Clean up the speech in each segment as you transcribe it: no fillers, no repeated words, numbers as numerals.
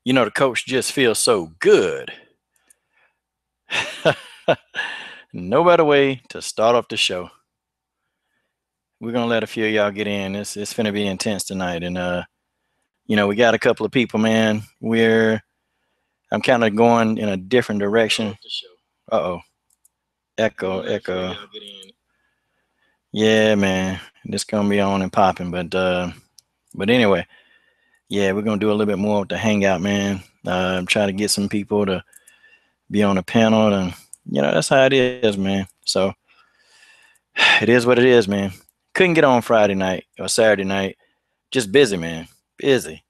You know, the coach just feels so good. No better way to start off the show. We're gonna let a few of y'all get in. It's gonna be intense tonight, and you know, we got a couple of people, man. I'm kind of going in a different direction. Uh oh, echo. Yeah, man, this gonna be on and popping, but anyway, yeah, we're gonna do a little bit more with the hangout, man. Try to get some people to be on the panel, and you know, that's how it is, man. So it is what it is, man. Couldn't get on Friday night or Saturday night. Just busy, man. Busy.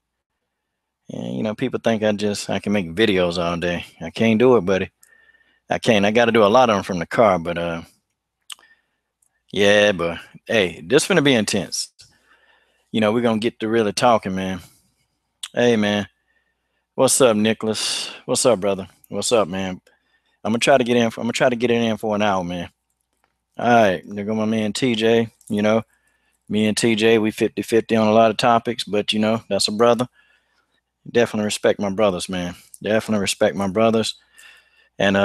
And you know, people think I can make videos all day. I can't do it, buddy. I can't. I got to do a lot of them from the car, but yeah, but hey, this finna be intense. You know, we're gonna get to really talking, man. Hey, man. What's up, Nicholas? What's up, brother? What's up, man? I'm gonna try to get in. I'm gonna try to get it in for an hour, man. All right, there go my man TJ. You know, me and TJ, we 50-50 on a lot of topics, but you know, that's a brother. Definitely respect my brothers, man. Definitely respect my brothers. And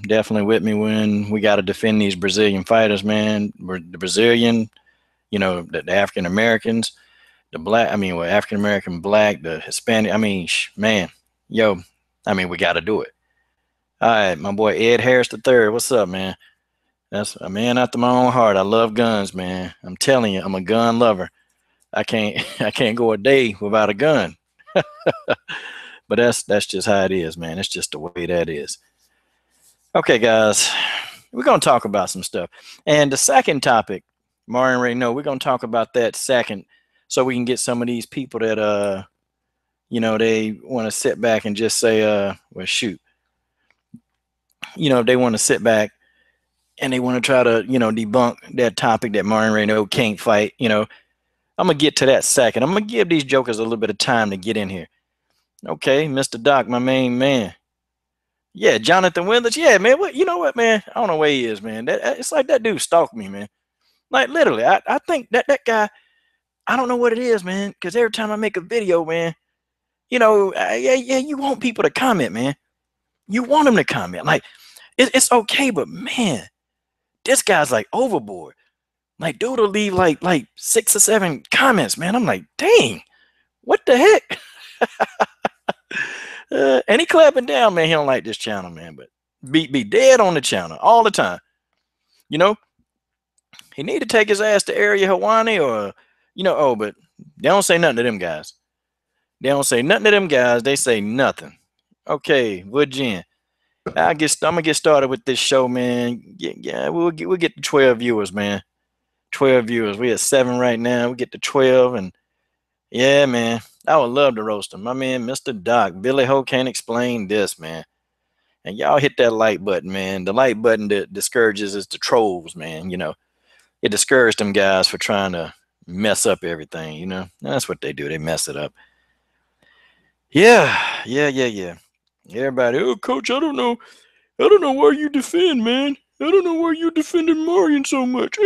definitely with me when we got to defend these Brazilian fighters, man. The Brazilian, you know, the African Americans, the black, I mean, well, African American, black, the Hispanic, I mean, man, yo, I mean, we got to do it. All right, my boy Ed Harris III, what's up, man? That's a man after my own heart. I love guns, man. I'm telling you, I'm a gun lover. I can't go a day without a gun. But that's just how it is, man. It's just the way that is. Okay, guys, we're gonna talk about some stuff. And the second topic, Marion Reneau, we're gonna talk about that second, so we can get some of these people that you know, they want to sit back and just say, well, shoot, you know, they want to sit back and they want to try to, you know, debunk that topic that Marion Reneau can't fight. You know, I'm gonna get to that second. I'm gonna give these jokers a little bit of time to get in here. Okay, Mr. Doc, my main man. Yeah, Jonathan Withers. Yeah, man. What, you know what, man? I don't know where he is, man. It's like that dude stalked me, man. Like literally, I think that guy. I don't know what it is, man. Because every time I make a video, man, you know, yeah, you want people to comment, man. You want them to comment. Like it's okay, but man, this guy's like overboard. Like dude will leave like 6 or 7 comments, man. I'm like, dang, what the heck? And he clapping down, man. He don't like this channel, man. But be dead on the channel all the time. You know, he need to take his ass to Area Hawaii or, you know. Oh, but they don't say nothing to them guys. They don't say nothing to them guys. They say nothing. Okay, Woodgen. I'm gonna get started with this show, man. Yeah, we'll get to 12 viewers, man. 12 viewers. We at 7 right now. We get to 12, and yeah, man. I would love to roast him. My man, Mr. Doc. Billy Ho can't explain this, man. And y'all hit that like button, man. The like button that discourages is the trolls, man. You know, it discouraged them guys for trying to mess up everything, you know. That's what they do. They mess it up. Yeah. Everybody, oh, coach, I don't know why you defend, man. I don't know why you defending Marion so much.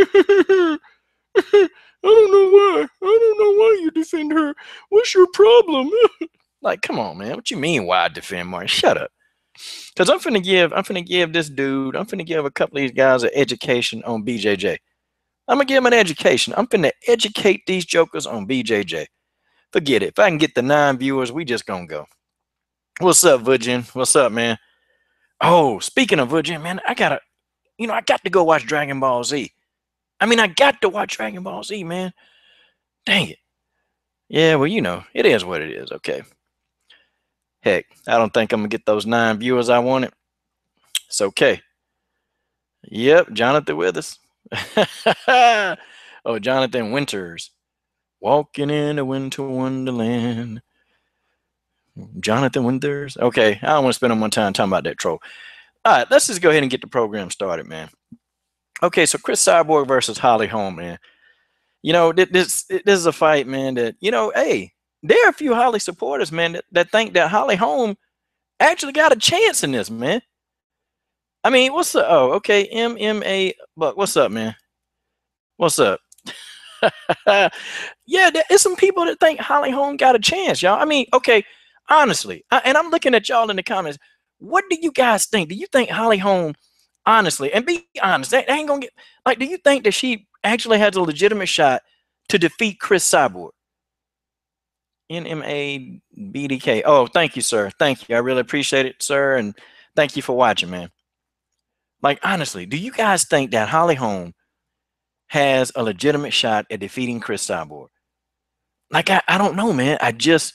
I don't know why. I don't know why you defend her. What's your problem? Like, come on, man. What you mean why I defend Marion? Shut up. Because I'm finna give this dude, I'm finna give a couple of these guys an education on BJJ. I'm gonna give them an education. I'm finna educate these jokers on BJJ. Forget it. If I can get the 9 viewers, we just gonna go. What's up, Vujin? What's up, man? Oh, speaking of Vujin, man, I got to go watch Dragon Ball Z. I mean, I got to watch Dragon Ball Z, man. Dang it. Yeah, well, you know, it is what it is. Okay. Heck, I don't think I'm going to get those 9 viewers I wanted. It's okay. Yep, Jonathan Withers. Oh, Jonathan Winters. Walking in a winter wonderland. Jonathan Winters. Okay, I don't want to spend more time talking about that troll. All right, let's just go ahead and get the program started, man. Okay, so Cris Cyborg versus Holly Holm, man. You know, this is a fight, man, that, you know, hey, there are a few Holly supporters, man, that think that Holly Holm actually got a chance in this, man. I mean, what's up? Oh, okay, MMA Buck. What's up, man? What's up? Yeah, there's some people that think Holly Holm got a chance, y'all. I mean, okay, Honestly, and I'm looking at y'all in the comments. What do you guys think? Do you think Holly Holm, honestly, and be honest, they ain't gonna get like? Do you think that she actually has a legitimate shot to defeat Cris Cyborg? NMA BDK. Oh, thank you, sir. Thank you. I really appreciate it, sir, and thank you for watching, man. Like honestly, do you guys think that Holly Holm has a legitimate shot at defeating Cris Cyborg? Like I don't know, man. I just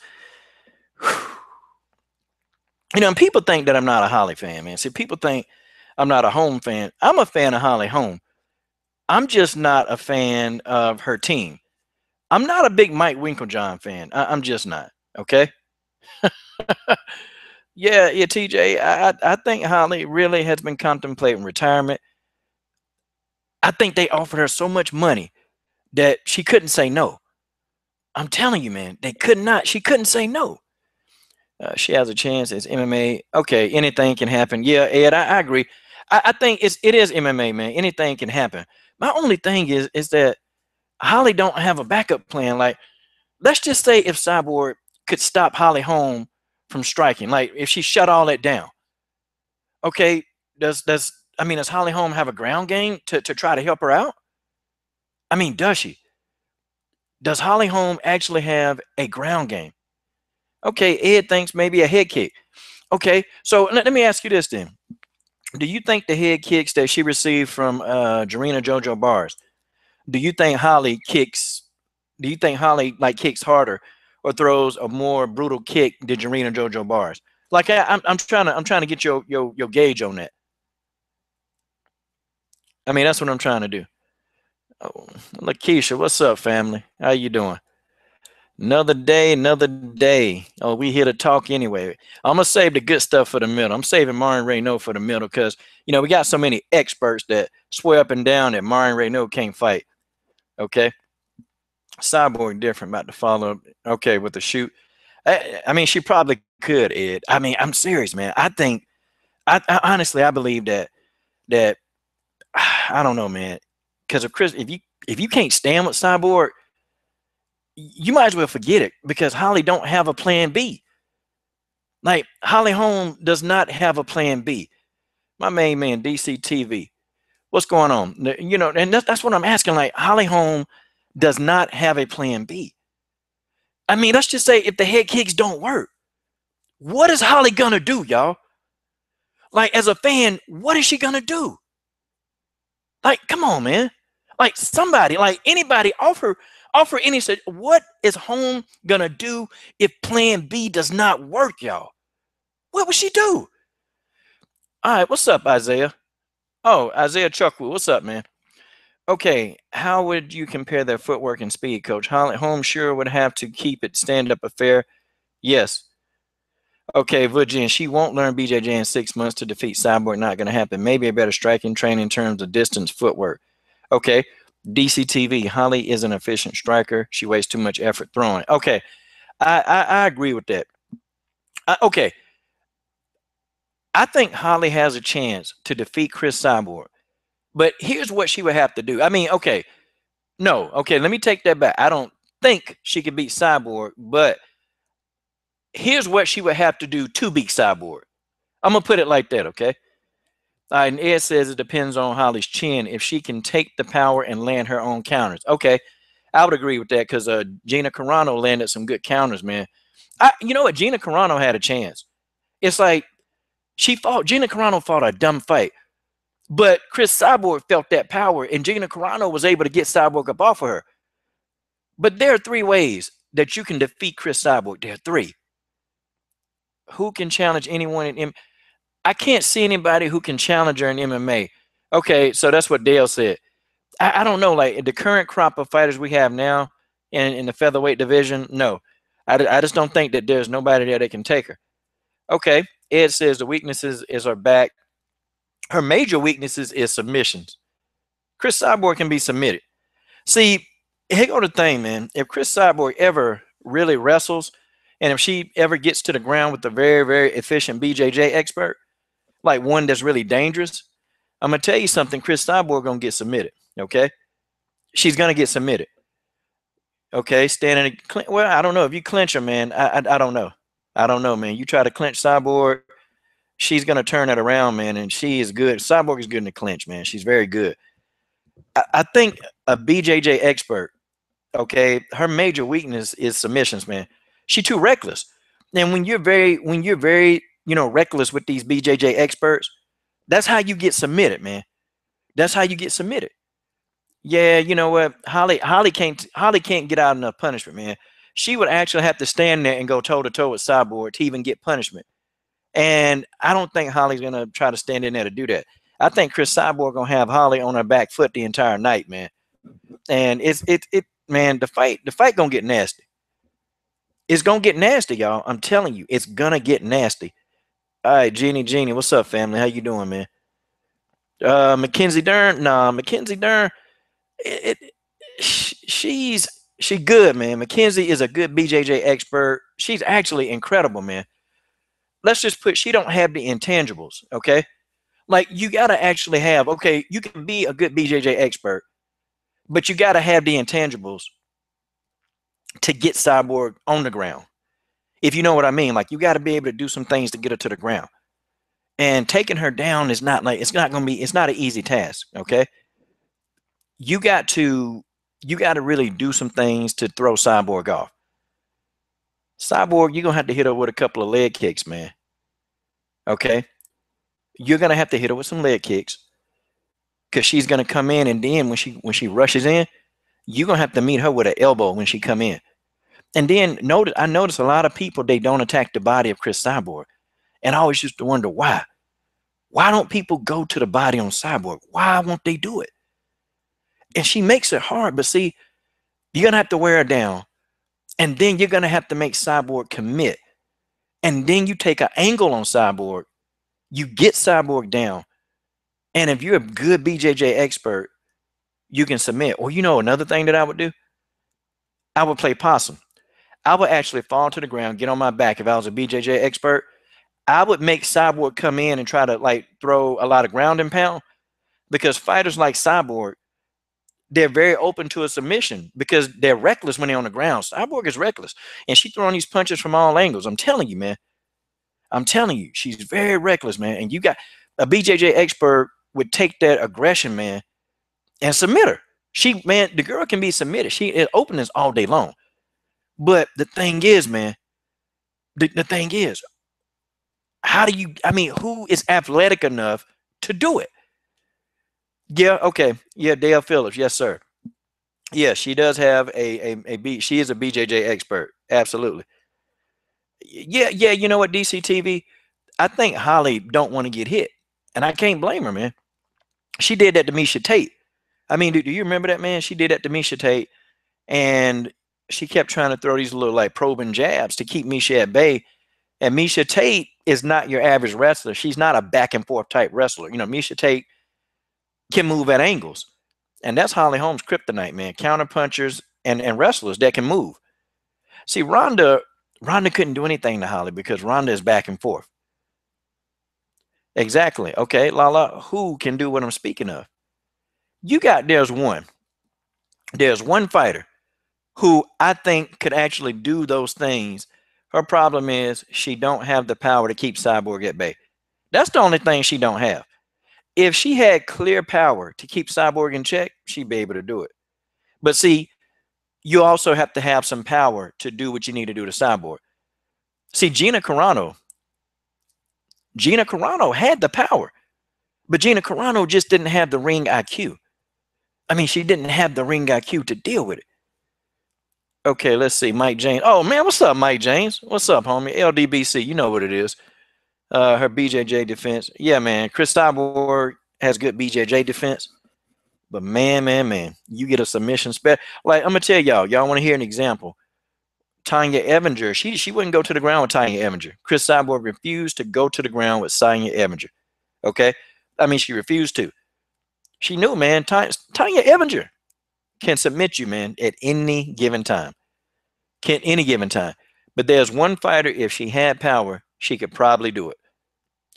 and people think that I'm not a Holly fan, man. See, people think I'm not a Holm fan. I'm a fan of Holly Holm. I'm just not a fan of her team. I'm not a big Mike Winklejohn fan. I'm just not. Okay. Yeah, TJ. I think Holly really has been contemplating retirement. I think they offered her so much money that she couldn't say no. I'm telling you, man, they could not. She couldn't say no. She has a chance. It's MMA. Okay, anything can happen. Yeah, Ed, I agree. I think it is MMA, man. Anything can happen. My only thing is that Holly don't have a backup plan. Like, let's just say if Cyborg could stop Holly Holm from striking, like if she shut all that down. Okay, does Holly Holm have a ground game to try to help her out? I mean, does she? Does Holly Holm actually have a ground game? Okay, Ed thinks maybe a head kick. Okay, so let me ask you this then. Do you think the head kicks that she received from Jarena JoJo Bars, do you think Holly kicks like kicks harder or throws a more brutal kick than Jarena JoJo Bars? Like I'm trying to get your gauge on that. I mean, that's what I'm trying to do. Oh, Lakeisha, what's up, family? How you doing? Another day, another day. Oh, we here to talk anyway. I'm gonna save the good stuff for the middle. I'm saving Marion Reneau for the middle because we got so many experts that swear up and down that Marion Reneau can't fight. Okay, Cyborg different about to follow up. Okay, with the shoot. I mean, she probably could, Ed. I mean, I'm serious, man. I think I honestly I believe that I don't know, man. Because if you can't stand with Cyborg, you might as well forget it because Holly don't have a plan B. Like Holly Holm does not have a plan B. My main man, DCTV, what's going on? And that's what I'm asking. Like Holly Holm does not have a plan B. I mean, let's just say if the head kicks don't work, what is Holly gonna do, y'all? Like as a fan, what is she gonna do? Like, come on, man. Like somebody, like anybody, offer any. What is Holm gonna do if Plan B does not work, y'all? What would she do? All right, what's up, Isaiah? Oh, Isaiah Chuckwood, what's up, man? Okay, how would you compare their footwork and speed, Coach? Holm sure would have to keep it stand-up affair. Yes. Okay, Virgin, she won't learn BJJ in 6 months to defeat Cyborg. Not going to happen. Maybe a better striking training in terms of distance footwork. Okay, DCTV, Holly is an efficient striker. She wastes too much effort throwing. Okay, I agree with that. Okay, I think Holly has a chance to defeat Cris Cyborg. But here's what she would have to do. I mean, okay, no, okay, let me take that back. I don't think she could beat Cyborg, but here's what she would have to do to beat Cyborg. I'm going to put it like that, okay? And Ed says it depends on Holly's chin. If she can take the power and land her own counters. Okay, I would agree with that because Gina Carano landed some good counters, man. You know what? Gina Carano had a chance. It's like Gina Carano fought a dumb fight. But Cris Cyborg felt that power, and Gina Carano was able to get Cyborg up off of her. But there are 3 ways that you can defeat Cris Cyborg. There are 3. Who can challenge anyone in I can't see anybody who can challenge her in MMA. Okay, so that's what Dale said. I don't know, like the current crop of fighters we have now in the featherweight division, no. I just don't think that there's nobody there that can take her. Okay, Ed says the weaknesses is her back. Her major weaknesses is submissions. Cris Cyborg can be submitted. See, here go the thing, man. If Cris Cyborg ever really wrestles, and if she ever gets to the ground with a very, very efficient BJJ expert, like one that's really dangerous, I'm going to tell you something. Cris Cyborg going to get submitted, okay? She's going to get submitted. Okay, well, I don't know. If you clinch her, man, I don't know. I don't know, man. You try to clinch Cyborg, she's gonna turn it around, man, and she is good. Cyborg is good in the clinch, man. She's very good. I think a BJJ expert, okay, her major weakness is submissions, man. She too reckless. And when you're very, reckless with these BJJ experts, that's how you get submitted, man. That's how you get submitted. Yeah, you know what? Holly can't get out enough punishment, man. She would actually have to stand there and go toe to toe with Cyborg to even get punishment. And I don't think Holly's gonna try to stand in there to do that. I think Cris Cyborg gonna have Holly on her back foot the entire night, man. And man, the fight gonna get nasty. It's gonna get nasty, y'all. I'm telling you, it's gonna get nasty. All right, Jeannie, what's up, family? How you doing, man? Mackenzie Dern, nah, Mackenzie Dern, it, it she's she good, man. Mackenzie is a good BJJ expert. She's actually incredible, man. Let's just put she don't have the intangibles, okay? Like you gotta actually have, okay, you can be a good BJJ expert, but you gotta have the intangibles to get Cyborg on the ground. If you know what I mean, like you gotta be able to do some things to get her to the ground. And taking her down is not like it's not an easy task, okay? You got to you got to really do some things to throw Cyborg off. Cyborg, you're gonna have to hit her with a couple of leg kicks, man. Okay, you're gonna have to hit her with some leg kicks because she's gonna come in, and then when she rushes in, you're gonna have to meet her with an elbow when she come in. And then I notice a lot of people they don't attack the body of Cris Cyborg, and I always used to wonder why. Why don't people go to the body on Cyborg? Why won't they do it? And she makes it hard, but see, you're gonna have to wear her down, and then you're gonna have to make Cyborg commit, and then you take an angle on Cyborg, you get Cyborg down, and if you're a good BJJ expert, you can submit. Or another thing that I would do, I would play possum. I would actually fall to the ground, get on my back. If I was a BJJ expert, I would make Cyborg come in and try to like throw a lot of ground and pound because fighters like Cyborg, they're very open to a submission because they're reckless when they're on the ground. Cyborg is reckless, and she's throwing these punches from all angles. I'm telling you, man. I'm telling you, she's very reckless, man. And you got a BJJ expert would take that aggression, man, and submit her. Man, the girl can be submitted. She is openings all day long. But the thing is, man, the thing is, who is athletic enough to do it? Yeah, okay. Yeah, Dale Phillips. Yes, sir. Yeah, she does have she is a BJJ expert. Absolutely. Yeah, yeah, you know what, DCTV? I think Holly don't want to get hit. And I can't blame her, man. She did that to Misha Tate. I mean, do you remember that, man? She did that to Misha Tate, and she kept trying to throw these little like probing jabs to keep Misha at bay. And Misha Tate is not your average wrestler. She's not a back and forth type wrestler. Misha Tate can move at angles. And that's Holly Holm's kryptonite, man. Counter punchers and wrestlers that can move. See, Ronda couldn't do anything to Holly because Ronda is back and forth. Exactly. Okay, Lala, who can do what I'm speaking of? There's one fighter who I think could actually do those things. Her problem is she don't have the power to keep Cyborg at bay. That's the only thing she don't have. If she had clear power to keep Cyborg in check, she'd be able to do it. But see, you also have to have some power to do what you need to do to Cyborg. See, Gina Carano had the power, but Gina Carano just didn't have the ring IQ. I mean, she didn't have the ring IQ to deal with it. Okay, let's see. Mike James. Oh, man, what's up, Mike James? What's up, homie? LDBC, you know what it is. Her BJJ defense. Yeah, man. Cris Cyborg has good BJJ defense. But man, you get a submission spell. Like, I'm going to tell y'all want to hear an example. Tanya Evinger, she wouldn't go to the ground with Tanya Evinger. Cris Cyborg refused to go to the ground with Tanya Evinger. Okay? I mean, she refused to. She knew, man, Tanya Evinger can submit you, man, at any given time. Any given time. But there's one fighter, if she had power, she could probably do it.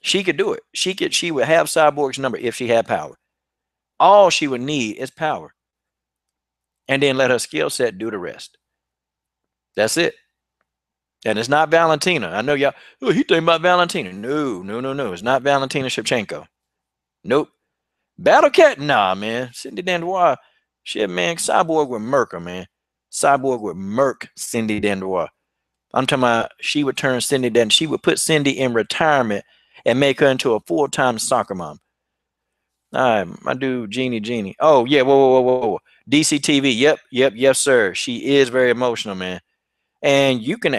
She could do it. She would have Cyborg's number if she had power. All she would need is power. And then let her skill set do the rest. That's it. And it's not Valentina. I know y'all, oh, he think about Valentina. No, no, no, no. It's not Valentina Shevchenko. Nope. Battle Cat? Nah, man. Cindy Dandois. Shit, man. Cyborg with Merc, man. Cyborg with Merc Cindy Dandois. I'm talking about she would turn Cindy Dan. She would put Cindy in retirement and make her into a full-time soccer mom. All right, my dude, Jeannie. Oh, yeah, whoa. DCTV. Yep, yes, sir. She is very emotional, man. And you can,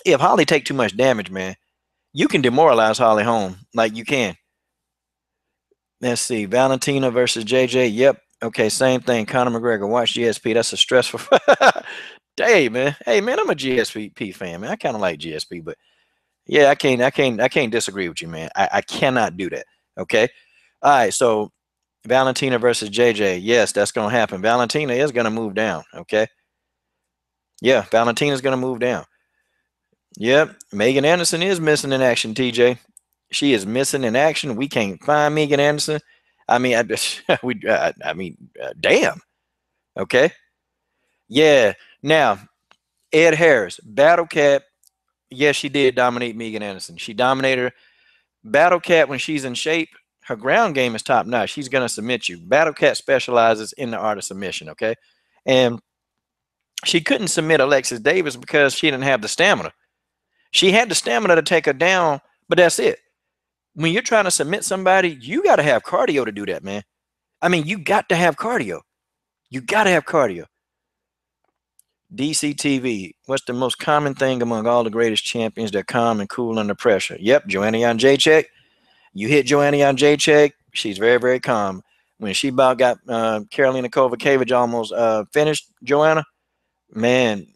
if Holly take too much damage, man, you can demoralize Holly Holm. Like you can. Let's see. Valentina versus JJ. Yep. Okay, same thing. Conor McGregor. Watch GSP. That's a stressful. Hey man. Hey man, I'm a GSP fan, man. I kind of like GSP, but yeah, I can't disagree with you, man. I cannot do that. Okay. All right. So Valentina versus JJ. Yes, that's gonna happen. Valentina is gonna move down. Okay. Yeah, Valentina's gonna move down. Yep. Megan Anderson is missing in action, TJ. She is missing in action. We can't find Megan Anderson. I mean, damn. Okay. Yeah. Now, Ed Harris, Battle Cat. Yes, she did dominate Megan Anderson. She dominated her. Battle Cat, when she's in shape, her ground game is top notch. She's going to submit you. Battle Cat specializes in the art of submission. Okay. And she couldn't submit Alexis Davis because she didn't have the stamina. She had the stamina to take her down, but that's it. When you're trying to submit somebody, you got to have cardio to do that, man. I mean, you got to have cardio. You got to have cardio. DCTV. What's the most common thing among all the greatest champions? They're calm and cool under pressure. Yep, Joanna Jacek. You hit Joanna Jacek, she's very, very calm. When she about got Karolina Kovacevic almost finished, Joanna, man,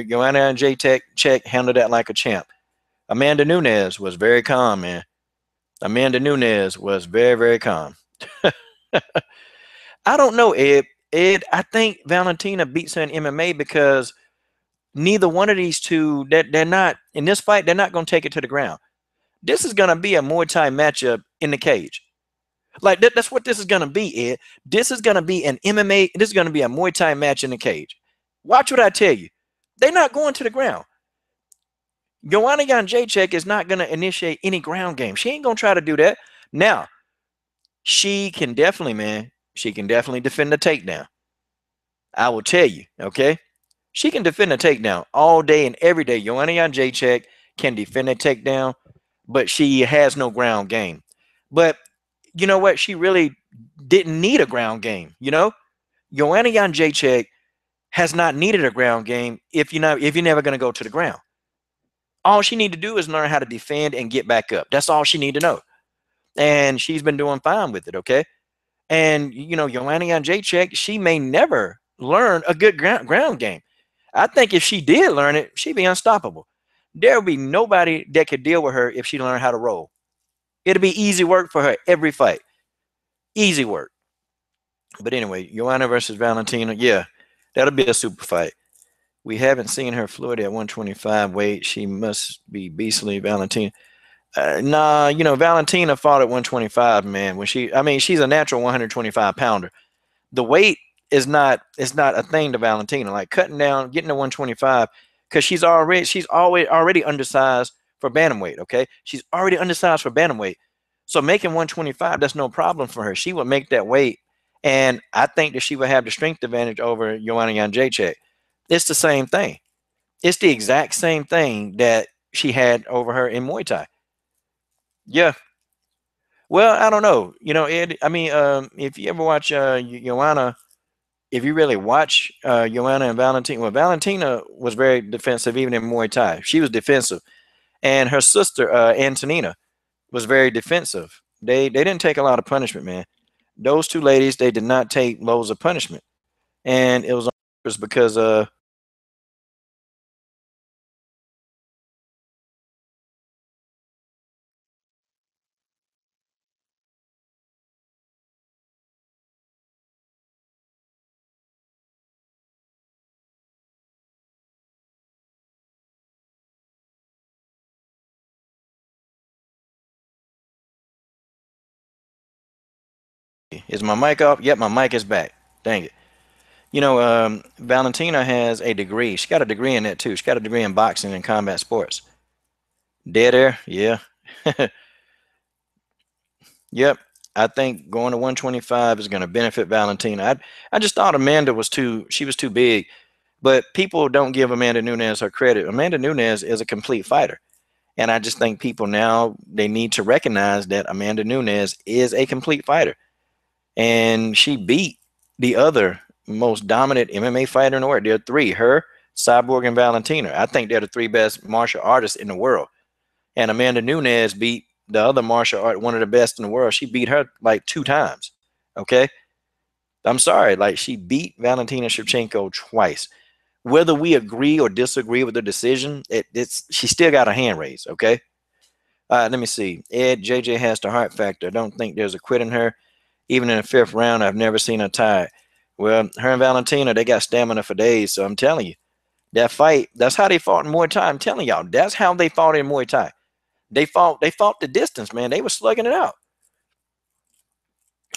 Joanna Jacek handled that like a champ. Amanda Nunez was very calm, man. Amanda Nunez was very, very calm. I don't know, Ed. Ed, I think Valentina beats her in MMA because neither one of these two, they're not in this fight. They're not going to take it to the ground. This is going to be a Muay Thai matchup in the cage. Like that's what this is going to be, Ed. This is going to be an MMA. This is going to be a Muay Thai match in the cage. Watch what I tell you. They're not going to the ground. Joanna Jacek is not going to initiate any ground game. She ain't going to try to do that. Now, she can definitely, man, she can definitely defend the takedown. I will tell you, okay? She can defend a takedown all day and every day. Joanna Jacek can defend a takedown, but she has no ground game. But you know what? She really didn't need a ground game. You know, Joanna Jacek has not needed a ground game if you're never going to go to the ground. All she need to do is learn how to defend and get back up. That's all she need to know. And she's been doing fine with it. Okay. And Joanna Jacek, she may never learn a good ground game. I think if she did learn it, she'd be unstoppable. There would be nobody that could deal with her if she learned how to roll. It'll be easy work for her every fight. Easy work. But anyway, Joanna versus Valentina, yeah, that'll be a super fight. We haven't seen her fluid at 125 weight. She must be beastly, Valentina. Nah, Valentina fought at 125, man. She's a natural 125 pounder. The weight is not a thing to Valentina. Like cutting down, getting to 125, because she's already undersized for bantamweight. Okay, she's already undersized for bantamweight. So making 125, that's no problem for her. She would make that weight, and I think that she would have the strength advantage over Joanna Jacek. It's the same thing. It's the exact same thing that she had over her in Muay Thai. Yeah. Well, I don't know. Ed, if you ever watch Joanna, if you really watch Joanna and Valentina, well, Valentina was very defensive even in Muay Thai. She was defensive, and her sister Antonina was very defensive. They didn't take a lot of punishment, man. Those two ladies, they did not take loads of punishment, and it was because is my mic off? Yep, my mic is back. Dang it. Valentina has a degree. She got a degree in that too. She got a degree in boxing and combat sports. Dead air, yeah. Yep. I think going to 125 is going to benefit Valentina. I just thought Amanda she was too big, but people don't give Amanda Nunez her credit. Amanda Nunez is a complete fighter. And I just think people now they need to recognize that Amanda Nunez is a complete fighter. And she beat the other most dominant MMA fighter in the world. There are three, her, Cyborg, and Valentina. I think they're the three best martial artists in the world. And Amanda Nunez beat the other martial art, one of the best in the world. She beat her like 2 times. Okay. I'm sorry. Like she beat Valentina Shevchenko twice. Whether we agree or disagree with the decision, she still got a hand raised. Okay. Let me see. Ed, JJ has the heart factor. I don't think there's a quit in her. Even in the 5th round, I've never seen her tired. Well, her and Valentina, they got stamina for days. So I'm telling you, that fight, that's how they fought in Muay Thai. I'm telling y'all, that's how they fought in Muay Thai. They fought the distance, man. They were slugging it out.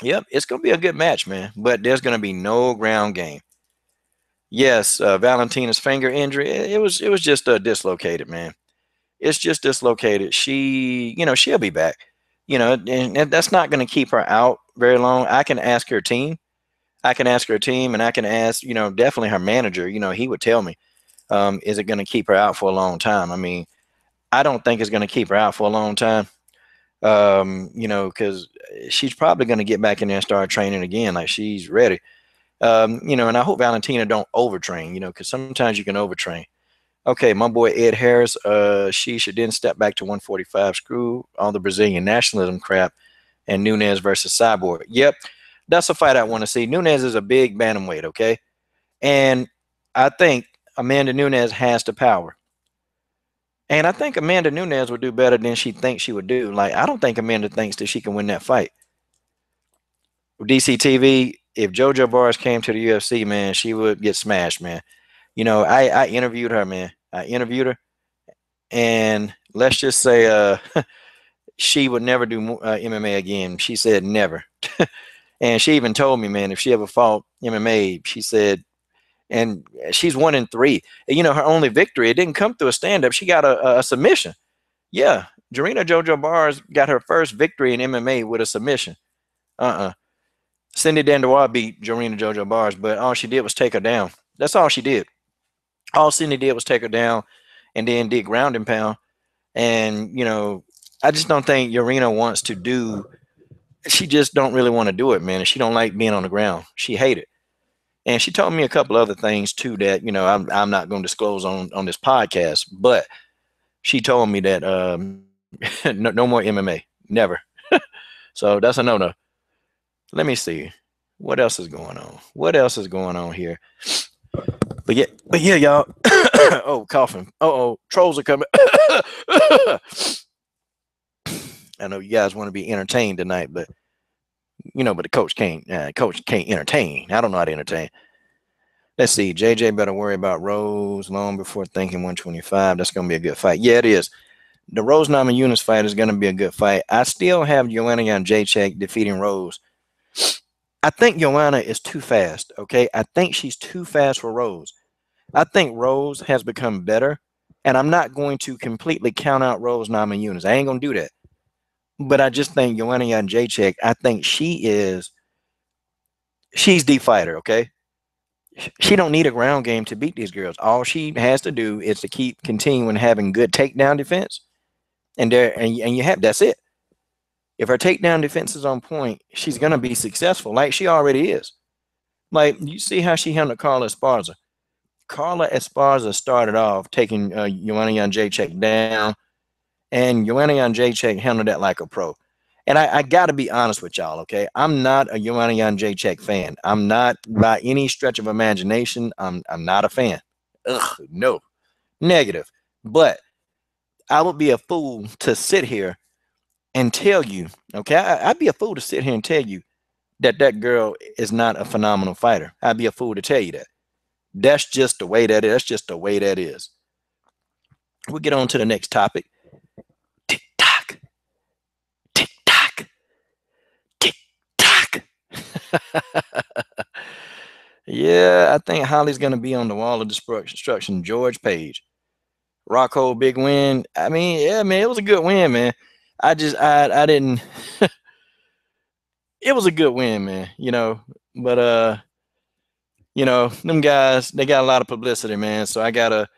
Yep, it's gonna be a good match, man. But there's gonna be no ground game. Yes, Valentina's finger injury, it was just dislocated, man. It's just dislocated. She'll be back. And that's not gonna keep her out very long. I can ask her team. I can ask her team, and I can ask, definitely her manager. He would tell me, is it gonna keep her out for a long time? I mean, I don't think it's gonna keep her out for a long time. Because she's probably going to get back in there and start training again. Like she's ready. And I hope Valentina don't overtrain, because sometimes you can overtrain. Okay, my boy Ed Harris, she should then step back to 145. Screw all the Brazilian nationalism crap and Nunez versus Cyborg. Yep, that's a fight I want to see. Nunez is a big bantamweight, okay? And I think Amanda Nunez has the power. And I think Amanda Nunez would do better than she thinks she would do. Like, I don't think Amanda thinks that she can win that fight. DCTV, if JoJo Bars came to the UFC, man, she would get smashed, man. I interviewed her, man. I interviewed her, and let's just say she would never do MMA again. She said never. And she even told me, man, if she ever fought MMA, she said, and she's 1-3. Her only victory, it didn't come through a stand-up. She got a submission. Yeah, Jarena JoJo Bars got her first victory in MMA with a submission. Cindy Dandois beat Jarena JoJo Bars, but all she did was take her down. That's all she did. All Cindy did was take her down and then did ground and pound. And, I just don't think Jarena wants to do, she just don't really want to do it, man. And she don't like being on the ground. She hated it. And she told me a couple other things too that, I'm not going to disclose on this podcast, but she told me that no more MMA. Never. So that's a no-no. Let me see. What else is going on? What else is going on here? But yeah, y'all. Oh, coughing. Trolls are coming. I know you guys want to be entertained tonight, but but the coach can't. Coach can't entertain. I don't know how to entertain. Let's see. JJ better worry about Rose long before thinking 125. That's gonna be a good fight. Yeah, it is. The Rose Namajunas fight is gonna be a good fight. I still have Joanna Jacek defeating Rose. I think Joanna is too fast. Okay, I think she's too fast for Rose. I think Rose has become better, and I'm not going to completely count out Rose Namajunas. I ain't gonna do that. But I just think Joanna Jacek, I think she's the fighter. Okay, she don't need a ground game to beat these girls. All she has to do is to keep continuing having good takedown defense, and you have that's it. If her takedown defense is on point, she's gonna be successful, like she already is. Like you see how she handled Carla Esparza. Carla Esparza started off taking Joanna Jacek down, and Joanna Jacek handled that like a pro. And I got to be honest with y'all, okay? I'm not a Joanna Jacek fan. I'm not, by any stretch of imagination, I'm not a fan. Ugh, no, negative. But I would be a fool to sit here and tell you, okay? I'd be a fool to sit here and tell you that girl is not a phenomenal fighter. I'd be a fool to tell you that. That's just the way that is. That's just the way that is. We'll get on to the next topic. Tick tock. Tick tock. Tick tock. Yeah, I think Holly's gonna be on the wall of destruction. George Page, Rockhold, big win. I mean, yeah, man, it was a good win, man. I didn't. It was a good win, man. But them guys, they got a lot of publicity, man. So I gotta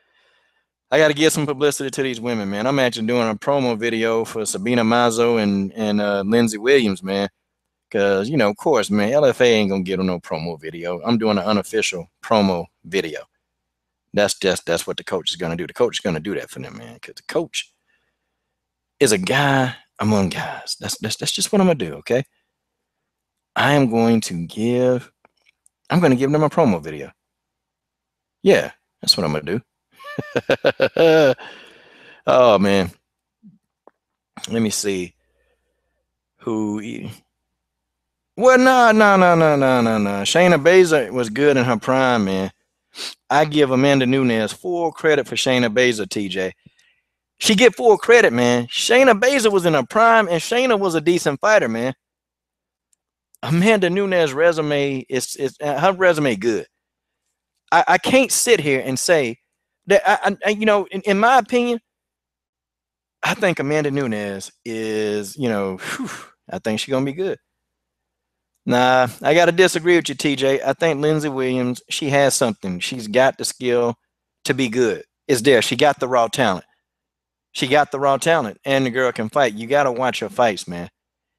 give some publicity to these women, man. I'm actually doing a promo video for Sabina Mazo and Lindsey Williams, man. Cause of course, man, LFA ain't gonna get on no promo video. I'm doing an unofficial promo video. That's what the coach is gonna do. The coach is gonna do that for them, man. Cause the coach is a guy among guys. That's just what I'm gonna do. Okay, I'm gonna give them a promo video. Yeah, that's what I'm gonna do. Oh man, let me see who. Well, no. Shayna Baszler was good in her prime, man. I give Amanda Nunez full credit for Shayna Baszler, TJ. She get full credit, man. Shayna Baszler was in her prime, and Shayna was a decent fighter, man. Amanda Nunez resume is her resume good. I can't sit here and say that in my opinion, I think Amanda Nunez is I think she's gonna be good. Nah, I gotta disagree with you, TJ. I think Lindsey Williams, she has something. She's got the skill to be good. It's there. She got the raw talent. She got the raw talent, and the girl can fight. You gotta watch her fights, man.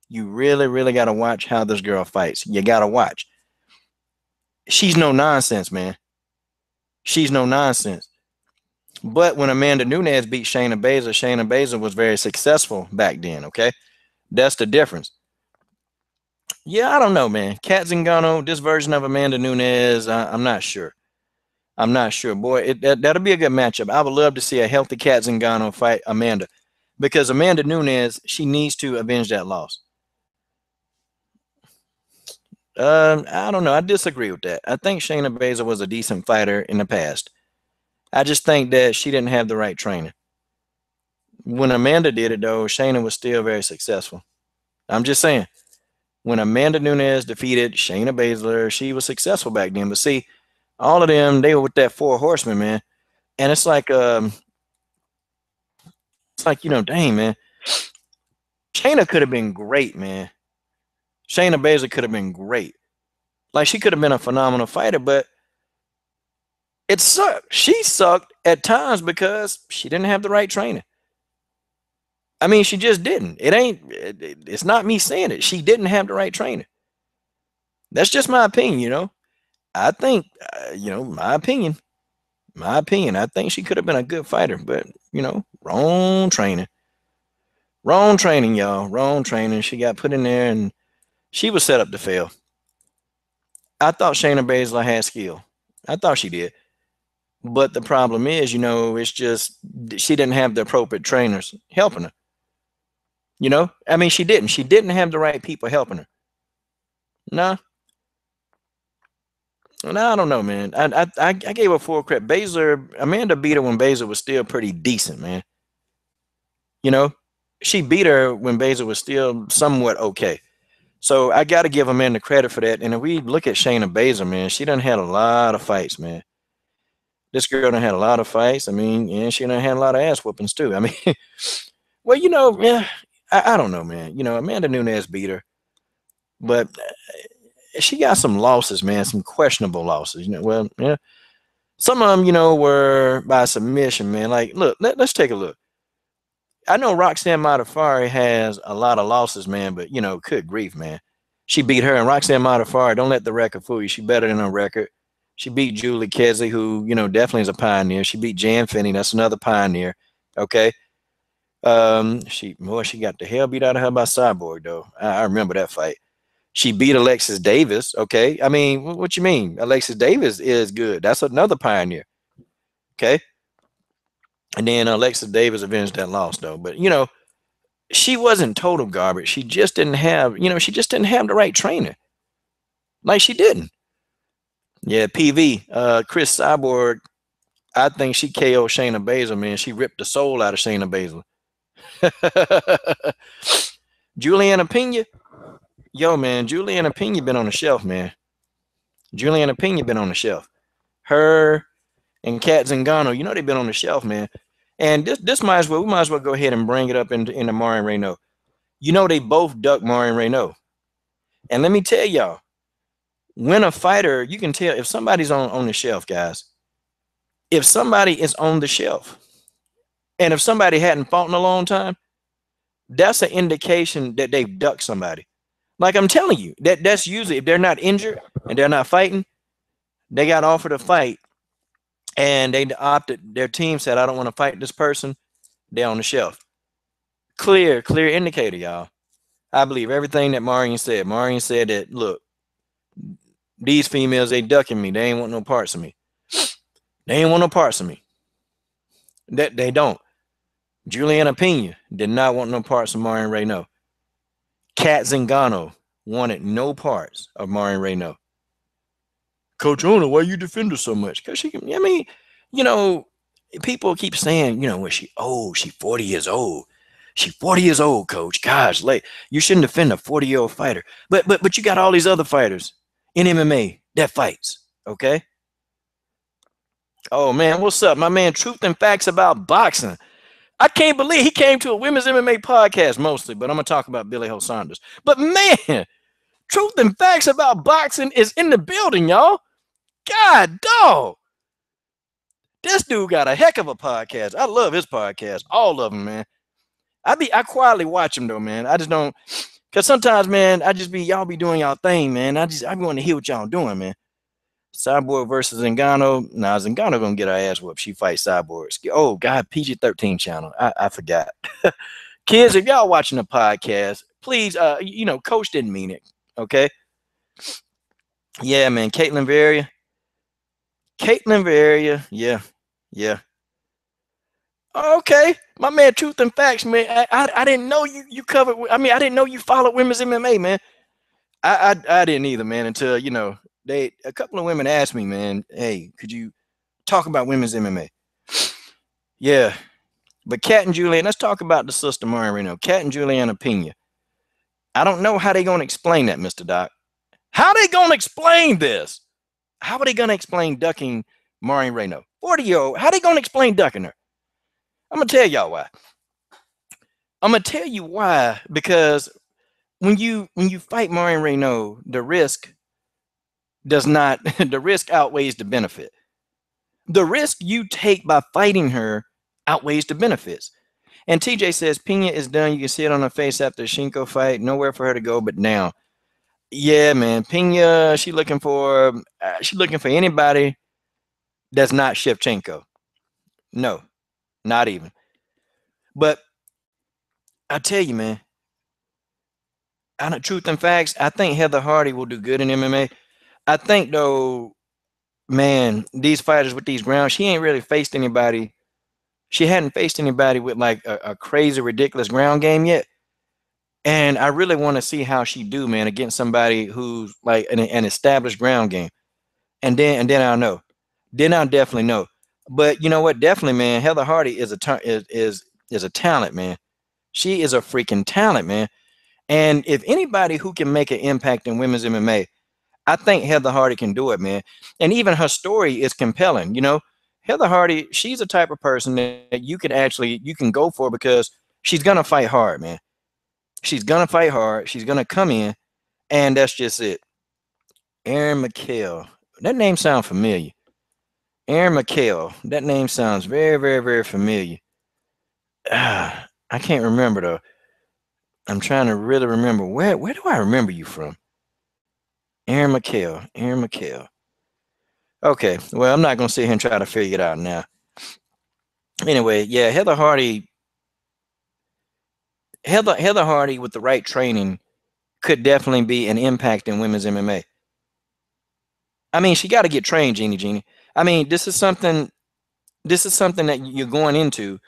You really, really gotta watch how this girl fights. You gotta watch. She's no nonsense, man. She's no nonsense. But when Amanda Nunez beat Shayna Baszler was very successful back then, okay? That's the difference. Yeah, I don't know, man. Kat Zingano, this version of Amanda Nunez, I'm not sure. I'm not sure. Boy, that'll be a good matchup. I would love to see a healthy Kat Zingano fight Amanda. Because Amanda Nunez, she needs to avenge that loss. I don't know. I disagree with that. I think Shayna Baszler was a decent fighter in the past. I just think that she didn't have the right training. When Amanda did it, though, Shayna was still very successful. I'm just saying. When Amanda Nunez defeated Shayna Baszler, she was successful back then. But see, all of them, they were with that four horsemen, man. And it's like dang, man. Shayna could have been great, man. Shayna Baszler could have been great. Like, she could have been a phenomenal fighter, but it sucked. She sucked at times because she didn't have the right training. I mean, she just didn't. It's not me saying it. She didn't have the right training. That's just my opinion, I think, my opinion. I think she could have been a good fighter, but, wrong training. Wrong training, y'all. Wrong training. She got put in there and she was set up to fail. I thought Shayna Baszler had skill. I thought she did. But the problem is, it's just she didn't have the appropriate trainers helping her. I mean, she didn't. She didn't have the right people helping her. No. No, I don't know, man. I gave her full credit. Amanda beat her when Baszler was still pretty decent, man. She beat her when Baszler was still somewhat okay. So I got to give Amanda credit for that. And if we look at Shayna Baszler, man, she done had a lot of fights, man. This girl done had a lot of fights. I mean, and she done had a lot of ass whoopings too. I mean, well, yeah, I don't know, man. Amanda Nunez beat her, but she got some losses, man, some questionable losses. Well, yeah, some of them, were by submission, man. Like, look, let's take a look. I know Roxanne Modafferi has a lot of losses, man, but good grief, man. She beat her, and Roxanne Modafferi, don't let the record fool you. She better than her record. She beat Julie Kesley, who, definitely is a pioneer. She beat Jan Finney. That's another pioneer. Okay. She got the hell beat out of her by Cyborg, though. I remember that fight. She beat Alexis Davis. Okay. I mean, what you mean? Alexis Davis is good. That's another pioneer. Okay. And then Alexis Davis avenged that loss, though. But, she wasn't total garbage. She just didn't have, the right trainer. Like, she didn't. Yeah, PV. Cris Cyborg, I think she KO'd Shayna Baszler, man. She ripped the soul out of Shayna Baszler. Juliana Pena. Yo, man, Juliana Pena been on the shelf, man. Juliana Pena been on the shelf. Her and Kat Zingano, you know they've been on the shelf, man. And this might as well we might as well go ahead and bring it up into Marion Reneau. You know they both ducked Marion Reneau. And let me tell y'all, when a fighter, you can tell if somebody's on the shelf, guys. If somebody is on the shelf, and if somebody hadn't fought in a long time, that's an indication that they've ducked somebody. Like I'm telling you, that's usually if they're not injured and they're not fighting, they got offered a fight and they opted, their team said, I don't want to fight this person, they're on the shelf. Clear indicator, y'all. I believe everything that Marion said. Marion said that, look, these females, they ducking me. They ain't want no parts of me. They ain't want no parts of me. That they don't. Juliana Pena did not want no parts of Marion Reneau. Kat Zingano wanted no parts of Marion Reneau. Coach Ona, why you defend her so much? Because she can, I mean, you know, people keep saying, you know, when she old, she 40 years old. She 40 years old, coach. Gosh, like you shouldn't defend a 40-year-old fighter. But you got all these other fighters in MMA that fights, okay? Oh man, what's up? My man, Truth and Facts About Boxing. I can't believe he came to a women's MMA podcast mostly, but I'm gonna talk about Joe Saunders. But man, Truth and Facts About Boxing is in the building, y'all. God dog. This dude got a heck of a podcast. I love his podcast. All of them, man. I quietly watch him though, man. I just don't, cause sometimes, man, y'all be doing y'all thing, man. I want to hear what y'all doing, man. Cyborg versus Zingano. Nah, Zingano gonna get her ass whooped. She fights Cyborg. Oh God, PG-13 channel. I forgot. Kids, if y'all watching the podcast, please, you know, Coach didn't mean it. Okay. Yeah, man. Caitlin Veria. Yeah. Okay, my man, Truth and Facts, man. I didn't know you covered. I mean, I didn't know you followed women's MMA, man. I didn't either, man. Until you know, a couple of women asked me, man, hey, could you talk about women's MMA? Yeah, but Kat and Juliana, let's talk about the sister Marion Reneau. Kat and Juliana Pena. I don't know how they gonna explain that, Mr. Doc. How they gonna explain this? How are they gonna explain ducking Marion Reneau? 40-year-old. How they gonna explain ducking her? I'm gonna tell y'all why. I'm gonna tell you why, because when you fight Marion Reneau, the risk does not the risk outweighs the benefit. The risk you take by fighting her outweighs the benefits. And TJ says Pena is done. You can see it on her face after the Shevchenko fight. Nowhere for her to go but now. Yeah, man. Pena, she looking for anybody that's not Shevchenko. No, not even. But I tell you, man, I know Truth and Facts. I think Heather Hardy will do good in MMA. I think though, man, these fighters with these grounds, she ain't really faced anybody. She hadn't faced anybody with like a crazy, ridiculous ground game yet. And I really want to see how she do, man, against somebody who's like an established ground game. And then I'll know. Then I'll definitely know. But you know what? Definitely, man, Heather Hardy is a talent, man. She is a freaking talent, man. And if anybody who can make an impact in women's MMA, I think Heather Hardy can do it, man. And even her story is compelling. You know, Heather Hardy, she's a type of person that you can go for because she's gonna fight hard, man. She's gonna fight hard. She's gonna come in, and that's just it. Erin McHale. That name sounds familiar. Erin McHale. That name sounds very, very, very familiar. I can't remember though. I'm trying to really remember. Where do I remember you from? Erin McHale. Okay, well, I'm not gonna sit here and try to figure it out now. Anyway, yeah, Heather Hardy with the right training could definitely be an impact in women's MMA. I mean, she got to get trained, Jeannie. I mean, this is something that you're going into,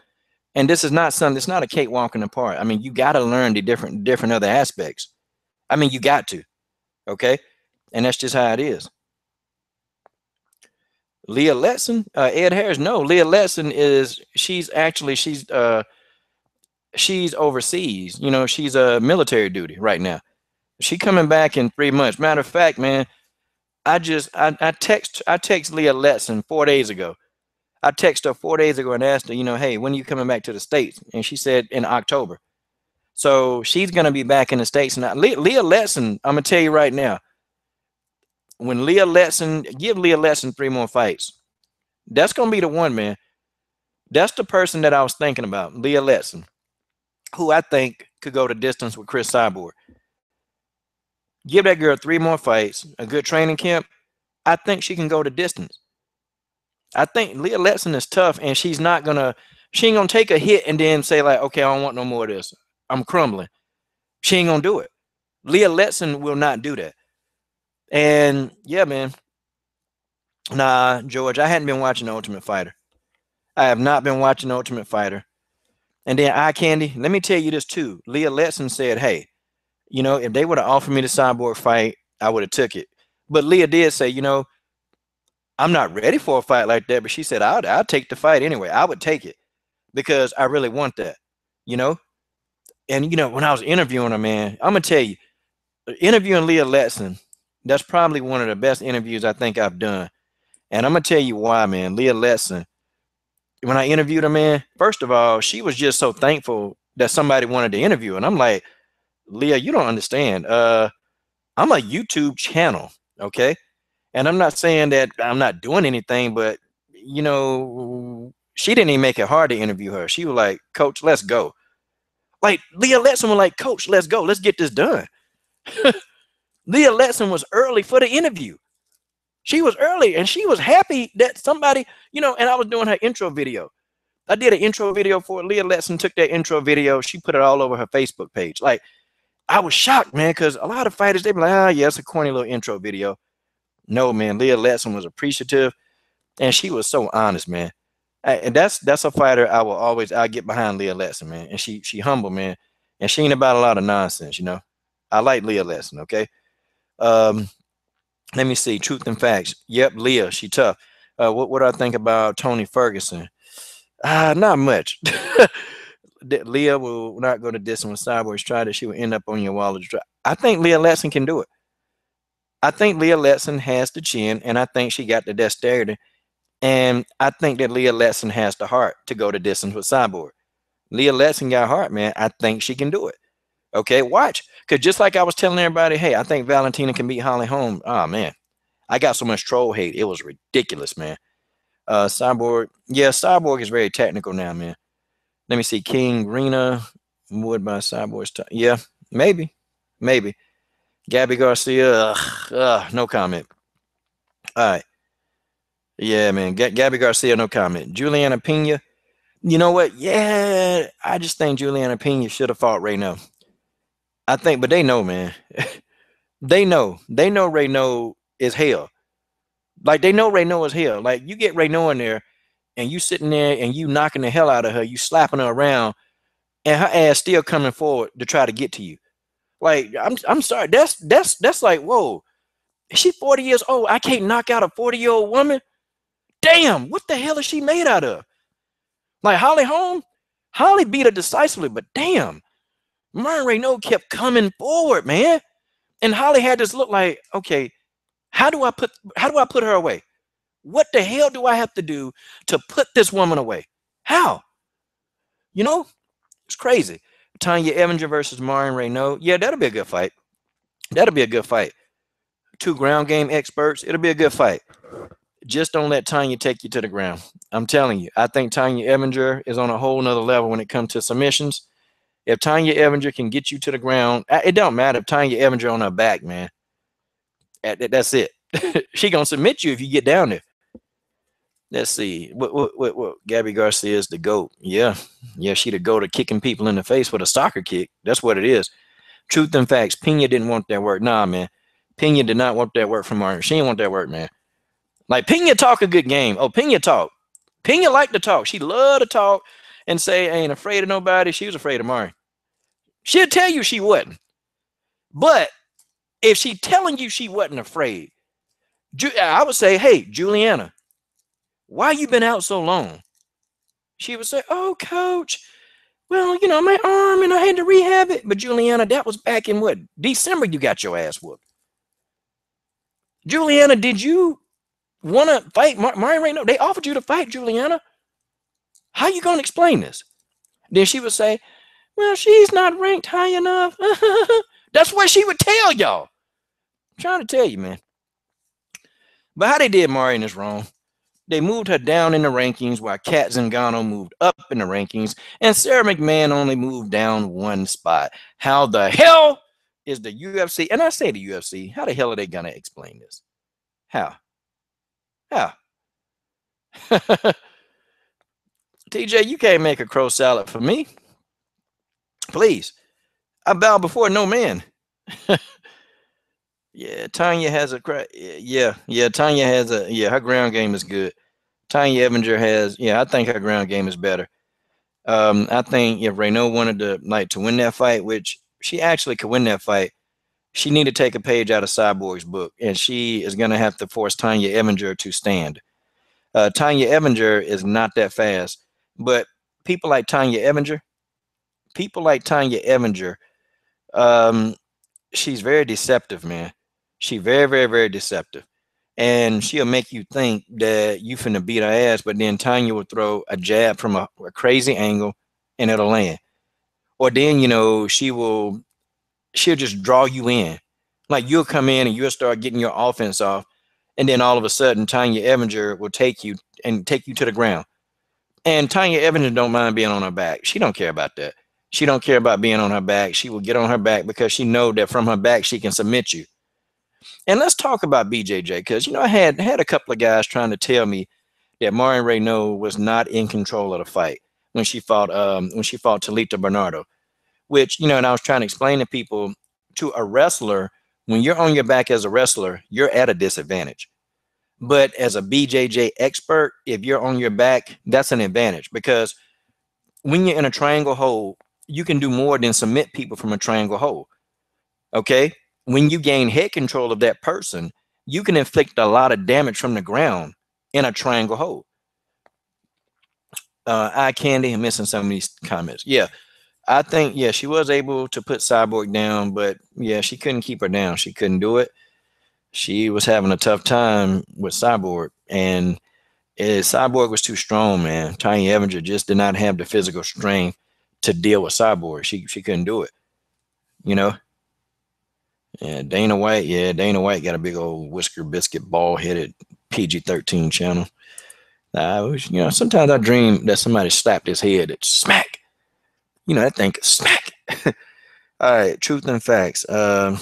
and this is not something. It's not a cakewalk in the park. I mean, you got to learn the different other aspects. I mean, you got to, okay, and that's just how it is. Leah Letson, Ed Harris. No, Leah Letson she's overseas. You know, she's a military duty right now. She coming back in 3 months. Matter of fact, man, I text Leah Letson 4 days ago. I texted her 4 days ago and asked her, hey, when are you coming back to the States? And she said in October. So she's gonna be back in the States now. Leah Letson, I'm gonna tell you right now, when give Leah Letson 3 more fights, that's gonna be the one, man. That's the person that I was thinking about, Leah Letson, who I think could go the distance with Cris Cyborg. Give that girl 3 more fights, a good training camp. I think she can go the distance. I think Leah Letson is tough, and she ain't gonna take a hit and then say like, okay, I don't want no more of this. I'm crumbling. She ain't gonna do it. Leah Letson will not do that. And yeah, man. Nah, George, I hadn't been watching The Ultimate Fighter. I have not been watching The Ultimate Fighter. And then Eye Candy, let me tell you this too. Leah Letson said, hey, if they would have offered me the Cyborg fight, I would have took it. But Leah did say, I'm not ready for a fight like that. But she said, I'll take the fight anyway. I would take it because I really want that, And, when I was interviewing her, man, I'm going to tell you, interviewing Leah Letson, that's probably one of the best interviews I think I've done. And I'm going to tell you why, man. Leah Letson, when I interviewed her, man, first of all, she was just so thankful that somebody wanted to interview her. And I'm like, Leah, you don't understand. I'm a YouTube channel, okay? And I'm not saying that I'm not doing anything, but, she didn't even make it hard to interview her. She was like, Coach, let's go. Like, Leah Letson was like, Coach, let's go. Let's get this done. Leah Letson was early for the interview. She was early, and she was happy that somebody, and I was doing her intro video. I did an intro video for Leah Letson, took that intro video. She put it all over her Facebook page. Like, I was shocked, man, because a lot of fighters, they be like, yeah, it's a corny little intro video. No, man, Leah Letson was appreciative, and she was so honest, man. And that's a fighter I'll get behind Leah Letson, man. And she humble, man. And she ain't about a lot of nonsense, I like Leah Letson, okay? Let me see. Truth and facts. Yep, Leah, she tough. What do I think about Tony Ferguson? Not much. Leah will not go to distance when Cyborgs tried it. She will end up on your wall of dry. I think Leah Letson can do it. I think Leah Letson has the chin, and I think she got the dexterity. And I think that Leah Letson has the heart to go the distance with Cyborg. Leah Letson got heart, man. I think she can do it. Okay, watch. Because just like I was telling everybody, hey, I think Valentina can beat Holm. Oh, man. I got so much troll hate. It was ridiculous, man. Cyborg. Yeah, Cyborg is very technical now, man. Let me see. King, Rena, Wood by Cyborg's. Yeah, maybe. Gabby Garcia. No comment. All right. Yeah, man. Gabby Garcia, no comment. Juliana Pena. You know what? Yeah, I just think Juliana Pena should have fought Reneau. I think, but they know, man. They know Reneau is hell. Like, they know Reneau is hell. Like, you get Reneau in there, and you sitting there, and you knocking the hell out of her, you slapping her around, and her ass still coming forward to try to get to you. Like, I'm sorry. That's like, whoa. Is she 40 years old? I can't knock out a 40-year-old woman? Damn, what the hell is she made out of? Like, Holly beat her decisively, but damn, Marion Reneau kept coming forward, man. And Holly had this look like, okay, how do I put her away? What the hell do I have to do to put this woman away? How? It's crazy. Tanya Evinger versus Marion Reneau. Yeah, that'll be a good fight. Two ground game experts. It'll be a good fight. Just don't let Tanya take you to the ground. I'm telling you. I think Tanya Evinger is on a whole nother level when it comes to submissions. If Tanya Evinger can get you to the ground, it don't matter if Tanya Evinger on her back, man. That's it. She gonna submit you if you get down there. Let's see. What? Gabby Garcia is the GOAT. Yeah, she the GOAT of kicking people in the face with a soccer kick. That's what it is. Truth and facts. Pena didn't want that work. Nah, man. Pena did not want that work from Marion. She didn't want that work, man. Like, Pena talk a good game. Oh, Pena talk. Pena like to talk. She loved to talk and say, I ain't afraid of nobody. She was afraid of Marion. She'll tell you she wasn't. But if she telling you she wasn't afraid, I would say, hey, Juliana, why you been out so long? She would say, oh, coach, well, my arm and I had to rehab it. But Juliana, that was back in what? December you got your ass whooped. Juliana, did you want to fight Marion Reneau? They offered you to fight Juliana. How you going to explain this? Then she would say, well, she's not ranked high enough. That's what she would tell y'all. I'm trying to tell you, man. But how they did Marion is wrong. They moved her down in the rankings while Kat Zingano moved up in the rankings, and Sarah McMahon only moved down one spot. How the hell is the UFC, and I say the UFC, how the hell are they going to explain this? How? TJ, you can't make a crow salad for me. Please. I bow before no man. Yeah, Tanya has a Tanya has her ground game is good. Tanya Evinger has, I think her ground game is better. I think if Reneau wanted to win that fight, which she actually could win that fight, she need to take a page out of Cyborg's book, and she is going to have to force Tanya Evinger to stand. Tanya Evinger is not that fast, but people like Tanya Evinger, she's very deceptive, man. She's very, very, very deceptive. And she'll make you think that you finna beat her ass, but then Tanya will throw a jab from a crazy angle and it'll land. Or then, she'll just draw you in. Like you'll come in and you'll start getting your offense off. And then all of a sudden, Tanya Evinger will take you to the ground. And Tanya Evinger don't mind being on her back. She don't care about that. She don't care about being on her back. She will get on her back because she know that from her back, she can submit you. And let's talk about BJJ, because, I had a couple of guys trying to tell me that Marion Reneau was not in control of the fight when she fought Talita Bernardo, which, and I was trying to explain to people, to a wrestler, when you're on your back as a wrestler, you're at a disadvantage. But as a BJJ expert, if you're on your back, that's an advantage, because when you're in a triangle hold, you can do more than submit people from a triangle hold. Okay? When you gain head control of that person, you can inflict a lot of damage from the ground in a triangle hold. Eye candy, I'm missing some of these comments. Yeah, I think, she was able to put Cyborg down, but she couldn't keep her down. She couldn't do it. She was having a tough time with Cyborg, and Cyborg was too strong, man. Tanya Evinger just did not have the physical strength to deal with Cyborg. She couldn't do it, Yeah, Dana White got a big old whisker biscuit ball-headed PG-13 channel. Sometimes I dream that somebody slapped his head at smack. That thing smack. All right, truth and facts. Ed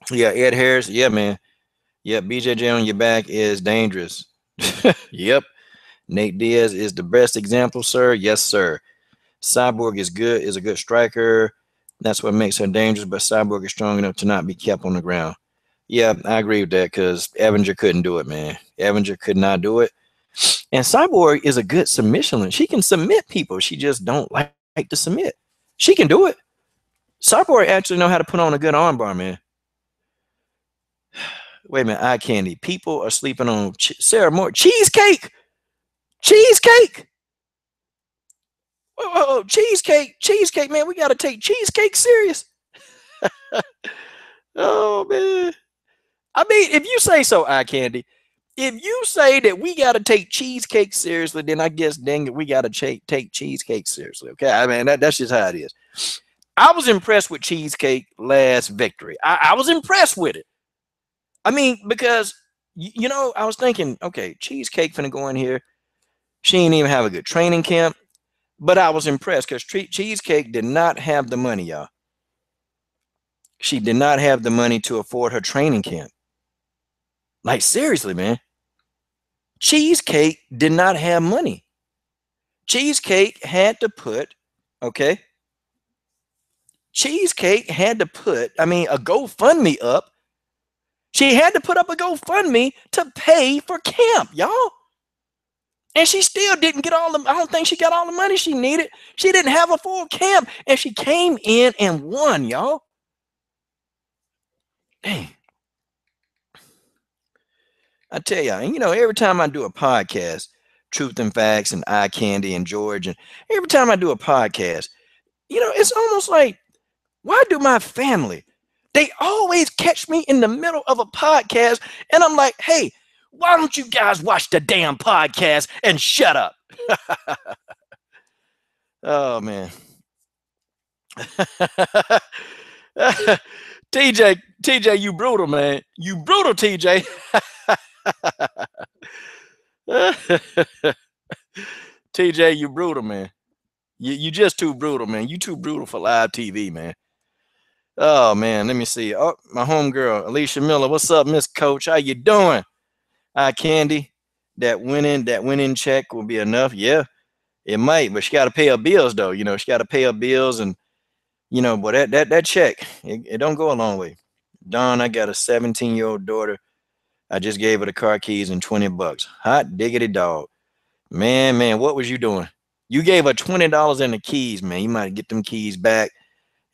Harris, man. BJJ on your back is dangerous. Yep. Nate Diaz is the best example, sir. Yes, sir. Cyborg is a good striker. That's what makes her dangerous, but Cyborg is strong enough to not be kept on the ground. Yeah, I agree with that, because Evinger couldn't do it, man. Evinger could not do it. And Cyborg is a good submission. She can submit people. She just don't like to submit. She can do it. Cyborg actually know how to put on a good armbar, man. Wait a minute, eye candy. People are sleeping on Sarah Moore. Cheesecake. Whoa, cheesecake, man. We got to take Cheesecake serious. Oh, man. I mean, if you say so, eye candy, if you say that we got to take Cheesecake seriously, then I guess, dang it, we got to take Cheesecake seriously. Okay. I mean, that's just how it is. I was impressed with Cheesecake last victory. I was impressed with it. I mean, because, I was thinking, okay, Cheesecake finna go in here. She didn't even have a good training camp. But I was impressed because Cheesecake did not have the money, y'all. She did not have the money to afford her training camp. Like, seriously, man. Cheesecake did not have money. Cheesecake had to put, Cheesecake had to put, a GoFundMe up. She had to put up a GoFundMe to pay for camp, y'all. And she still didn't get I don't think she got all the money she needed. She didn't have a full camp. And she came in and won, y'all. Dang. I tell y'all, every time I do a podcast, Truth and Facts and Eye Candy and George, and every time I do a podcast, it's almost like, why do my family, They always catch me in the middle of a podcast, and I'm like, hey, why don't you guys watch the damn podcast and shut up? Oh, man. TJ, you brutal, man. You brutal, TJ. TJ, you brutal, man. You just too brutal, man. You too brutal for live TV, man. Oh, man, let me see. Oh, my homegirl, Alicia Miller. What's up, Miss Coach? How you doing? Candy, that winning check will be enough. Yeah, it might, but she got to pay her bills, though. You know, she got to pay her bills, and you know, but that check, it don't go a long way. Don, I got a 17-year-old daughter. I just gave her the car keys and $20. Hot diggity dog. Man, what was you doing? You gave her $20 in the keys, man. You might get them keys back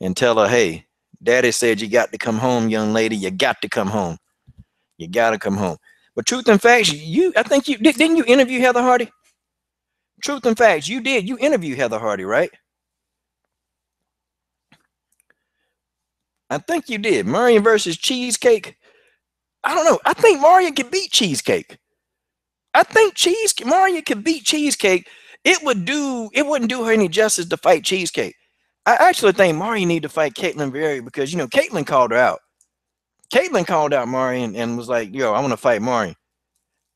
and tell her, hey, daddy said you got to come home, young lady. You got to come home. You got to come home. But truth and facts, I think you didn't you interview Heather Hardy? Truth and facts, you did. You interviewed Heather Hardy, right? I think you did. Marion versus Cheesecake. I don't know. I think Marion can beat Cheesecake. I think Marion can beat Cheesecake. It wouldn't do her any justice to fight Cheesecake. I actually think Marion need to fight Caitlin Berry because, you know, Caitlin called her out. Caitlin called out Marion and was like, yo, I want to fight Marion.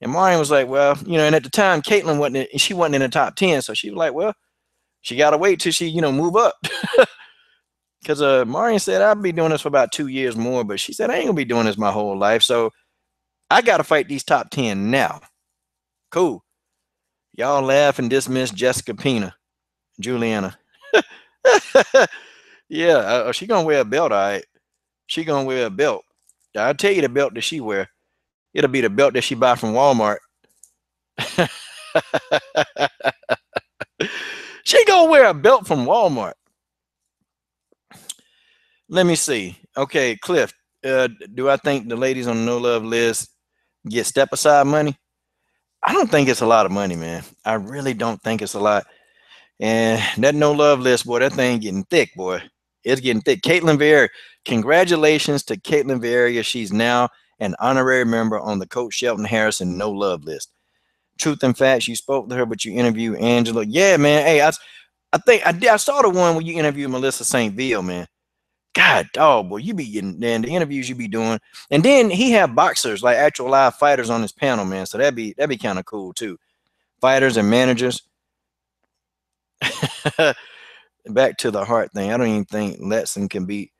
And Marion was like, well, you know, and at the time, Caitlin wasn't in the top 10. So she was like, well, she got to wait till she, you know, move up. Because Marion said, I'll be doing this for about 2 years more. But she said, I ain't going to be doing this my whole life. So I got to fight these top 10 now. Cool. Y'all laugh and dismiss Jessica Pina, Juliana. Yeah, she going to wear a belt, all right. She going to wear a belt. I'll tell you the belt that she wear. It'll be the belt that she buy from Walmart. She gonna wear a belt from Walmart. Let me see. Okay, Cliff. Do I think the ladies on the no love list get step aside money? I don't think it's a lot of money, man. I really don't think it's a lot. And that no love list, boy, that thing getting thick, boy. It's getting thick. Caitlin Vieira. Congratulations to Caitlin Vieira. She's now an honorary member on the Coach Shelton Harrison no love list. Truth and facts, you spoke to her, but you interviewed Angela. Yeah, man. Hey, I saw the one where you interviewed Melissa St. Ville, man. God, dog, boy, you be getting, man, the interviews you be doing. And then he have boxers, like actual live fighters on his panel, man. So that'd be kind of cool too. Fighters and managers. Back to the heart thing. I don't even think Letson can beat.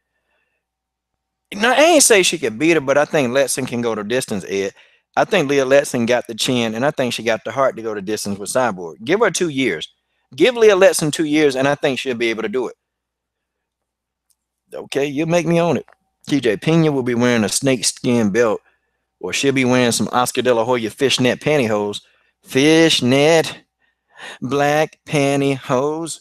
No, I ain't say she could beat her, but I think Letson can go the distance, Ed. I think Leah Letson got the chin, and I think she got the heart to go the distance with Cyborg. Give her 2 years. Give Leah Letson 2 years, and I think she'll be able to do it. Okay, you make me own it. TJ Pena will be wearing a snakeskin belt, or she'll be wearing some Oscar De La Hoya fishnet pantyhose. Fishnet black pantyhose.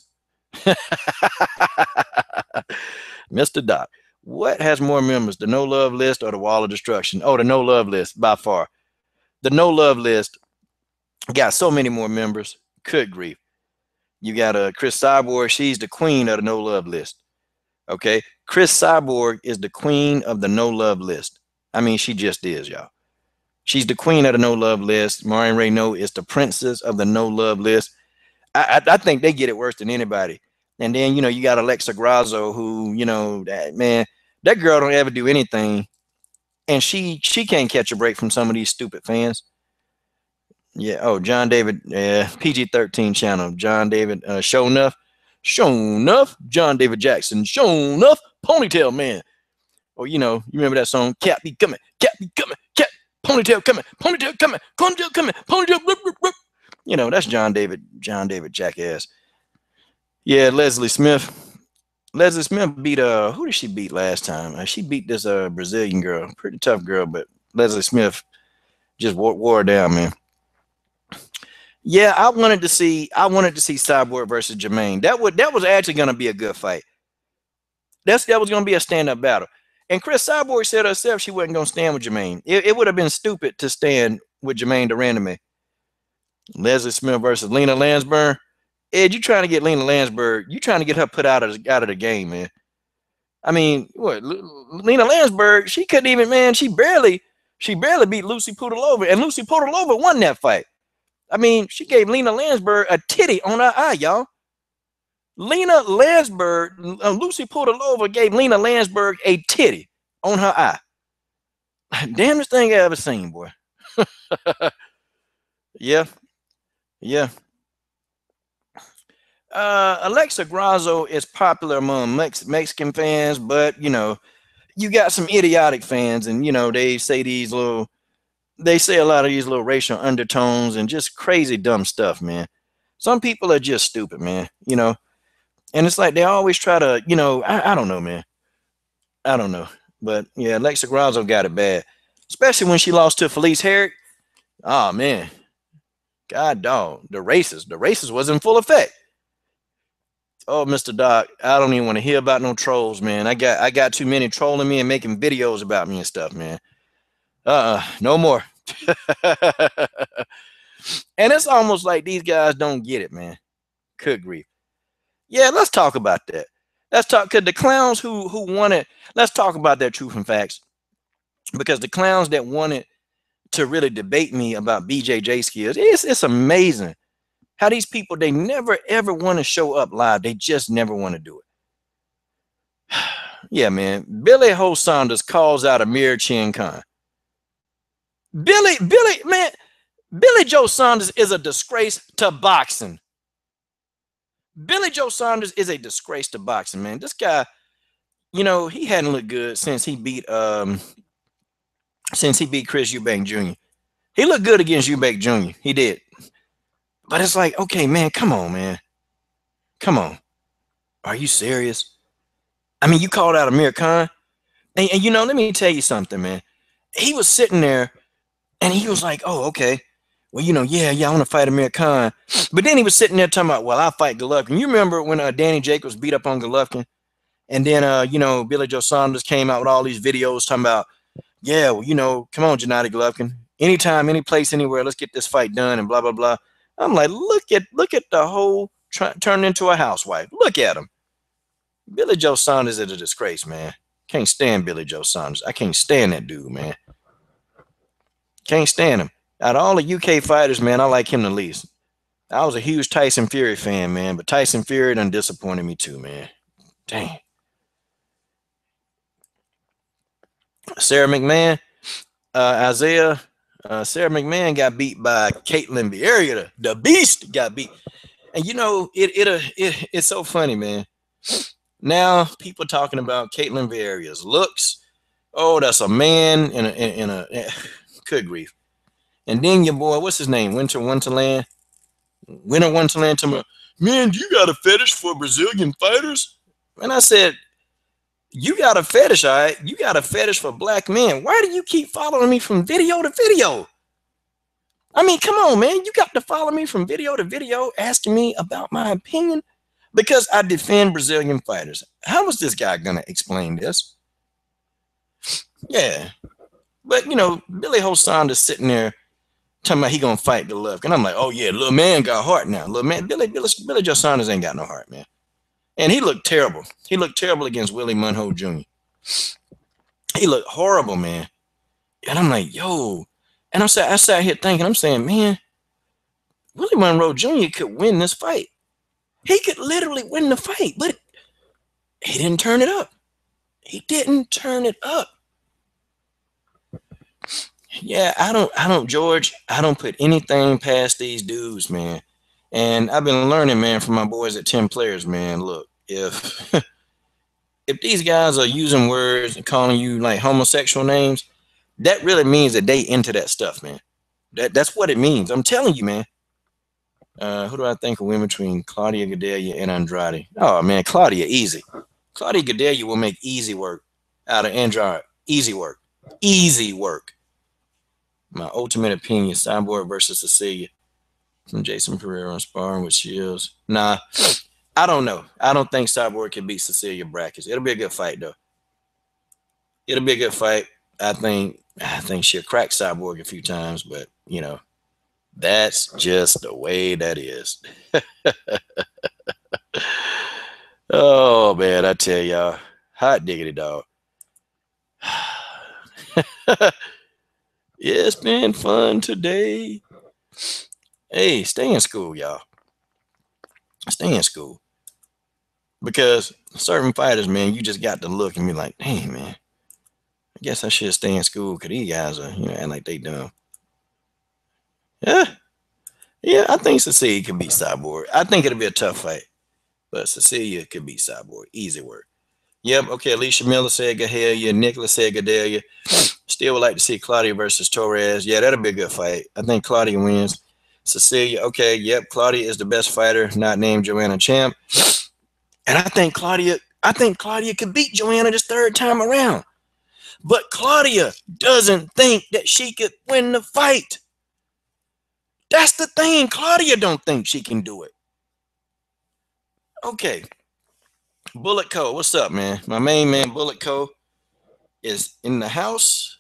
Mr. Doc, what has more members, the no love list or the wall of destruction? Oh, the no love list by far. The no love list got so many more members. Good grief. You got Cris Cyborg. She's the queen of the no love list. Okay. Cris Cyborg is the queen of the no love list. I mean, she just is, y'all. She's the queen of the no love list. Marion Reneau is the princess of the no love list. I think they get it worse than anybody. And then, you know, you got Alexa Grasso, who, you know, that girl don't ever do anything. And she can't catch a break from some of these stupid fans. Yeah. Oh, John David, PG-13 channel. John David, show enough. John David Jackson, show enough. Ponytail man. Oh, you know, you remember that song? Cat be coming, cat be coming, cat, ponytail coming, ponytail coming, ponytail coming, ponytail. Rip, rip, rip. You know, that's John David jackass. Yeah, Leslie Smith. Leslie Smith beat who did she beat last time? She beat this Brazilian girl, pretty tough girl, but Leslie Smith just wore her down, man. Yeah, I wanted to see Cyborg versus Jermaine. That was actually gonna be a good fight. That was gonna be a stand-up battle. And Cris Cyborg said herself she wasn't gonna stand with Jermaine. It would have been stupid to stand with Jermaine Durandame. Leslie Smith versus Lena Landsberg. Ed, you trying to get Lena Landsberg? You trying to get her put out of the game, man? I mean, what Lena Landsberg? She couldn't even, man. She barely beat Lucy Pudilova, and Lucy Pudilova won that fight. I mean, she gave Lena Landsberg a titty on her eye, y'all. Lena Landsberg, Lucy Pudilova gave Lena Landsberg a titty on her eye. Damnest thing I ever seen, boy. Yeah, yeah. Alexa Grasso is popular among Mexican fans, but you know, you got some idiotic fans, and you know, they say a lot of these little racial undertones and just crazy dumb stuff, man. Some people are just stupid, man. You know, and it's like they always try to, you know, I don't know, man. I don't know, but yeah, Alexa Grasso got it bad, especially when she lost to Felice Herrick. Oh man, God dog, the races was in full effect. Oh, Mr. Doc, I don't even want to hear about no trolls, man. I got too many trolling me and making videos about me and stuff, man. No more. And it's almost like these guys don't get it, man. Good grief. Yeah, let's talk about that. Let's talk, because the clowns who wanted, let's talk about their truth and facts. Because the clowns that wanted to really debate me about BJJ skills, it's amazing how these people, they never ever want to show up live. They just never want to do it. Yeah, man. Joe Saunders calls out Amir Chin Khan. Man, Joe Saunders is a disgrace to boxing. Joe Saunders is a disgrace to boxing, man. This guy, you know, he hadn't looked good since he beat Chris Eubank Jr. He looked good against Eubank Jr. He did. But it's like, okay, man, come on, man. Come on. Are you serious? I mean, you called out Amir Khan. And you know, let me tell you something, man. He was sitting there and he was like, oh, okay. Well, you know, yeah, I want to fight Amir Khan. But then he was sitting there talking about, well, I'll fight Golovkin. You remember when Danny Jacobs beat up on Golovkin? And then, you know, Joe Saunders came out with all these videos talking about, yeah, well, you know, come on, Gennady Golovkin. Anytime, any place, anywhere, let's get this fight done and blah, blah, blah. I'm like, look at the whole turned into a housewife. Look at him. Joe Saunders is a disgrace, man. Can't stand Joe Saunders. I can't stand that dude, man. Can't stand him. Out of all the UK fighters, man, I like him the least. I was a huge Tyson Fury fan, man, but Tyson Fury done disappointed me too, man. Dang. Sarah McMahon, Sarah McMahon got beat by Caitlin Vieira. The Beast got beat. And you know, it's so funny, man. Now people talking about Caitlin Vieira's looks. Oh, that's a man in a good grief. And then your boy, what's his name? Winter Wonderland to me, man, you got a fetish for Brazilian fighters? And I said, you got a fetish, all right? You got a fetish for black men. Why do you keep following me from video to video? I mean, come on, man. You got to follow me from video to video asking me about my opinion because I defend Brazilian fighters. How is this guy going to explain this? Yeah. But, you know, Joe Saunders sitting there talking about he going to fight Golovkin. I'm like, oh, yeah, little man got heart now. Little man, Joe Saunders ain't got no heart, man. And he looked terrible. He looked terrible against Willie Monroe Jr. He looked horrible, man. And I'm like, yo. And I sat here thinking, I'm saying, man, Willie Monroe Jr. could win this fight. He could literally win the fight, but he didn't turn it up. He didn't turn it up. Yeah, George, I don't put anything past these dudes, man. And I've been learning, man, from my boys at 10 Players, man. Look, if if these guys are using words and calling you like homosexual names, that really means that they into that stuff, man. That's what it means. I'm telling you, man. Who do I think will win between Claudia Gadelha and Andrade? Oh, man, Claudia, easy. Claudia Gadelha will make easy work out of Andrade. Easy work. Easy work. My ultimate opinion, Cyborg versus Cecilia. From Jason Pereira on sparring with Shields. Nah, I don't know. I don't think Cyborg can beat Cecilia Brackets. It'll be a good fight, though. It'll be a good fight. I think she'll crack Cyborg a few times, but, you know, that's just the way that is. Oh, man, I tell y'all. Hot diggity dog. It's been fun today. Hey, stay in school, y'all. Stay in school. Because certain fighters, man, you just got to look and be like, hey, man, I guess I should stay in school because these guys are, acting like they dumb. Yeah. Yeah, I think Cecilia could beat Cyborg. I think it'll be a tough fight. But Cecilia could beat Cyborg. Easy work. Yep, okay, Alicia Miller said Gahelia. Nicholas said Gadelia. Still would like to see Claudia versus Torres. Yeah, that'll be a good fight. I think Claudia wins. Cecilia, okay, yep, Claudia is the best fighter, not named Joanna Champ. And I think Claudia could beat Joanna this third time around. But Claudia doesn't think that she could win the fight. That's the thing. Claudia don't think she can do it. Okay. Bullet Co. What's up, man? My main man, Bullet Co. is in the house.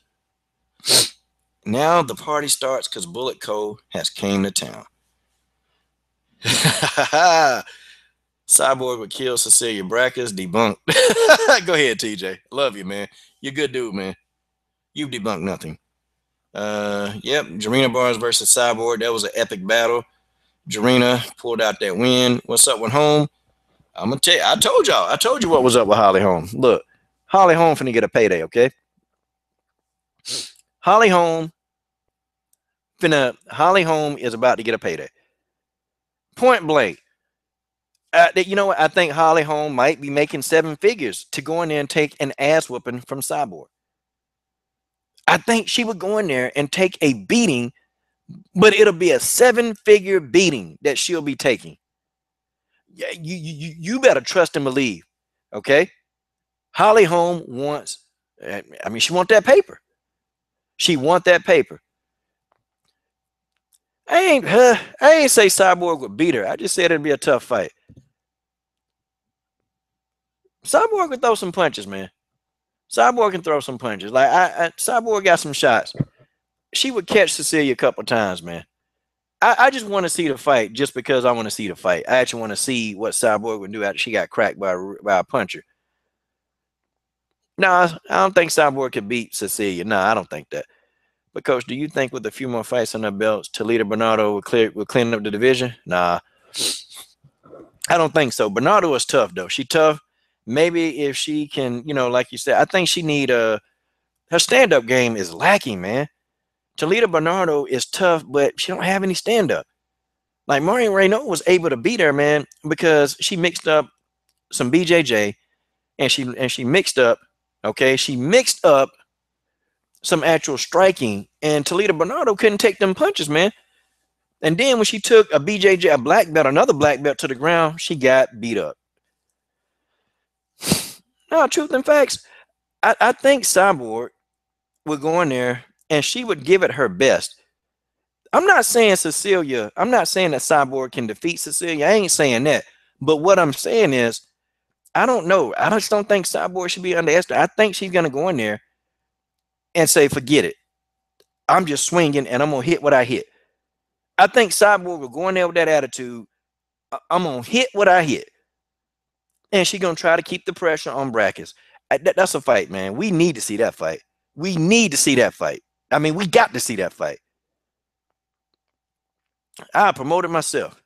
Now the party starts because Bullet Co. has came to town. Cyborg would kill Cecilia Brackers. Debunked. Go ahead, TJ. Love you, man. You're a good dude, man. You've debunked nothing. Yep. Jarena Barnes versus Cyborg. That was an epic battle. Jarena pulled out that win. What's up with Holm? I'm gonna tell you. I told you what was up with Holly Holm. Look, Holly Holm finna get a payday, okay? Holly Holm is about to get a payday. Point blank. You know what? I think Holly Holm might be making 7 figures to go in there and take an ass whooping from Cyborg. I think she would go in there and take a beating, but it'll be a 7-figure beating that she'll be taking. Yeah, you better trust and believe, okay? Holly Holm wants, she wants that paper. She wants that paper. I ain't say Cyborg would beat her. I just said it'd be a tough fight. Cyborg would throw some punches, man. Cyborg can throw some punches. Like Cyborg got some shots. She would catch Cecilia a couple times, man. I just want to see the fight just because I want to see the fight. I actually want to see what Cyborg would do after she got cracked by a puncher. No, I don't think Cyborg could beat Cecilia. No, I don't think that. But Coach, do you think with a few more fights on their belts, Toledo Bernardo will clean up the division? Nah, I don't think so. Bernardo is tough though. She tough. Maybe if she can, like you said, I think she need her stand-up game is lacking, man. Toledo Bernardo is tough, but she don't have any stand-up. Like Marion Reneau was able to beat her, man, because she mixed up some BJJ and she mixed up, okay, she mixed up some actual striking, and Toledo Bernardo couldn't take them punches, man. And then when she took a BJJ, a black belt, another black belt to the ground, she got beat up. No, truth and facts, I think Cyborg would go in there and she would give it her best. I'm not saying that Cyborg can defeat Cecilia. I ain't saying that. But what I'm saying is, I don't know. I just don't think Cyborg should be underestimated. I think she's going to go in there and say, forget it. I'm just swinging and I'm going to hit what I hit. I think Cyborg will go in there with that attitude. I'm going to hit what I hit. And she's going to try to keep the pressure on Brackets. That's a fight, man. We need to see that fight. We need to see that fight. I mean, we got to see that fight. I promoted myself.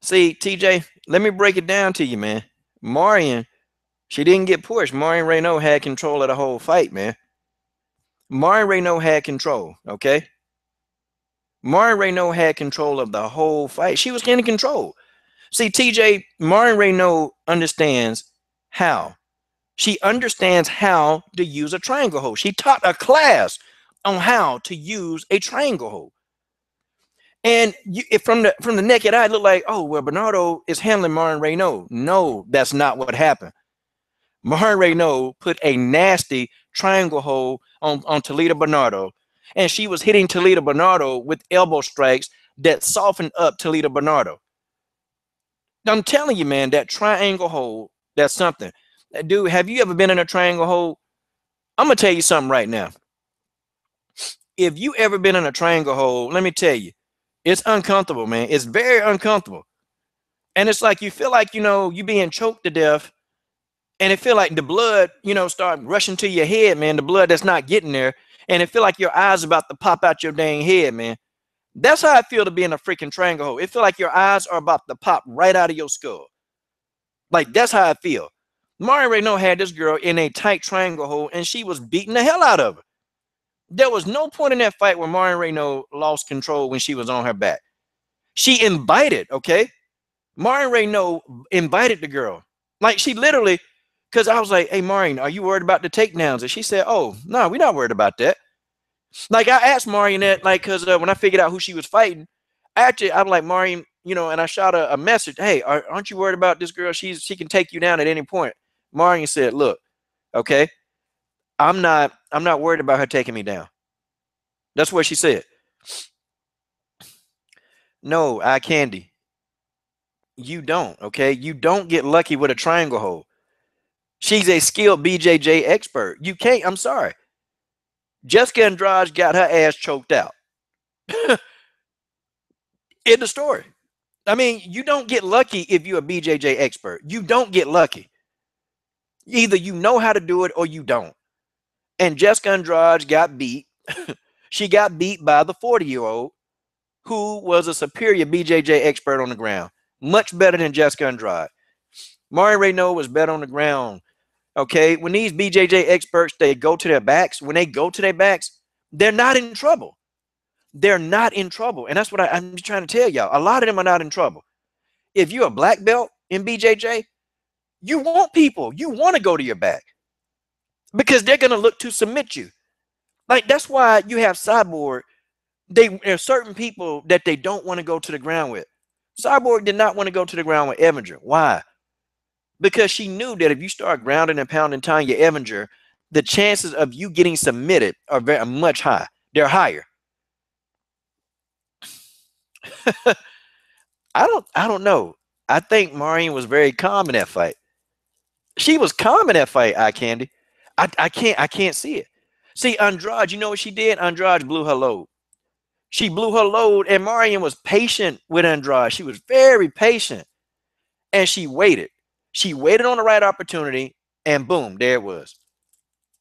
See, TJ, let me break it down to you, man. Marion, she didn't get pushed. Marion Reneau had control of the whole fight, man. Marion Reneau had control, okay? Marion Reneau had control of the whole fight. She was in control. See, TJ, Marion Reneau understands how. She understands how to use a triangle hold. She taught a class on how to use a triangle hold. And from the naked eye, it looked like, oh, well, Bernardo is handling Marion Reneau. No, that's not what happened. Marion Reneau put a nasty triangle hold on Toledo Bernardo, and she was hitting Toledo Bernardo with elbow strikes that softened up Toledo Bernardo. I'm telling you, man, that triangle hold, that's something. Dude, have you ever been in a triangle hold? I'm going to tell you something right now. If you ever been in a triangle hold, let me tell you, it's uncomfortable, man. It's very uncomfortable. And it's like you feel like, you being choked to death, and it feel like the blood, start rushing to your head, man. The blood that's not getting there, and it feel like your eyes about to pop out your dang head, man. That's how I feel to be in a freaking triangle hole. It feel like your eyes are about to pop right out of your skull. Like, that's how I feel. Marion Reneau had this girl in a tight triangle hole, and she was beating the hell out of her. There was no point in that fight where Marion Reneau lost control when she was on her back. She invited, okay? Marion Reneau invited the girl. Like, she literally, because I was like, hey, Marion, are you worried about the takedowns? And she said, oh, no, we're not worried about that. Like, I asked Marion that, like, because when I figured out who she was fighting, actually, I'm like, Marion, and I shot a message, hey, aren't you worried about this girl? She can take you down at any point. Marion said, look, okay, I'm not worried about her taking me down. That's what she said. No, I candy. You don't, okay? You don't get lucky with a triangle hold. She's a skilled BJJ expert. You can't, I'm sorry. Jessica Andrade got her ass choked out. In the story. I mean, you don't get lucky if you're a BJJ expert. You don't get lucky. Either you know how to do it or you don't. And Jessica Andrade got beat. She got beat by the 40-year-old who was a superior BJJ expert on the ground. Much better than Jessica Andrade. Marion Reneau was better on the ground. Okay, when these BJJ experts, they go to their backs, when they go to their backs, they're not in trouble. They're not in trouble. And that's what I'm trying to tell y'all. A lot of them are not in trouble. If you're a black belt in BJJ, you want people. You want to go to your back because they're going to look to submit you. Like, that's why you have Cyborg. There are certain people that they don't want to go to the ground with. Cyborg did not want to go to the ground with Evander. Why? Because she knew that if you start grounding and pounding Tanya Evander, the chances of you getting submitted are very much high. They're higher. I don't know. I think Marion was very calm in that fight. She was calm in that fight, Eye Candy. I can't see it. See, Andrade, you know what she did? Andrade blew her load. She blew her load, and Marion was patient with Andrade. She was very patient, and she waited. She waited on the right opportunity, and boom, there it was.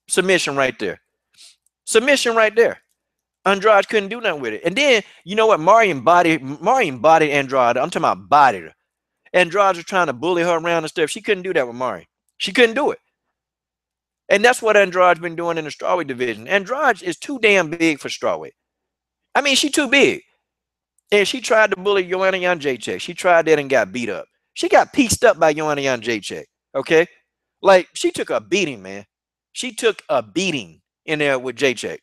Submission right there. Submission right there. Andrade couldn't do nothing with it. And then, you know what? Marion bodied Andrade. I'm talking about bodied her. Andrade was trying to bully her around and stuff. She couldn't do that with Marion. She couldn't do it. And that's what Andrade's been doing in the strawweight division. Andrade is too damn big for strawweight. I mean, she's too big. And she tried to bully Joanna Jędrzejczyk. She tried that and got beat up. She got pieced up by Joanna Jędrzejczyk. Okay? Like, she took a beating, man. She took a beating in there with Jędrzejczyk.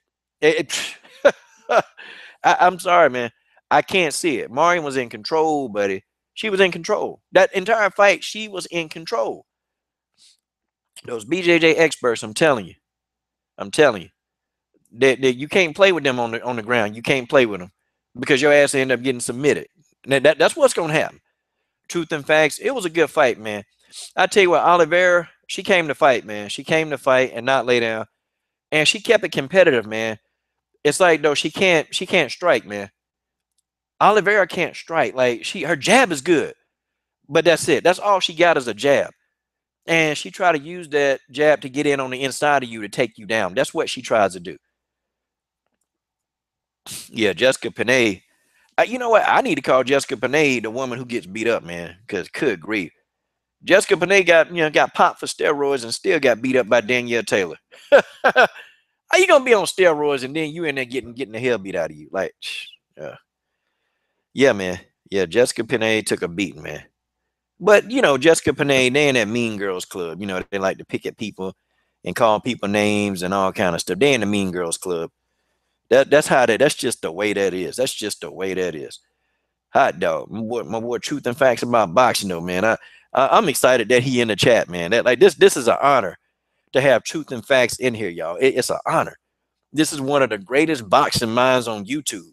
I'm sorry, man. I can't see it. Marion was in control, buddy. She was in control. That entire fight, she was in control. Those BJJ experts, I'm telling you, that you can't play with them on the ground. You can't play with them because your ass end up getting submitted. That's what's gonna happen. Truth and facts. It was a good fight, man. I tell you what, Oliveira, she came to fight, man. She came to fight and not lay down, and she kept it competitive, man. It's like though she can't strike, man. Oliveira can't strike. Like her jab is good, but that's it. That's all she got is a jab. And she tried to use that jab to get in on the inside of you to take you down. That's what she tries to do. Yeah, Jessica Panay. You know what? I need to call Jessica Panay the woman who gets beat up, man. Because good grief, Jessica Panay got popped for steroids and still got beat up by Danielle Taylor. How you gonna be on steroids and then you in there getting the hell beat out of you? Like, yeah, man. Yeah, Jessica Panay took a beating, man. But Jessica Panay, they in that Mean Girls Club. They like to pick at people and call people names and all kind of stuff. They in the Mean Girls Club. That's just the way that is. That's just the way that is. Hot dog. My boy Truth and Facts about boxing, though, man. I'm excited that he in the chat, man. This is an honor to have Truth and Facts in here, y'all. It's an honor. This is one of the greatest boxing minds on YouTube.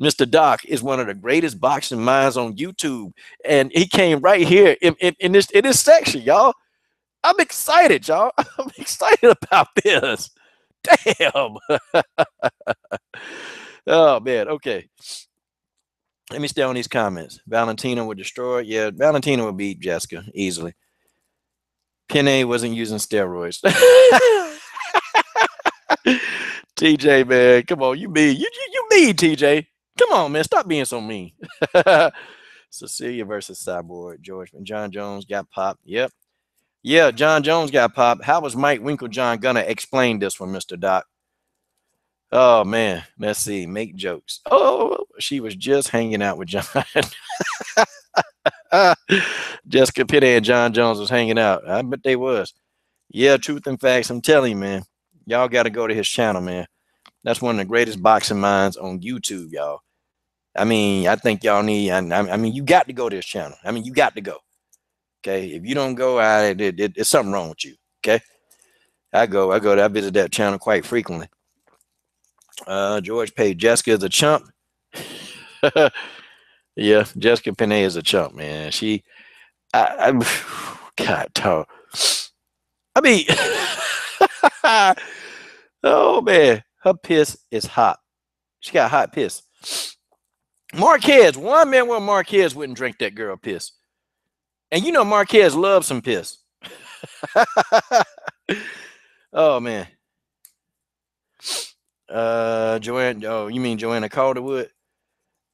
Mr. Doc is one of the greatest boxing minds on YouTube, and he came right here in this section, y'all. I'm excited, y'all. I'm excited about this. Damn. Oh man. Okay. Let me stay on these comments. Valentina would destroy. Yeah, Valentina would beat Jessica easily. Penne wasn't using steroids. TJ, man, come on, you mean you mean TJ? Come on, man, stop being so mean. Cecilia versus Cyborg. George and John Jones got popped. Yep. Yeah, John Jones got popped. How was Mike Winklejohn gonna explain this one, Mr. Doc? Oh man, let's see. Make jokes. Oh, she was just hanging out with John. Jessica Penne and John Jones was hanging out. I bet they was. Yeah, truth and facts. I'm telling you, man. Y'all got to go to his channel, man. That's one of the greatest boxing minds on YouTube, y'all. I mean, I think y'all need. I mean, you got to go to his channel. I mean, you got to go. Okay, if you don't go, it's something wrong with you. Okay, I go. I visit that channel quite frequently. George Page. Jessica is a chump. Yeah, Jessica Penne is a chump, man. God, dog. I mean, oh man, her piss is hot. She got hot piss. Marquez, one man where Marquez wouldn't drink that girl piss. And you know Marquez loves some piss. Oh man. Joanne, oh, you mean Joanna Calderwood?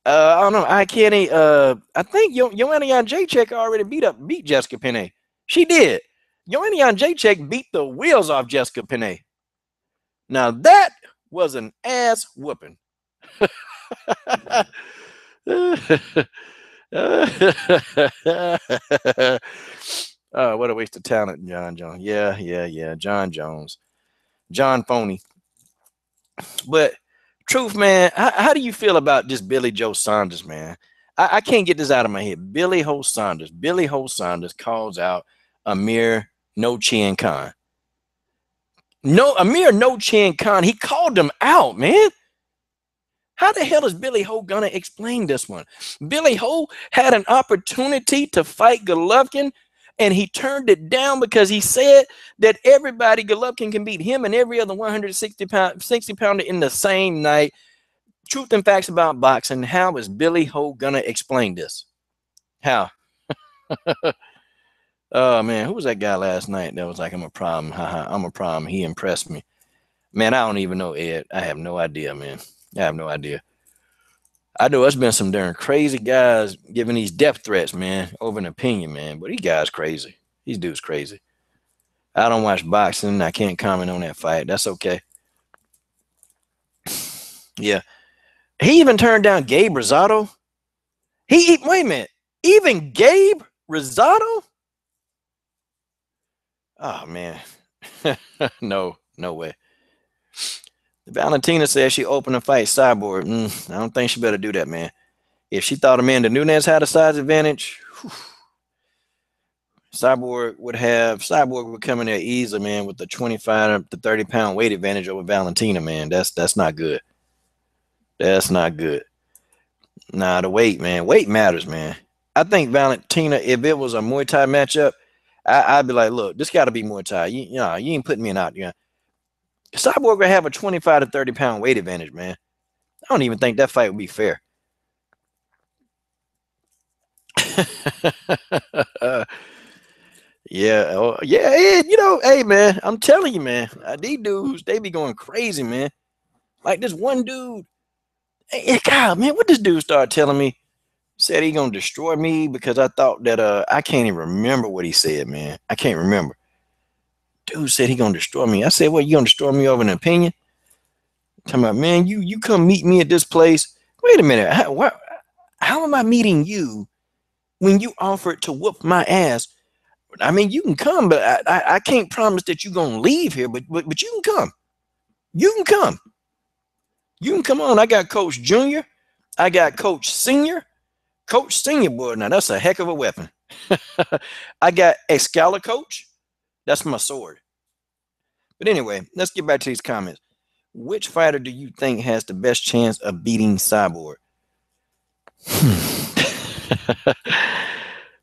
I don't know. I can't. I think Joanna Jacek already beat Jessica Penne. She did. Joanna Jacek beat the wheels off Jessica Penne. Now that was an ass whooping. What a waste of talent, John Jones. Yeah. John Jones. John Phony. But truth, man, how do you feel about this Billy Joe Saunders, man? I can't get this out of my head. Billy Ho Saunders. Billy Ho Saunders calls out Amir No Chin Khan. No, Amir No Chin Khan. He called him out, man. How the hell is Billy Ho gonna explain this one? Billy Ho had an opportunity to fight Golovkin, and he turned it down because he said that everybody, Golovkin can beat him and every other 160 pounder in the same night. Truth and facts about boxing. How is Billy Ho gonna explain this? How? Oh man, who was that guy last night that was like, I'm a problem? Haha, I'm a problem. He impressed me. Man, I don't even know, Ed. I have no idea, man. I have no idea. I know it's been some darn crazy guys giving these death threats, man, over an opinion, man. But these guys crazy. These dudes crazy. I don't watch boxing. I can't comment on that fight. That's okay. Yeah. He even turned down Gabe Rosado. Wait a minute. Even Gabe Rosado? Oh man. No way. Valentina says she opened a fight Cyborg. I don't think she better do that, man. If she thought Amanda Nunez had a size advantage, Cyborg would come in there easily, man, with the 25 to 30 pound weight advantage over Valentina, man. That's not good. That's not good. Nah, the weight, man. Weight matters, man. I think Valentina, if it was a Muay Thai matchup, I'd be like, look, this got to be Muay Thai. You ain't putting me in out. Yeah. Cyborg would have a 25 to 30 pound weight advantage, man. I don't even think that fight would be fair. Yeah, hey man, I'm telling you, man, these dudes, they be going crazy, man. Like this one dude, hey, God, man, what this dude started telling me? Said he gonna destroy me because I thought that I can't even remember what he said, man. I can't remember. Dude said he gonna destroy me. I said, what, you gonna destroy me over an opinion? Talking about, man, you come meet me at this place. Wait a minute, how am I meeting you when you offered to whoop my ass? I mean, you can come, but I can't promise that you're gonna leave here. But you can come. You can come. You can come on. I got Coach Junior. I got Coach Senior. Coach Senior, boy, now that's a heck of a weapon. I got Excalibur Coach. That's my sword. But anyway, let's get back to these comments. Which fighter do you think has the best chance of beating Cyborg?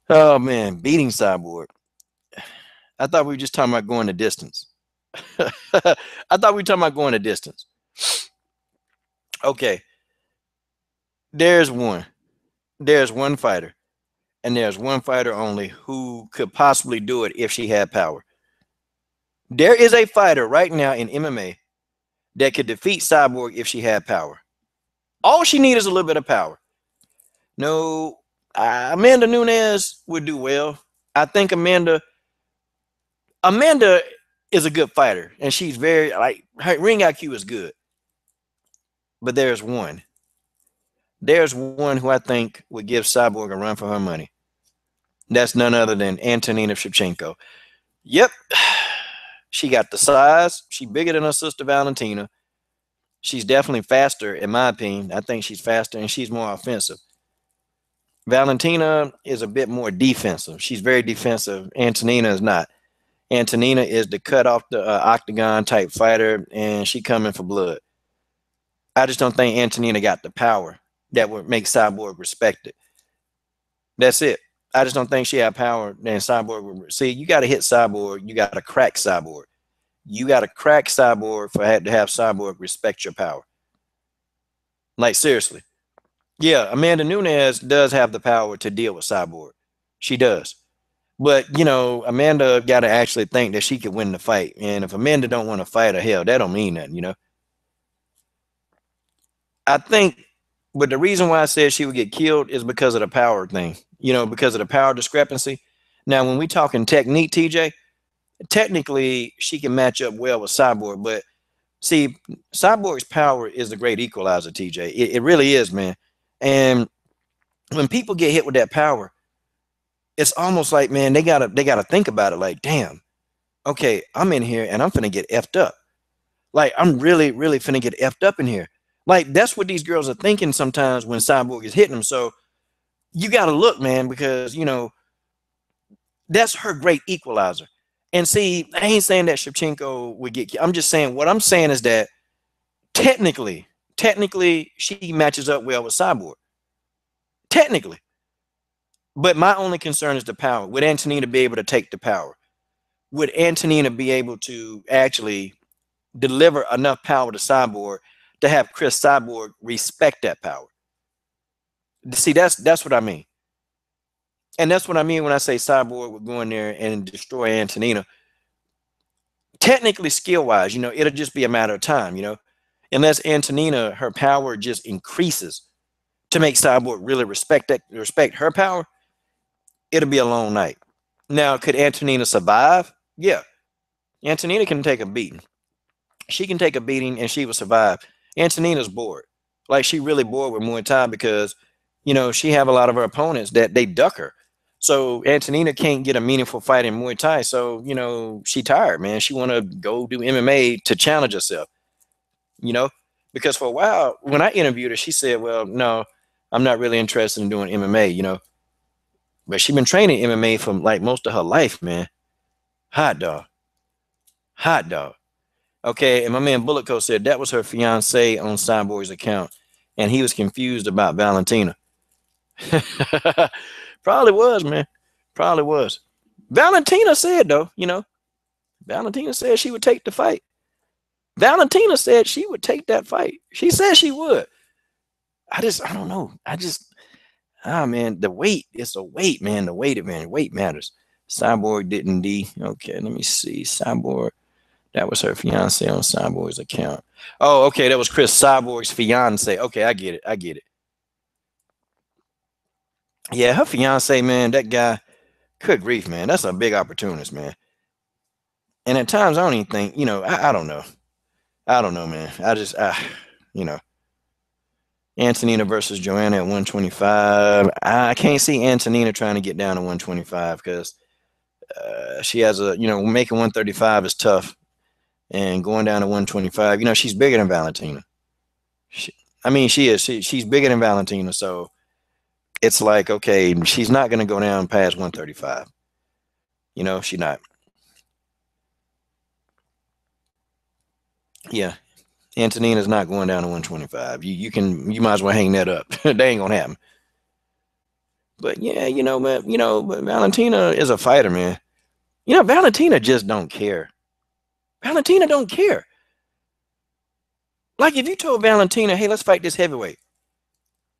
Oh man, beating Cyborg. I thought we were just talking about going the distance. I thought we were talking about going the distance. Okay. There's one. There's one fighter, and there's one fighter only who could possibly do it if she had power. There is a fighter right now in MMA that could defeat Cyborg if she had power. All she needs is a little bit of power. No, Amanda Nunez would do well. I think Amanda is a good fighter, and she's very, like, her ring IQ is good. But there's one. There's one who I think would give Cyborg a run for her money. That's none other than Antonina Shevchenko. Yep. She got the size. She's bigger than her sister Valentina. She's definitely faster, in my opinion. I think she's faster, and she's more offensive. Valentina is a bit more defensive. She's very defensive. Antonina is not. Antonina is the cut off the octagon type fighter, and she coming for blood. I just don't think Antonina got the power that would make Cyborg respected. That's it. I just don't think she had power. Then Cyborg would see. You got to hit Cyborg. You got to crack Cyborg. You got to crack Cyborg to have Cyborg respect your power. Like, seriously. Yeah, Amanda Nunez does have the power to deal with Cyborg. She does. But, you know, Amanda got to actually think that she could win the fight. And if Amanda don't want to fight her, hell, that don't mean nothing, you know. I think, but the reason why I said she would get killed is because of the power thing, you know, because of the power discrepancy. Now, when we talking technique, TJ, technically she can match up well with Cyborg, but see, Cyborg's power is the great equalizer, TJ. It really is, man. And when people get hit with that power, it's almost like, man, they gotta think about it like, damn, okay, I'm in here and I'm finna get effed up. Like, I'm really finna get effed up in here. Like, that's what these girls are thinking sometimes when Cyborg is hitting them. So you gotta look, man, because, you know, that's her great equalizer. And see, I ain't saying that Shevchenko would get. I'm just saying, what I'm saying is that technically, she matches up well with Cyborg. Technically. But my only concern is the power. Would Antonina be able to take the power? Would Antonina be able to actually deliver enough power to Cyborg to have Cris Cyborg respect that power? See, that's what I mean. And that's what I mean when I say Cyborg would go in there and destroy Antonina. Technically, skill-wise, you know, it'll just be a matter of time, you know. Unless Antonina, her power just increases to make Cyborg really respect her power, it'll be a long night. Now, could Antonina survive? Yeah. Antonina can take a beating. She can take a beating and she will survive. Antonina's bored. Like, she really bored with Muay Thai because, you know, she have a lot of her opponents that they duck her. So Antonina can't get a meaningful fight in Muay Thai. So, you know, she tired, man. She want to go do MMA to challenge herself, you know, because for a while when I interviewed her, she said, well, no, I'm not really interested in doing MMA, you know, but she been training MMA for like most of her life, man. Hot dog. Hot dog. Okay. And my man Bullet Coat said that was her fiance on Cyborg's account. And he was confused about Valentina. Probably was, man. Probably was. Valentina said, though, you know, Valentina said she would take the fight. Valentina said she would take that fight. She said she would. I don't know. Man, the weight, it's a weight, man. The weight, man, weight matters. Cyborg didn't okay, let me see. Cyborg, that was her fiance on Cyborg's account. Oh, okay, that was Cris Cyborg's fiance. Okay, I get it. Yeah, her fiance, man, that guy, good grief, man. That's a big opportunist, man. And at times I don't even think, you know, I don't know. I don't know, man. You know, Antonina versus Joanna at 125. I can't see Antonina trying to get down to 125 because she has you know, making 135 is tough. And going down to 125, you know, she's bigger than Valentina. She is. She's bigger than Valentina. So it's like, okay, she's not going to go down past 135. You know, she's not. Yeah. Antonina's not going down to 125. You might as well hang that up. That ain't gonna happen. But yeah, you know, but Valentina is a fighter, man. You know, Valentina just don't care. Valentina don't care. Like, if you told Valentina, hey, let's fight this heavyweight,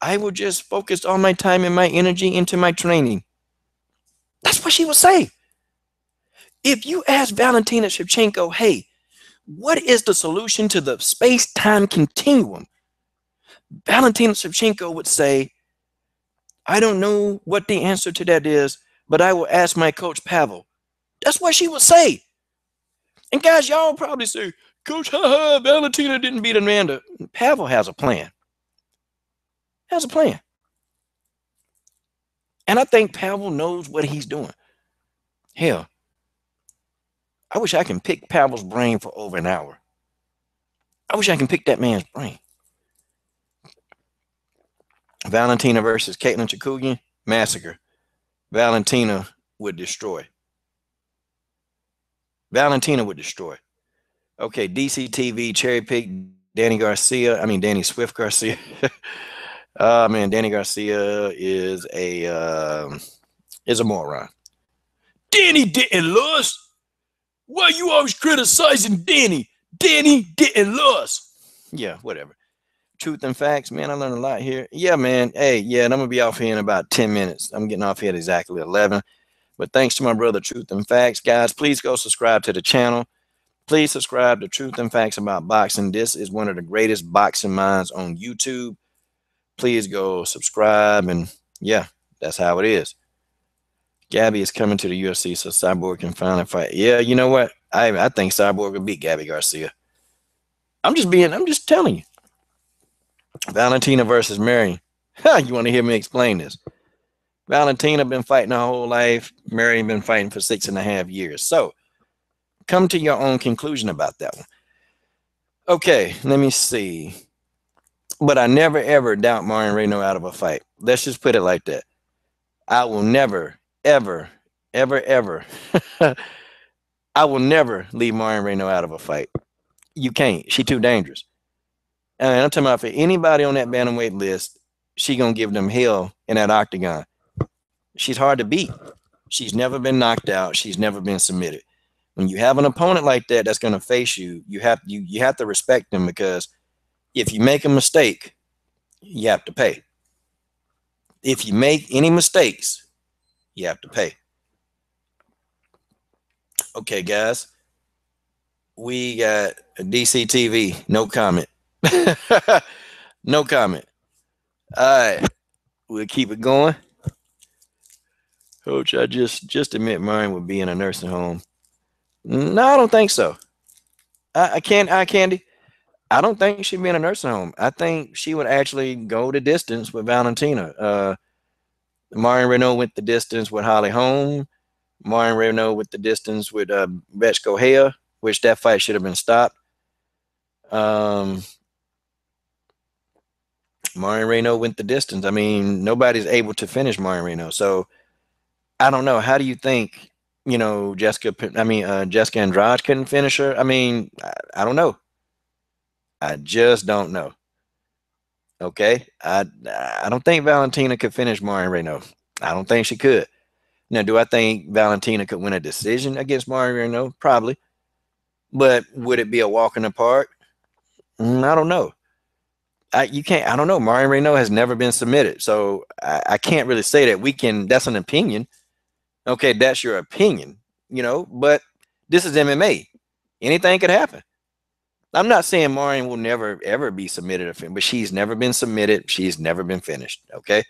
I will just focus all my time and my energy into my training. That's what she would say. If you ask Valentina Shevchenko, hey, what is the solution to the space-time continuum? Valentina Shevchenko would say, I don't know what the answer to that is, but I will ask my coach Pavel. That's what she would say. And guys, y'all probably say, Coach, haha, Valentina didn't beat Amanda. Pavel has a plan. Has a plan. And I think Pavel knows what he's doing. Hell, I wish I can pick Pavel's brain for over an hour. I wish I can pick that man's brain. Valentina versus Caitlin Chikugian, massacre. Valentina would destroy. Valentina would destroy. Okay, DCTV cherry pick Danny Swift Garcia. Man, Danny Garcia is a moron. Danny didn't lose. Why you always criticizing Danny? Danny didn't lose. Yeah, whatever. Truth and facts, man. I learned a lot here. Yeah, man. Hey, yeah, and I'm gonna be off here in about 10 minutes. I'm getting off here at exactly 11. But thanks to my brother, Truth and Facts, guys. Please go subscribe to the channel. Please subscribe to Truth and Facts About Boxing. This is one of the greatest boxing minds on YouTube. Please go subscribe, and yeah, that's how it is. Gabby is coming to the UFC, so Cyborg can finally fight. Yeah, you know what? I think Cyborg will beat Gabby Garcia. I'm just telling you. Valentina versus Marion. You want to hear me explain this? Valentina been fighting her whole life. Marion been fighting for 6.5 years. So come to your own conclusion about that one. Okay, let me see. But I never, ever doubt Marion Reneau out of a fight. Let's just put it like that. I will never, ever, ever, ever. I will never leave Marion Reneau out of a fight. You can't. She too dangerous. And I'm talking about for anybody on that bantamweight list, she gonna give them hell in that octagon. She's hard to beat. She's never been knocked out. She's never been submitted. When you have an opponent like that that's gonna face you, you have to respect them, because if you make a mistake, you have to pay. If you make any mistakes, you have to pay. Okay, guys. We got DCTV. No comment. No comment. All right. We'll keep it going. Coach, I just admit mine would be in a nursing home. No, I don't think so. Candy. I don't think she'd be in a nursing home. I think she would actually go the distance with Valentina. Marion Reneau went the distance with Holly Holm. Marion Reneau went the distance with Betchko Hea, which that fight should have been stopped. Marion Reneau went the distance. I mean, nobody's able to finish Marion Reneau. So I don't know. How do you think, Jessica Andrade couldn't finish her? I mean, I don't know. I just don't know. Okay. I don't think Valentina could finish Marion Reneau. I don't think she could. Now, do I think Valentina could win a decision against Marion Reneau? Probably. But would it be a walk in the park? I don't know. I don't know. Marion Reneau has never been submitted. So I can't really say that that's an opinion. Okay, that's your opinion, but this is MMA. Anything could happen. I'm not saying Marion will never, ever be submitted, but she's never been submitted. She's never been finished. Okay,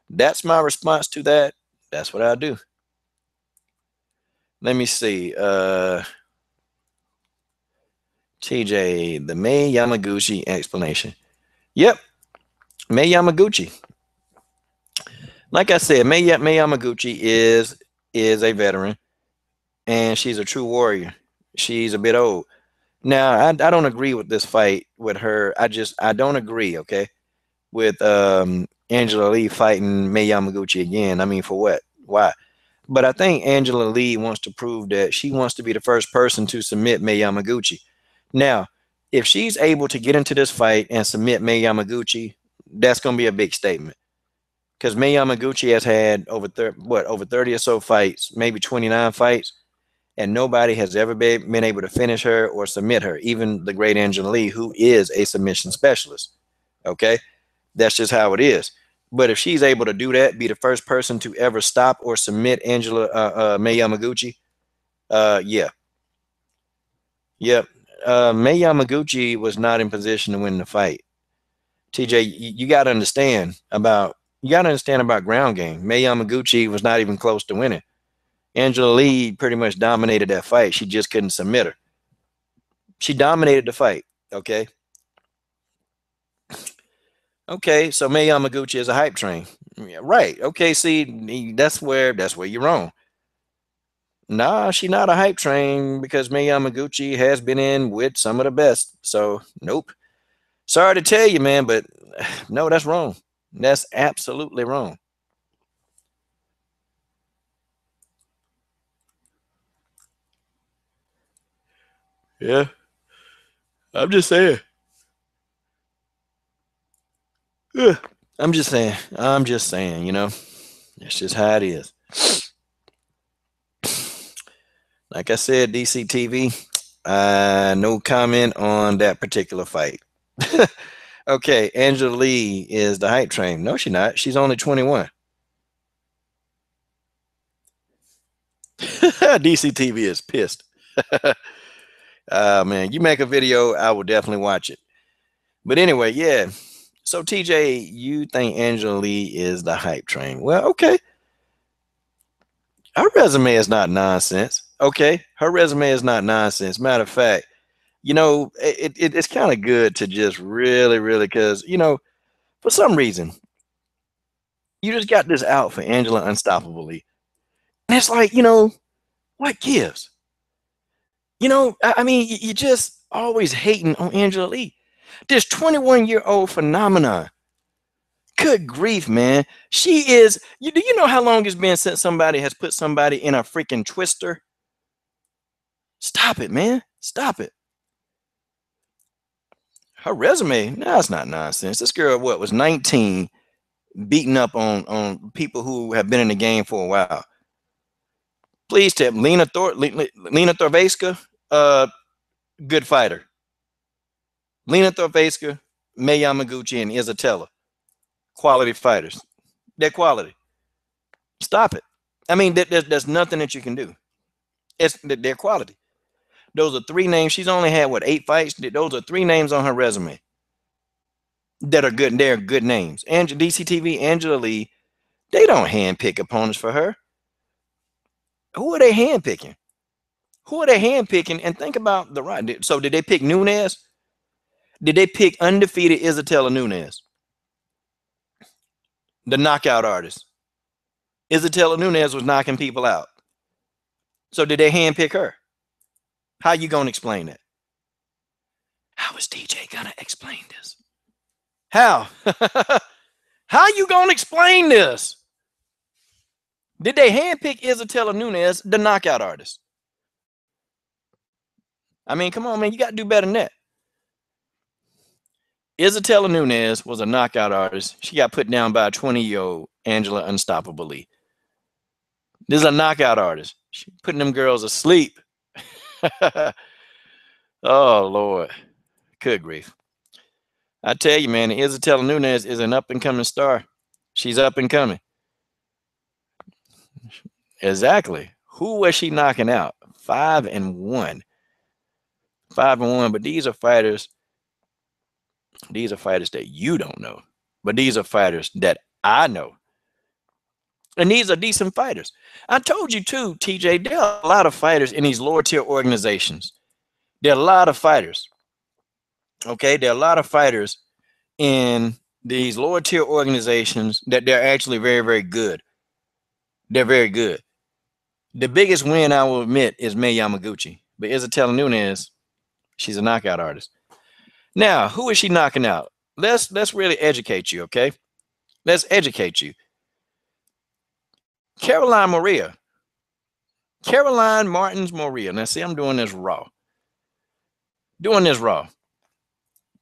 that's my response to that. That's what I do. Let me see. TJ, the May Yamaguchi explanation. Yep, May Yamaguchi. Like I said, May Yamaguchi is a veteran, and she's a true warrior. She's a bit old. Now, I don't agree with this fight with her. I don't agree, okay, with Angela Lee fighting May Yamaguchi again. I mean, for what? Why? But I think Angela Lee wants to prove that she wants to be the first person to submit May Yamaguchi. Now, if she's able to get into this fight and submit May Yamaguchi, that's going to be a big statement. Because May Yamaguchi has had over 30 or so fights, maybe 29 fights, and nobody has ever been able to finish her or submit her, even the great Angela Lee, who is a submission specialist. Okay? That's just how it is. But if she's able to do that, be the first person to ever stop or submit May Yamaguchi, yeah, yep. May Yamaguchi was not in position to win the fight. TJ, you got to understand about ground game. May Yamaguchi was not even close to winning. Angela Lee pretty much dominated that fight. She just couldn't submit her. She dominated the fight. Okay. Okay, so May Yamaguchi is a hype train. Yeah, right. Okay, see, that's where you're wrong. Nah, she's not a hype train because May Yamaguchi has been in with some of the best. So nope. Sorry to tell you, man, but no, that's wrong. That's absolutely wrong. Yeah, I'm just saying. Yeah. I'm just saying. I'm just saying, that's just how it is. Like I said, DCTV, no comment on that particular fight. Okay, Angela Lee is the hype train. No, she's not. She's only 21. DCTV is pissed. Man, you make a video, I will definitely watch it. But anyway, yeah. So TJ, you think Angela Lee is the hype train? Well, okay. Her resume is not nonsense. Okay, her resume is not nonsense. Matter of fact, it's kind of good to just really, really, because for some reason, you just got this out for Angela Unstoppable Lee, and it's like, what gives? I mean, you just always hating on Angela Lee. This 21-year-old phenomenon. Good grief, man. She is, do you know how long it's been since somebody has put somebody in a freaking twister? Stop it, man. Stop it. Her resume, no, it's not nonsense. This girl, was 19, beating up on people who have been in the game for a while. Please tell Lena Thorveyska, good fighter. Lena Thorveyska, May Yamaguchi, and Izatella, quality fighters. They're quality. Stop it. I mean, there's nothing that you can do. It's their quality. Those are 3 names. She's only had 8 fights. Those are 3 names on her resume that are good. They're good names. DCTV, Angela Lee. They don't handpick opponents for her. Who are they handpicking? Who are they handpicking? And think about the right. So did they pick Nunez? Did they pick undefeated Izatella Nunez, the knockout artist? Izatella Nunez was knocking people out. So did they handpick her? How you gonna explain that? How is DJ gonna explain this? How? How you gonna explain this? Did they handpick Izatella Nunez, the knockout artist? I mean, come on, man. You got to do better than that. Izatella Nunez was a knockout artist. She got put down by a 20-year-old Angela Unstoppable Lee. This is a knockout artist. She's putting them girls asleep. Oh, Lord. Good grief. I tell you, man, Izatella Nunez is an up-and-coming star. She's up and coming. Exactly. Who was she knocking out? 5-1. 5-1. But these are fighters. These are fighters that you don't know. But these are fighters that I know. And these are decent fighters. I told you too, TJ, there are a lot of fighters in these lower tier organizations. There are a lot of fighters. Okay, there are a lot of fighters in these lower tier organizations that they're actually very, very good. They're very good. The biggest win, I will admit, is May Yamaguchi. But Izatella Nunez, she's a knockout artist. Now, who is she knocking out? Let's really educate you, okay? Let's educate you. Caroline Maria. Caroline Martins Maria. Now, see, I'm doing this raw.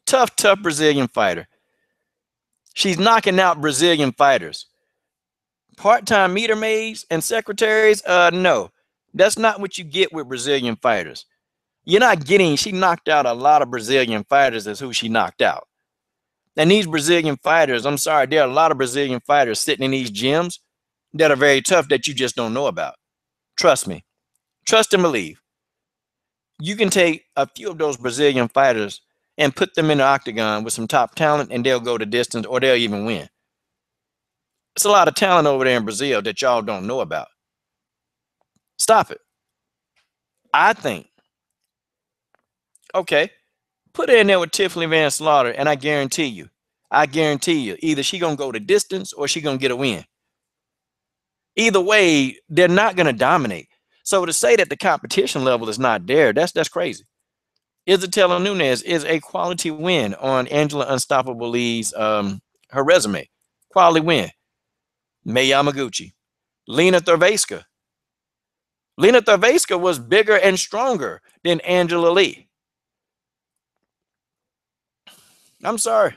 Tough Brazilian fighter. She's knocking out Brazilian fighters. Part-time meter maids and secretaries? No. That's not what you get with Brazilian fighters. You're not getting, she knocked out a lot of Brazilian fighters as who she knocked out. And these Brazilian fighters, I'm sorry, there are a lot of Brazilian fighters sitting in these gyms that are very tough that you just don't know about. Trust me. Trust and believe. You can take a few of those Brazilian fighters and put them in the octagon with some top talent, and they'll go the distance or they'll even win. It's a lot of talent over there in Brazil that y'all don't know about. Stop it. I think, okay, put her in there with Tiffany Van Slaughter, and I guarantee you, either she gonna go the distance or she gonna get a win. Either way, they're not gonna dominate. So to say that the competition level is not there, that's crazy. Isabella Nunez is a quality win on Angela Unstoppable Lee's her resume. Quality win. May Yamaguchi. Lena Therveska. Lena Therveska was bigger and stronger than Angela Lee. I'm sorry.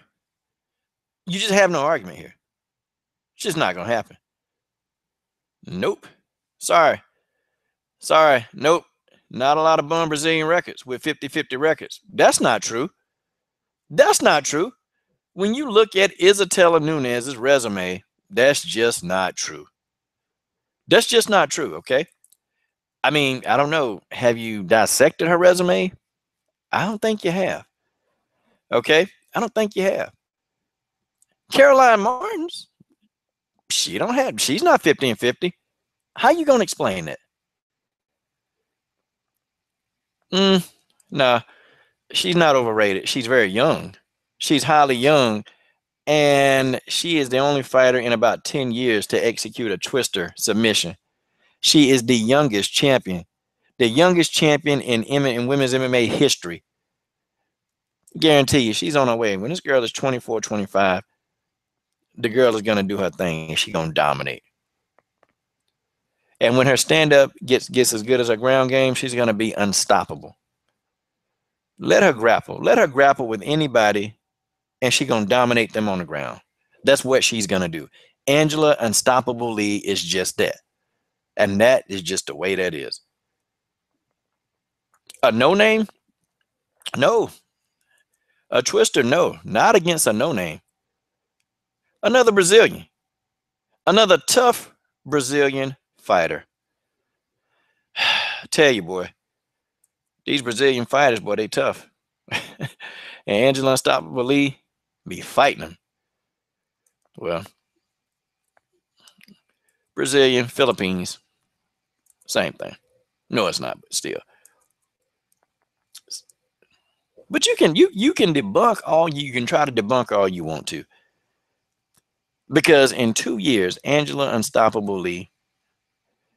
You just have no argument here. It's just not gonna happen. Nope. Sorry. Sorry. Nope. Not a lot of bum Brazilian records with 50-50 records. That's not true. That's not true. When you look at Isabella Nunez's resume, that's just not true. That's just not true, okay? I mean, I don't know. Have you dissected her resume? I don't think you have. Okay? I don't think you have. Caroline Martins, she's not 50-50. How you gonna explain that? Nah, she's not overrated. She's very young. She's highly young, and she is the only fighter in about 10 years to execute a twister submission. She is the youngest champion in women's MMA history. Guarantee you, she's on her way. When this girl is 24, 25, the girl is gonna do her thing and she's gonna dominate. And when her stand-up gets as good as her ground game, she's gonna be unstoppable. Let her grapple. Let her grapple with anybody, and she's gonna dominate them on the ground. That's what she's gonna do. Angela Unstoppable Lee is just that. And that is just the way that is. A no name? No. A twister? No. Not against a no name. Another Brazilian. Another tough Brazilian fighter. I tell you, boy, these Brazilian fighters, boy, they tough. And Angela Unstoppable Lee be fighting them. Well, Brazilian, Philippines, same thing. No, it's not, but still. But you can debunk you can try to debunk all you want to. Because in 2 years, Angela Unstoppable Lee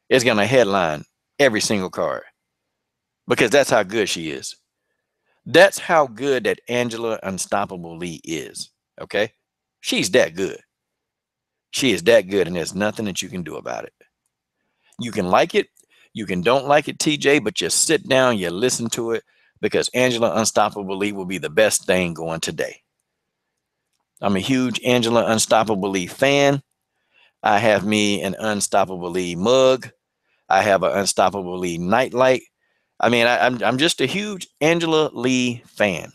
is gonna headline every single card. Because that's how good she is. That's how good that Angela Unstoppable Lee is. Okay? She's that good. She is that good, and there's nothing that you can do about it. You can like it, you can don't like it, TJ, but just sit down, you listen to it, because Angela Unstoppable Lee will be the best thing going today. I'm a huge Angela Unstoppable Lee fan. I have me an Unstoppable Lee mug. I have an Unstoppable Lee nightlight. I mean, I'm just a huge Angela Lee fan.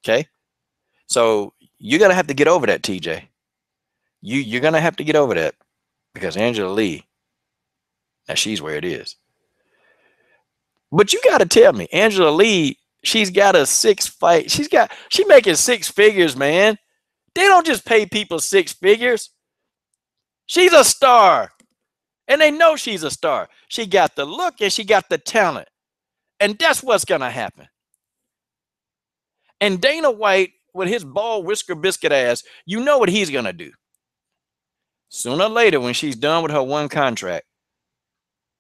Okay? So you're going to have to get over that, TJ. You're going to have to get over that, because Angela Lee, now she's where it is. But you got to tell me, Angela Lee, she's got a 6 fight. She making 6 figures, man. They don't just pay people 6 figures. She's a star. And they know she's a star. She got the look and she got the talent. And that's what's going to happen. And Dana White, with his bald whisker biscuit ass, you know what he's going to do. Sooner or later, when she's done with her one contract,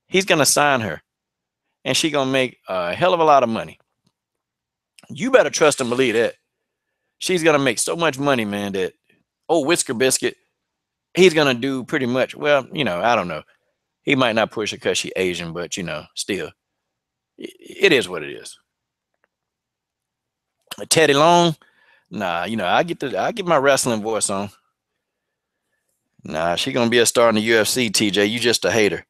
he's going to sign her. And she's going to make a hell of a lot of money. You better trust and believe that. She's going to make so much money, man, that old whisker biscuit, he's going to do pretty much, well, I don't know. He might not push her because she's Asian, but, still, it is what it is. Teddy Long, nah, I get my wrestling voice on. Nah, she gonna be a star in the UFC, TJ. You just a hater.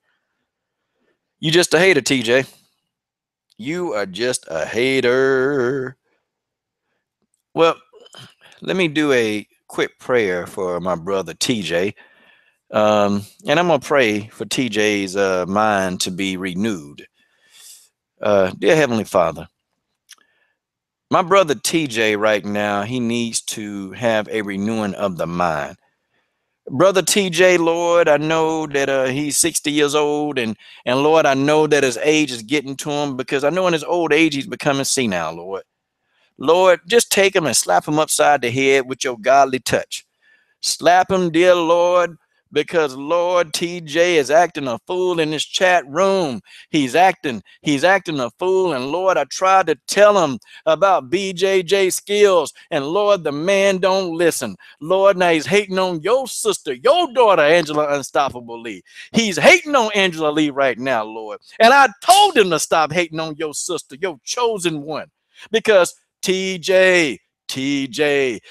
You just a hater, TJ. You are just a hater. Well, let me do a quick prayer for my brother TJ. And I'm gonna pray for TJ's mind to be renewed. Dear Heavenly Father, my brother TJ right now, he needs to have a renewing of the mind. Brother TJ, Lord, I know that he's 60 years old, and Lord, I know that his age is getting to him, because I know in his old age he's becoming senile, Lord. Lord, just take him and slap him upside the head with your godly touch. Slap him, dear Lord, because Lord, TJ is acting a fool in this chat room. He's acting a fool. And Lord, I tried to tell him about BJJ skills. And Lord, the man don't listen. Lord, now he's hating on your sister, your daughter, Angela Unstoppable Lee. He's hating on Angela Lee right now, Lord. And I told him to stop hating on your sister, your chosen one. Because TJ,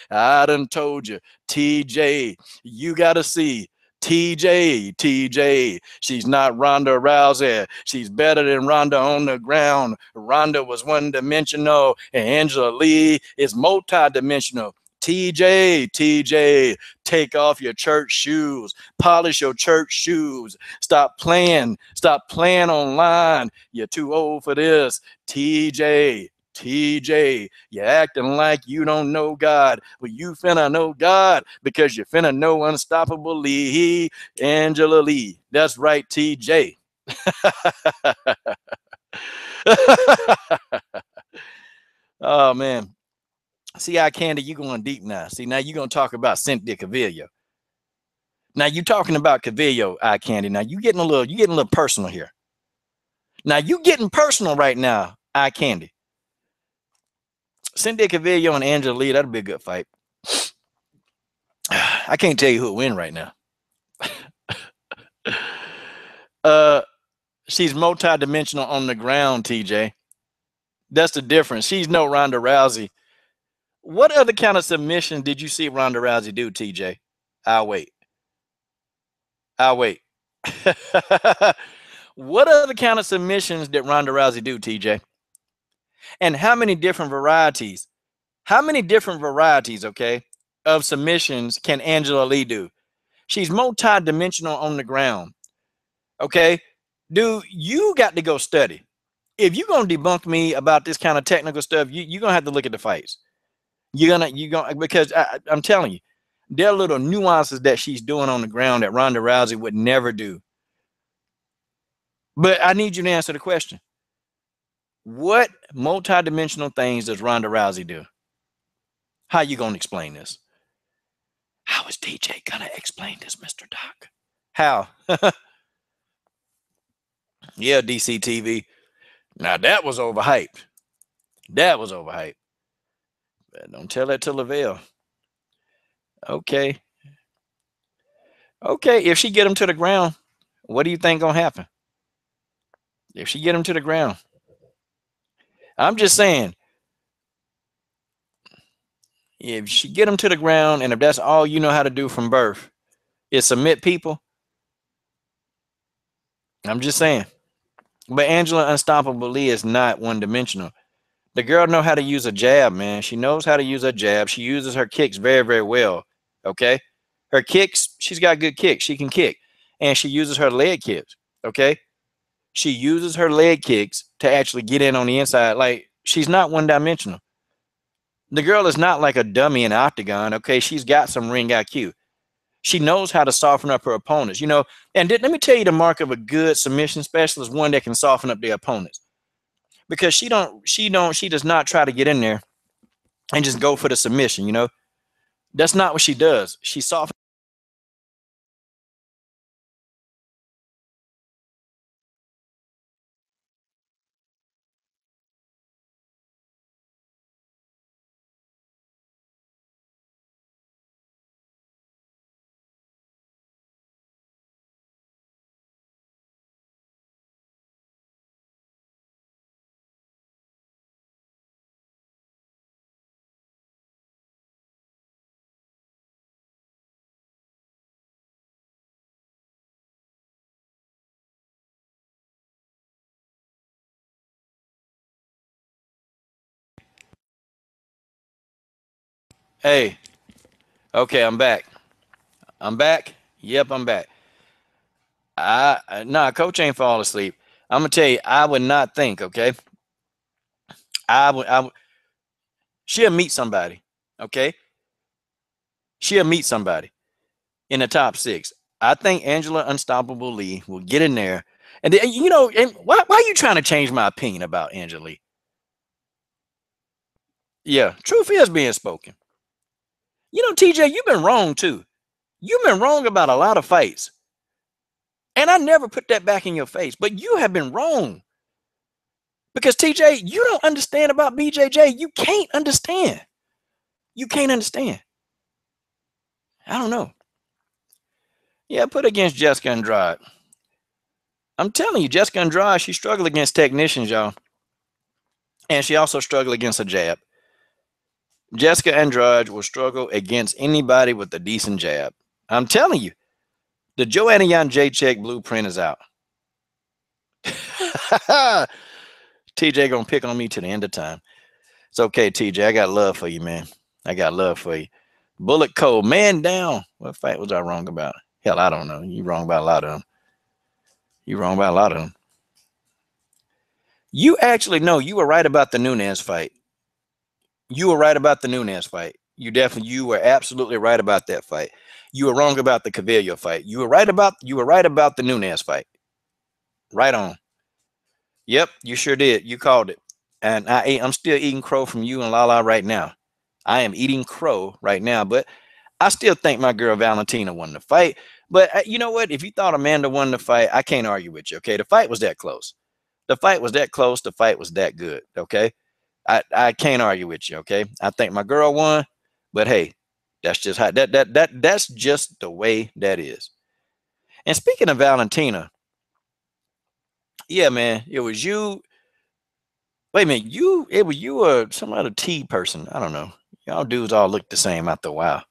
I done told you. TJ, you got to see. TJ, she's not Ronda Rousey. She's better than Ronda on the ground. Ronda was one-dimensional, and Angela Lee is multi-dimensional. TJ, take off your church shoes. Polish your church shoes. Stop playing online. You're too old for this. TJ, you're acting like you don't know God, but you finna know God, because you finna know Unstoppable Lee, Angela Lee. That's right, TJ. Oh man. See how Candy, you going deep now. See, now you're gonna talk about Cynthia Cavillo. Now you talking about Cavillo, Eye Candy. Now you getting a little personal here. Now you getting personal right now, Eye Candy. Cynthia Cavillo and Angela Lee, that'll be a good fight. I can't tell you who'll win right now. uh She's multi-dimensional on the ground, TJ. That's the difference. She's no Ronda Rousey. What other kind of submission did you see Ronda Rousey do, TJ? I'll wait. I'll wait. What other kind of submissions did Ronda Rousey do, TJ? And how many different varieties? How many different varieties, okay, of submissions can Angela Lee do? She's multi-dimensional on the ground. Okay? Dude, you got to go study. If you're gonna debunk me about this kind of technical stuff, you're gonna have to look at the fights. You're gonna because I'm telling you, there are little nuances that she's doing on the ground that Ronda Rousey would never do. But I need you to answer the question. What multidimensional things does Ronda Rousey do? How you gonna explain this? How is DJ gonna explain this, Mr. Doc? How? Yeah, DCTV. Now that was overhyped. That was overhyped. Don't tell that to Lavelle. Okay. Okay. If she get him to the ground, what do you think gonna happen? If she get him to the ground, I'm just saying. If she get him to the ground, and if that's all you know how to do from birth is submit people, I'm just saying. But Angela Unstoppable Lee is not one dimensional. The girl know how to use a jab, man. She knows how to use a jab. She uses her kicks very, very well. Okay. Her kicks, she's got good kicks. She can kick. And she uses her leg kicks. Okay. She uses her leg kicks to actually get in on the inside. Like, she's not one dimensional. The girl is not like a dummy in an octagon. Okay. She's got some ring IQ. She knows how to soften up her opponents, you know. And let me tell you the mark of a good submission specialist, one that can soften up their opponents. Because she does not try to get in there and just go for the submission, you know. That's not what she does. She softens Hey, okay, I'm back. I'm back. Yep, I'm back. Nah, coach ain't fall asleep. I'm gonna tell you, I would not think. Okay, I would. She'll meet somebody. Okay, she'll meet somebody in the top six. I think Angela Unstoppable Lee will get in there, and then, and why are you trying to change my opinion about Angela Lee? Yeah, truth is being spoken. TJ, you've been wrong too. You've been wrong about a lot of fights. And I never put that back in your face, but you have been wrong. Because TJ, you don't understand about BJJ. You can't understand. You can't understand. I don't know. Yeah, put against Jessica Andrade. I'm telling you, Jessica Andrade, she struggled against technicians, y'all. And she also struggled against a jab. Jessica Andrade will struggle against anybody with a decent jab. I'm telling you, the Joanna Jacek blueprint is out. TJ gonna pick on me to the end of time. It's okay, TJ. I got love for you, man. I got love for you. Bullet Code, man down. What fight was I wrong about? Hell, I don't know. You wrong about a lot of them. You wrong about a lot of them. You actually know you were right about the Nunez fight. You were right about the Nunez fight. You were absolutely right about that fight. You were wrong about the Cavillo fight. You were right about the Nunez fight. Right on. Yep, you sure did. You called it. And I'm still eating crow from you and Lala right now. I am eating crow right now, but I still think my girl Valentina won the fight. But you know what? If you thought Amanda won the fight, I can't argue with you. Okay, the fight was that close. The fight was that close. The fight was that good. Okay, I can't argue with you. Okay, I think my girl won, but hey, that's just how that's just the way that is. And speaking of Valentina, yeah, man, it was you. Wait a minute, it was you or some other T person. I don't know. Y'all dudes all look the same after a while.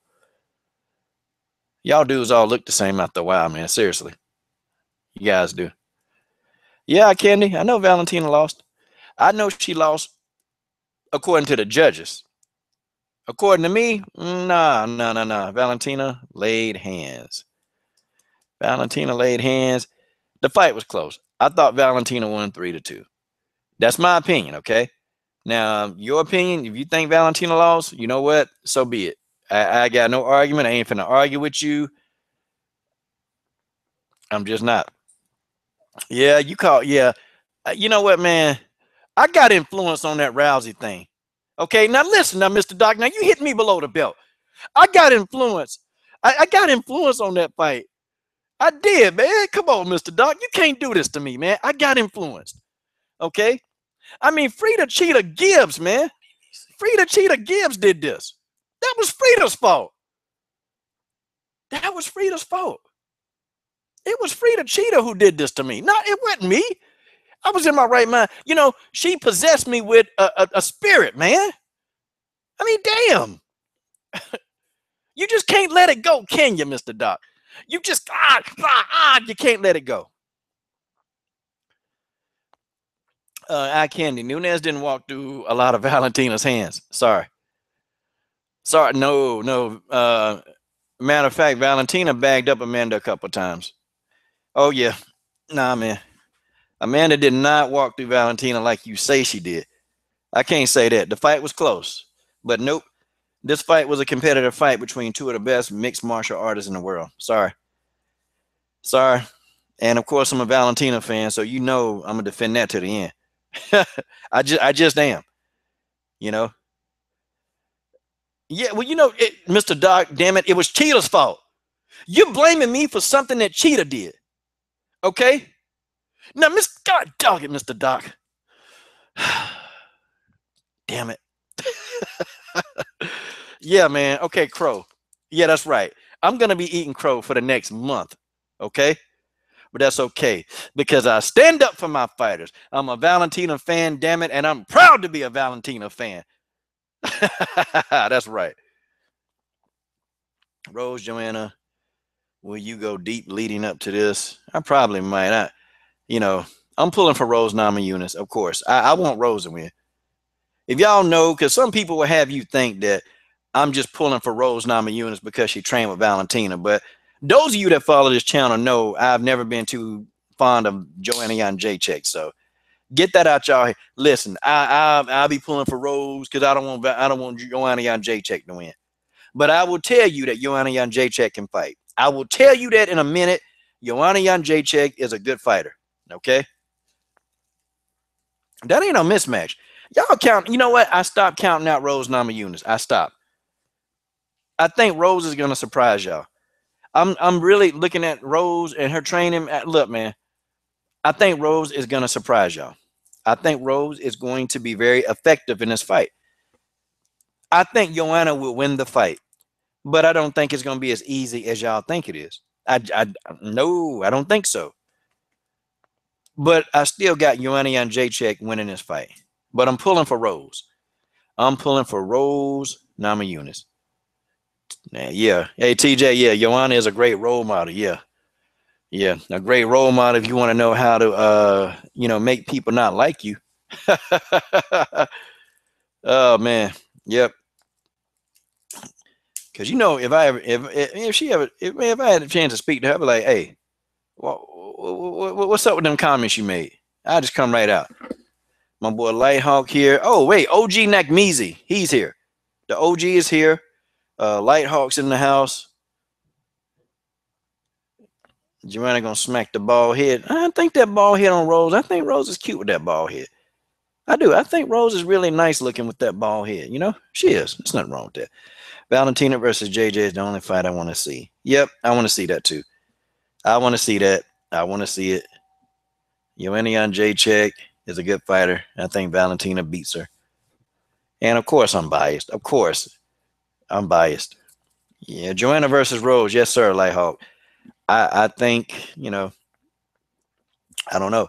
Y'all dudes all look the same after a while, man. Seriously. You guys do. Yeah, Candy. I know Valentina lost. I know she lost according to the judges. According to me, nah, nah, nah, nah. Valentina laid hands. Valentina laid hands. The fight was close. I thought Valentina won 3-2. That's my opinion, okay? Now, your opinion, if you think Valentina lost, you know what? So be it. I got no argument. I ain't finna argue with you. I'm just not. Yeah, you call. Yeah. You know what, man? I got influence on that Rousey thing. Okay, now listen, now, Mr. Doc. Now you hit me below the belt. I got influence. I got influence on that fight. I did, man. Come on, Mr. Doc. You can't do this to me, man. I got influenced. Okay? I mean, Frida Cheetah Gibbs, man. Frida Cheetah Gibbs did this. That was Frida's fault. That was Frida's fault. It was Frida Cheetah who did this to me. No, it wasn't me. I was in my right mind. She possessed me with a spirit, man. I mean, damn. You just can't let it go, can you, Mr. Doc? You just, you can't let it go. I candy. Nunez didn't walk through a lot of Valentina's hands. Sorry. No. Matter of fact, Valentina bagged up Amanda a couple times. Oh, yeah. Nah, man. Amanda did not walk through Valentina like you say she did. I can't say that. The fight was close. But nope. This fight was a competitive fight between two of the best mixed martial artists in the world. Sorry. And of course, I'm a Valentina fan, so I'm gonna defend that to the end. I just am. You know. Yeah. Well, Mr. Doc. Damn it! It was Cheetah's fault. You're blaming me for something that Cheetah did. Okay. Now, God dog it, Mr. Doc. Damn it. Yeah, man. Okay, crow. Yeah, that's right. I'm gonna be eating crow for the next month. Okay. But that's okay because I stand up for my fighters. I'm a Valentina fan, damn it, and I'm proud to be a Valentina fan. That's right. Rose Joanna, will you go deep leading up to this? I probably might. I'm pulling for Rose Namajunas, of course. I want Rose to win. If y'all know, because some people will have you think that I'm just pulling for Rose Namajunas because she trained with Valentina. But those of you that follow this channel know I've never been too fond of Joanna Jędrzejczyk. So get that out, y'all. Listen, I'll be pulling for Rose because I don't want Joanna Jędrzejczyk to win. But I will tell you that Joanna Jędrzejczyk can fight. I will tell you that in a minute. Joanna Jędrzejczyk is a good fighter. Okay, that ain't a mismatch. Y'all count. You know what? I stopped counting out Rose Namajunas. I stopped. I think Rose is gonna surprise y'all. I'm really looking at Rose and her training. Look, man, I think Rose is gonna surprise y'all. I think Rose is going to be very effective in this fight. I think Joanna will win the fight, but I don't think it's gonna be as easy as y'all think it is. No, I don't think so. But I still got Joanna Jędrzejczyk winning this fight. But I'm pulling for Rose. I'm pulling for Rose Namajunas. Yeah. Hey, TJ, yeah, Joanna is a great role model. Yeah. Yeah, a great role model if you want to know how to, make people not like you. Oh, man. Yep. Because, if I ever, if I had a chance to speak to her, I'd be like, hey, what's up with them comments you made? I'll just come right out. My boy Lighthawk here. Oh, wait, OG Nakmeezy. He's here. The OG is here. Lighthawk's in the house. Joanna gonna smack the bald head. I think that bald head on Rose. I think Rose is cute with that bald head. I do. I think Rose is really nice looking with that bald head. She is. There's nothing wrong with that. Valentina versus JJ is the only fight I want to see. Yep, I want to see that too. I want to see that. I want to see it. Joanna Jędrzejczyk is a good fighter. I think Valentina beats her. And of course, I'm biased. Of course, I'm biased. Yeah, Joanna versus Rose. Yes, sir, Lighthawk. I think, I don't know.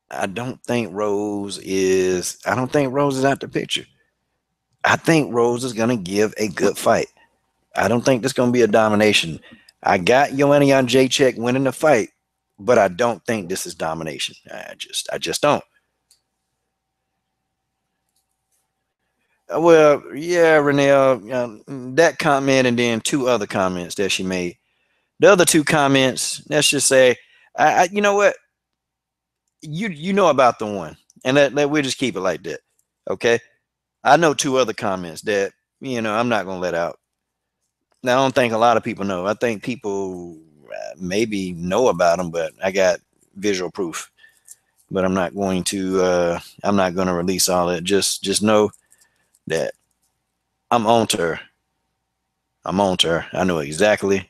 I don't think Rose is out the picture. I think Rose is going to give a good fight. I don't think this is going to be a domination. I got Joanna Jędrzejczyk winning the fight, but I don't think this is domination. I just don't. Well, yeah, Reneau, that comment and then two other comments that she made. The other two comments, let's just say, you know what? You know about the one, and we'll just keep it like that. Okay. I know two other comments that, I'm not going to let out. Now, I don't think a lot of people know. I think people maybe know about them, but I got visual proof. But I'm not going to release all that. Just know that I'm on to her. I'm on to her. I know exactly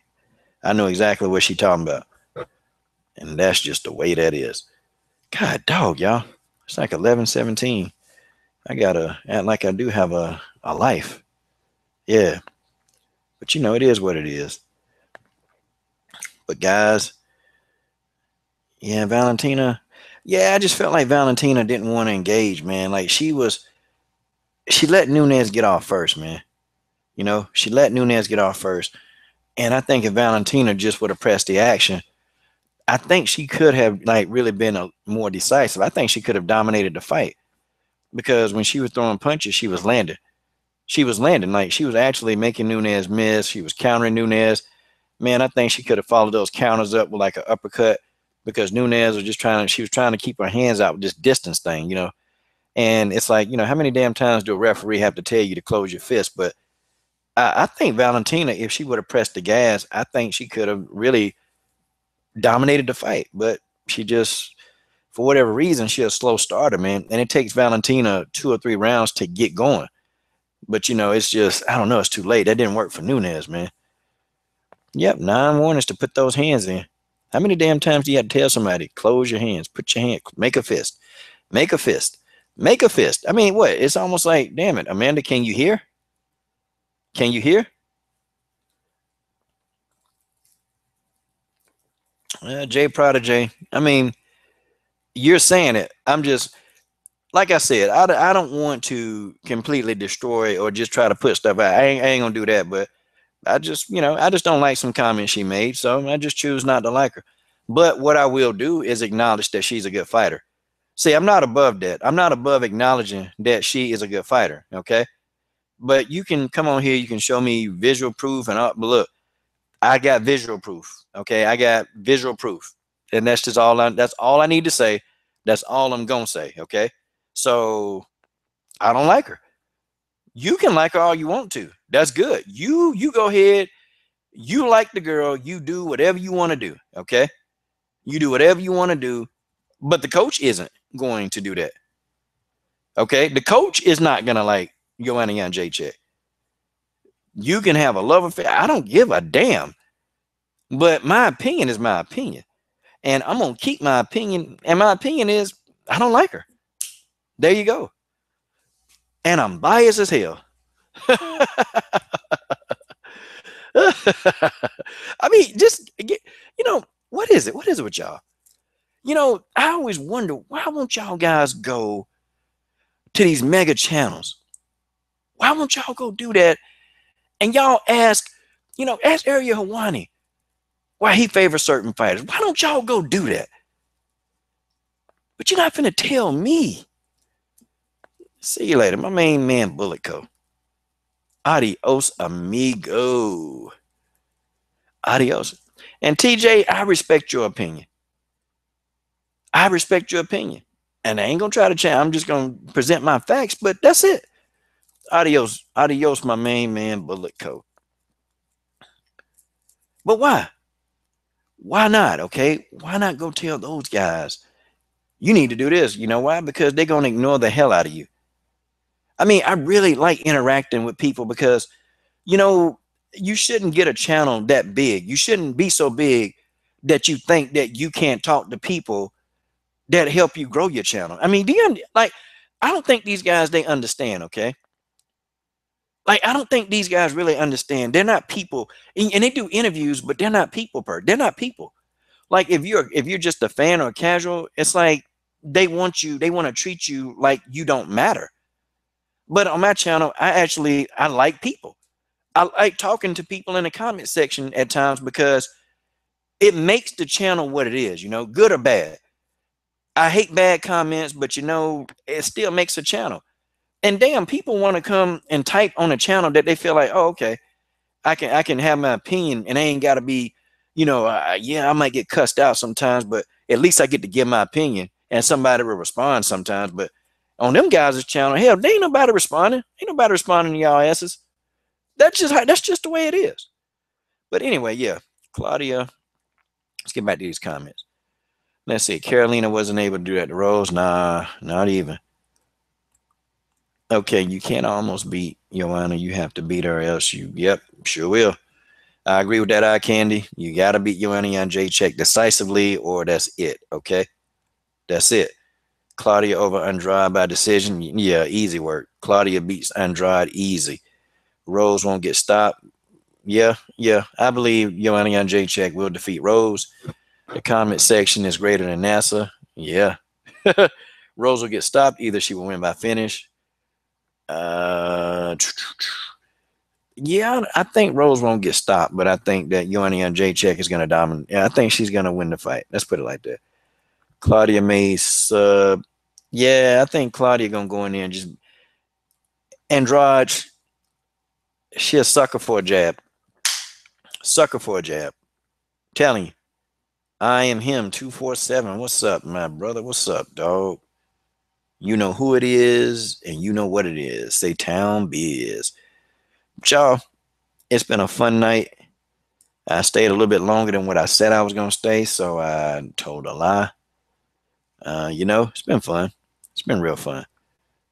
what she's talking about. And that's just the way that is. God, dog, y'all. It's like 11:17. I gotta act like I do have a life. Yeah. But it is what it is. But guys, yeah, Valentina. Yeah, I just felt like Valentina didn't want to engage, man. Like she let Nunez get off first, man. She let Nunez get off first. And I think if Valentina just would have pressed the action, I think she could have really been more decisive. I think she could have dominated the fight. Because when she was throwing punches, she was landing. She was landing. Like she was actually making Nunez miss. She was countering Nunez. Man, I think she could have followed those counters up with like an uppercut because Nunez was she was trying to keep her hands out with this distance thing, And it's like, how many damn times do a referee have to tell you to close your fist? But I think Valentina, if she would have pressed the gas, I think she could have really dominated the fight. But she just, for whatever reason, she's a slow starter, man. And it takes Valentina 2 or 3 rounds to get going. But, it's just, I don't know, it's too late. That didn't work for Nunez, man. Yep, 9 warnings to put those hands in. How many damn times do you have to tell somebody, close your hands, put your hand, make a fist, make a fist, make a fist? I mean, what? It's almost like, damn it, Amanda, can you hear? Can you hear? Jay Prodigy, I mean, you're saying it. I'm just, like I said, I don't want to completely destroy or just try to put stuff out. I ain't gonna do that, but I just, I just don't like some comments she made, so I just choose not to like her. But what I will do is acknowledge that she's a good fighter. See, I'm not above that. I'm not above acknowledging that she is a good fighter, okay? But you can come on here, you can show me visual proof, and but look, I got visual proof. Okay, I got visual proof, and that's just all. That's all I need to say. That's all I'm gonna say. Okay, so I don't like her. You can like her all you want to. That's good. You go ahead. You like the girl. You do whatever you want to do. Okay, you do whatever you want to do, but the coach isn't going to do that. Okay, the coach is not gonna like Joanna Jacek. You can have a love affair. I don't give a damn. But my opinion is my opinion. And I'm going to keep my opinion. And my opinion is I don't like her. There you go. And I'm biased as hell. I mean, just, what is it? What is it with y'all? I always wonder, why won't y'all guys go to these mega channels? Why won't y'all go do that? And y'all ask Ariel Helwani why he favors certain fighters. Why don't y'all go do that? But you're not finna tell me. See you later. My main man, Bullet Co. Adios, amigo. Adios. And TJ, I respect your opinion. I respect your opinion. And I ain't gonna try to change. I'm just gonna present my facts, but that's it. Adios. Adios, my main man, Bullet Co. But why? Why not? Okay. Why not go tell those guys, you need to do this? You know why? Because they're going to ignore the hell out of you. I mean, I really like interacting with people because, you shouldn't get a channel that big. You shouldn't be so big that you think that you can't talk to people that help you grow your channel. I mean, I don't think these guys, they understand. Okay. Like, I don't think these guys really understand. They're not people, and they do interviews, but they're not people. They're not people. Like, if you're just a fan or a casual, it's like they want to treat you like you don't matter. But on my channel, I like people. I like talking to people in the comment section at times because it makes the channel what it is, good or bad. I hate bad comments, but it still makes a channel. And damn, people want to come and type on a channel that they feel like, oh, okay, I can have my opinion, and I ain't got to be, yeah, I might get cussed out sometimes, but at least I get to give my opinion, and somebody will respond sometimes. But on them guys' channel, hell, they ain't nobody responding. Ain't nobody responding to y'all asses. That's just the way it is. But anyway, yeah, Claudia. Let's get back to these comments. Let's see. Carolina wasn't able to do that to Rose. Nah, not even. Okay, you can't almost beat Joanna. You have to beat her, else yep, sure will. I agree with that, Eye Candy. You got to beat Joanna Jacek decisively, or that's it, okay? That's it. Claudia over Andrade by decision. Yeah, easy work. Claudia beats Andrade easy. Rose won't get stopped. Yeah. I believe Joanna Jacek will defeat Rose. The comment section is greater than NASA. Yeah. Rose will get stopped. Either she will win by finish. Yeah, I think Rose won't get stopped, but I think that Joanna Jacek is going to dominate. Yeah, I think she's going to win the fight. Let's put it like that. Claudia may sub. Yeah, I think Claudia going to go in there and just. Andrade, she a sucker for a jab. Sucker for a jab. Telling you. I am him 247. What's up, my brother? What's up, dog? You know who it is, and you know what it is. Say town biz. Y'all, it's been a fun night. I stayed a little bit longer than what I said I was going to stay, so I told a lie. It's been fun. It's been real fun.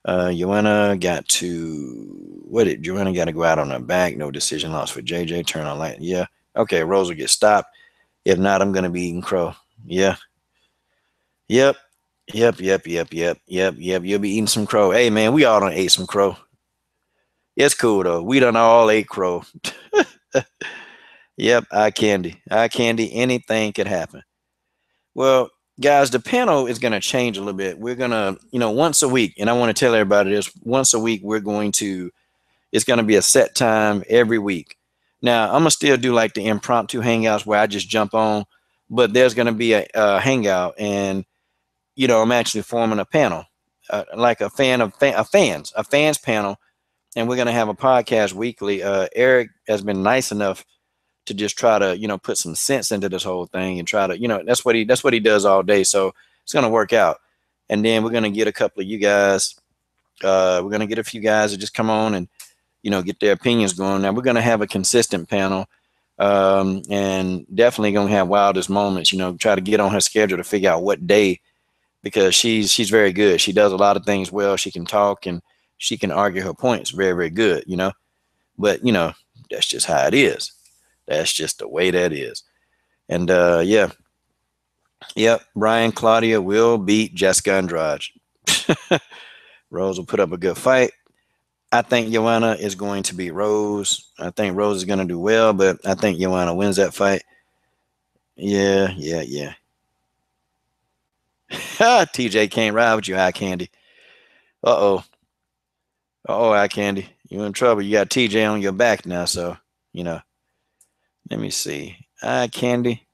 Joanna got to, Joanna got to go out on her back. No decision loss for JJ. Turn on light. Yeah. Okay, Rose will get stopped. If not, I'm going to be eating crow. Yeah. Yep. You'll be eating some crow. Hey, man, we all done ate some crow. It's cool, though. We done all ate crow. Yep, eye candy. Eye candy, anything could happen. Well, guys, the panel is going to change a little bit. We're going to, once a week, and I want to tell everybody this, once a week, it's going to be a set time every week. Now, I'm going to still do like the impromptu hangouts where I just jump on, but there's going to be a hangout, and, I'm actually forming a panel, like a fans panel and we're going to have a podcast weekly. Eric has been nice enough to just try to, put some sense into this whole thing and try to, that's what he does all day. So it's going to work out. And then we're going to get a couple of you guys. We're going to get a few guys to just come on and, get their opinions going. Now we're going to have a consistent panel. And definitely going to have wildest moments, try to get on her schedule to figure out what day, because she's very good. She does a lot of things well. She can talk and she can argue her points very, very good, but that's just how it is. That's just the way that is. And yeah. Yep. Brian Claudia will beat Jessica Andrade. Rose will put up a good fight. I think Joanna is going to beat Rose. I think Rose is going to do well, but I think Joanna wins that fight. Yeah. TJ can't ride with you, Eye Candy. Uh-oh. Eye Candy. You in trouble. You got TJ on your back now, so, let me see. Eye Candy.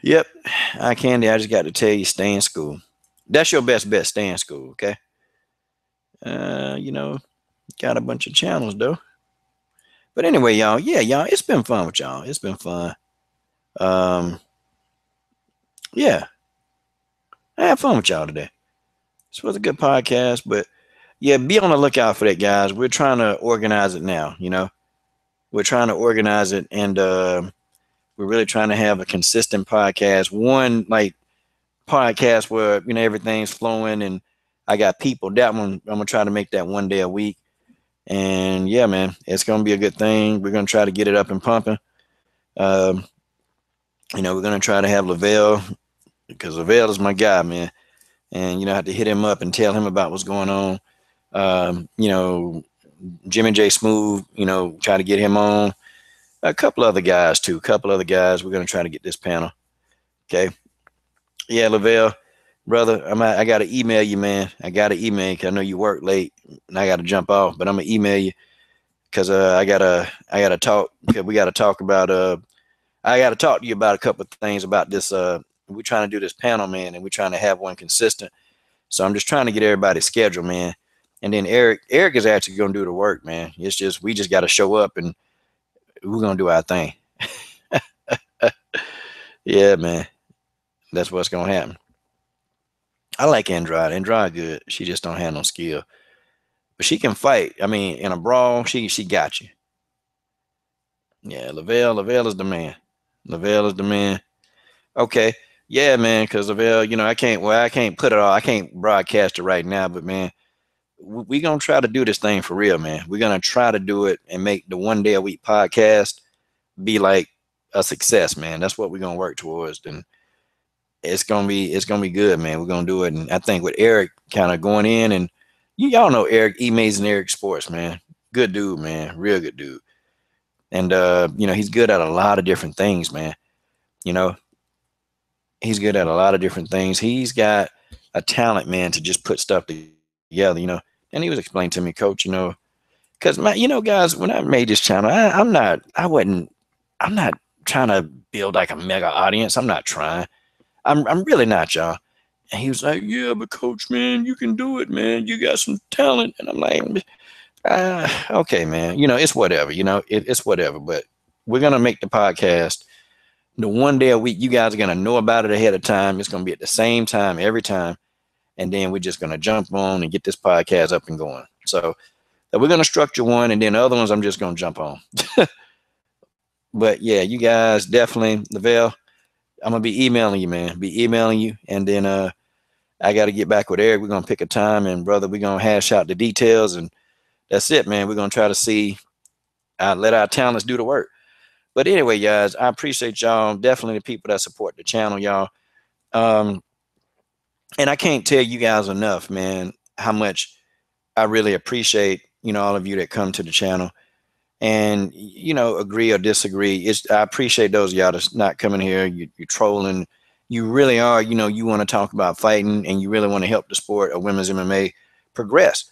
Yep. Eye Candy, I just got to tell you, stay in school. That's your best bet, stay in school, okay? Got a bunch of channels, though. But anyway, y'all, it's been fun with y'all. It's been fun. Yeah. I had fun with y'all today. This was a good podcast, but yeah, be on the lookout for that, guys. We're trying to organize it now, We're trying to organize it, and we're really trying to have a consistent podcast. One, like, podcast where, everything's flowing and I got people. That one, I'm going to try to make that one day a week. And yeah, man, it's going to be a good thing. We're going to try to get it up and pumping. We're going to try to have Lavelle, because Lavelle is my guy, man. And, I have to hit him up and tell him about what's going on. Jimmy J Smooth, try to get him on. A couple other guys, too. We're going to try to get this panel. Okay. Yeah, Lavelle, brother, I got to email you, man. I got to email you because I know you work late and I got to jump off, but I'm going to email you because I got to talk. We got to talk about, I got to talk to you about a couple of things about this. We're trying to do this panel, man, and we're trying to have one consistent. So I'm just trying to get everybody's schedule, man. And then Eric is actually going to do the work, man. It's just, we just got to show up and we're going to do our thing. Yeah, man. That's what's going to happen. I like Andrade. Andrade good. She just don't have no skill. But she can fight. I mean, in a brawl, she got you. Yeah, Lavelle is the man. Lavelle is the man. Okay. Yeah, man, because Lavelle, I can't put it all. I can't broadcast it right now, but man, we're going to try to do this thing for real, man. We're going to try to do it and make the one day a week podcast be like a success, man. That's what we're going to work towards. And it's gonna be good, man. We're gonna do it, and I think with Eric kind of going in, and y'all know Eric, amazing Eric Sports, man. Good dude, man. Real good dude. And he's good at a lot of different things, man. He's good at a lot of different things. He's got a talent, man, to just put stuff together, And he was explaining to me, Coach, because guys, when I made this channel, I'm not trying to build like a mega audience. I'm not trying. I'm really not, y'all. And he was like, yeah, but Coach, man, you can do it, man. You got some talent. And I'm like, okay, man. It's whatever. It's whatever. But we're going to make the podcast the one day a week. You guys are going to know about it ahead of time. It's going to be at the same time every time. And then we're just going to jump on and get this podcast up and going. So we're going to structure one, and then the other ones I'm just going to jump on. But yeah, you guys definitely, Lavelle, I'm going to be emailing you, man. And then I got to get back with Eric. We're going to pick a time, and brother, we're going to hash out the details, and that's it, man. We're going to try to see, let our talents do the work. But anyway, guys, I appreciate y'all. Definitely the people that support the channel, y'all. And I can't tell you guys enough, man, how much I really appreciate, all of you that come to the channel. And, agree or disagree. I appreciate those of y'all that's not coming here. You're trolling. You really are, you want to talk about fighting, and you really want to help the sport of women's MMA progress.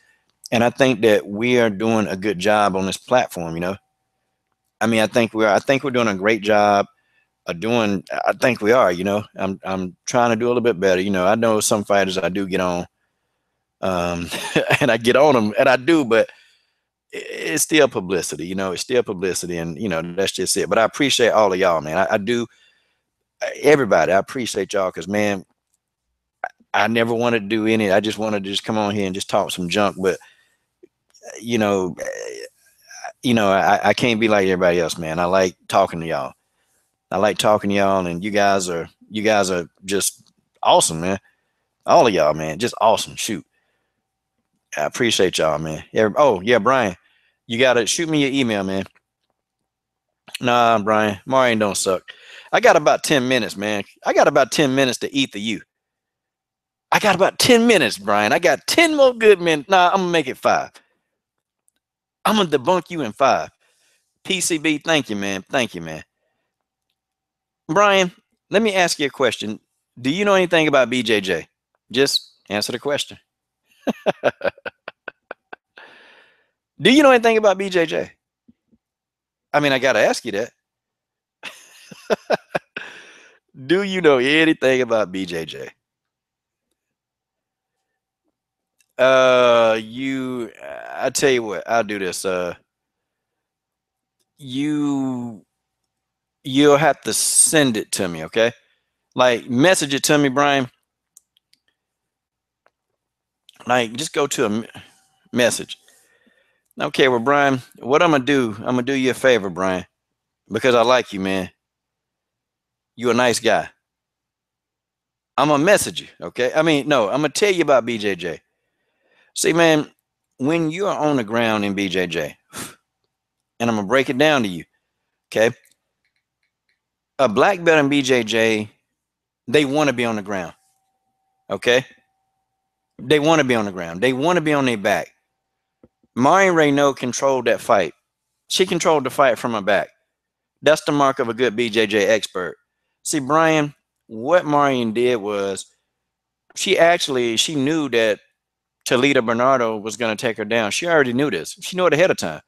And I think that we are doing a good job on this platform, I mean, I think we're doing a great job of doing. I think we are, I'm trying to do a little bit better. I know some fighters I do get on, And I get on them, and I do, but it's still publicity, you know, it's still publicity, and you know, that's just it. But I appreciate all of y'all, man. I do, everybody. I appreciate y'all, because man, I never wanted to do any. I just wanted to just come on here and just talk some junk, but you know, I can't be like everybody else, man. I like talking to y'all. I like talking to y'all, and you guys are just awesome, man. All of y'all, man, just awesome. Shoot, I appreciate y'all, man. Oh yeah, Brian, you gotta shoot me your email, man. Nah, Brian, Marion don't suck. I got about 10 minutes, man. I got about 10 minutes to eat the you. I got about 10 minutes, Brian. I got 10 more good minutes. Nah, I'm gonna make it 5. I'm gonna debunk you in 5. PCB, thank you, man. Thank you, man. Brian, let me ask you a question. Do you know anything about BJJ? Just answer the question. Do you know anything about BJJ? I mean, I gotta ask you that. Do you know anything about BJJ? I tell you what, I'll do this. You'll have to send it to me, okay? Like, message it to me, Brian. Like, just go to a message. Okay, well, Brian, what I'm gonna do you a favor, Brian, because I like you, man. You're a nice guy. I'm gonna message you, okay? I mean, no, I'm gonna tell you about BJJ. See, man, when you are on the ground in BJJ, and I'm gonna break it down to you, okay? A black belt in BJJ, they want to be on the ground, okay? They want to be on the ground. They want to be on their back. Marion Reneau controlled that fight. She controlled the fight from her back. That's the mark of a good BJJ expert. See, Brian, what Marion did was she knew that Talita Bernardo was going to take her down. She already knew this. She knew it ahead of time.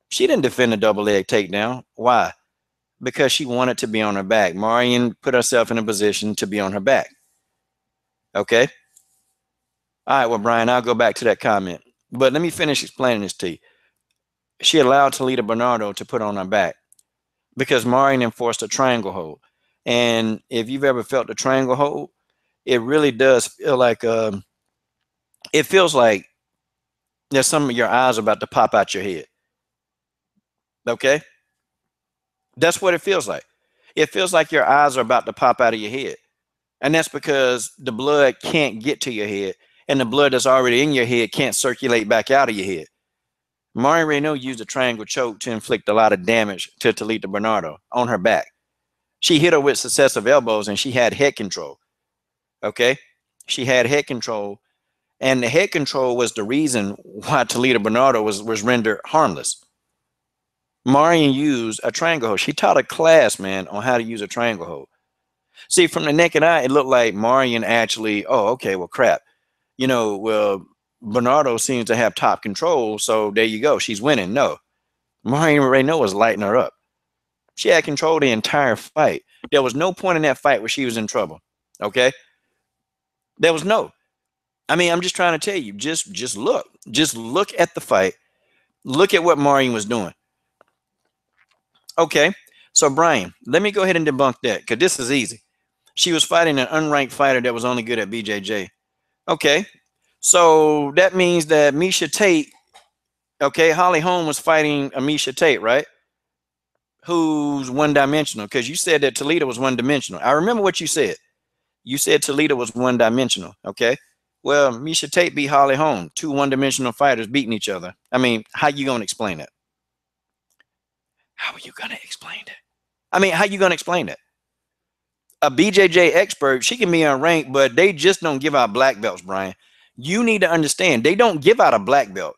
She didn't defend a double leg takedown. Why? Because she wanted to be on her back. Marion put herself in a position to be on her back. Okay? All right, well, Brian, I'll go back to that comment. But let me finish explaining this to you. She allowed Talita Bernardo to put on her back because Marion enforced a triangle hold. And if you've ever felt a triangle hold, it really does feel like it feels like there's some of your eyes about to pop out your head. Okay? That's what it feels like. It feels like your eyes are about to pop out of your head. And that's because the blood can't get to your head, and the blood that's already in your head can't circulate back out of your head. Marion Reneau used a triangle choke to inflict a lot of damage to Talita Bernardo on her back. She hit her with successive elbows, and she had head control. Okay? She had head control, and the head control was the reason why Talita Bernardo was rendered harmless. Marion used a triangle hold. She taught a class, man, on how to use a triangle hold. See, from the naked eye, it looked like Marion actually, oh, okay, well, crap. You know, well, Bernardo seems to have top control, so there you go. She's winning. No. Marion Reneau was lighting her up. She had control the entire fight. There was no point in that fight where she was in trouble. Okay? There was no. I mean, I'm just trying to tell you, just look. Just look at the fight. Look at what Marion was doing. Okay. So, Brian, let me go ahead and debunk that, because this is easy. She was fighting an unranked fighter that was only good at BJJ. Okay. So that means that Miesha Tate, okay, Holly Holm was fighting a Miesha Tate, right? Who's one-dimensional, because you said that Talita was one-dimensional. I remember what you said. You said Talita was one-dimensional, okay? Well, Miesha Tate beat Holly Holm, 2 one-dimensional fighters beating each other. I mean, how you going to explain that? How are you going to explain that? I mean, how you going to explain that? A BJJ expert, she can be unranked, but they just don't give out black belts, Brian. You need to understand, they don't give out a black belt.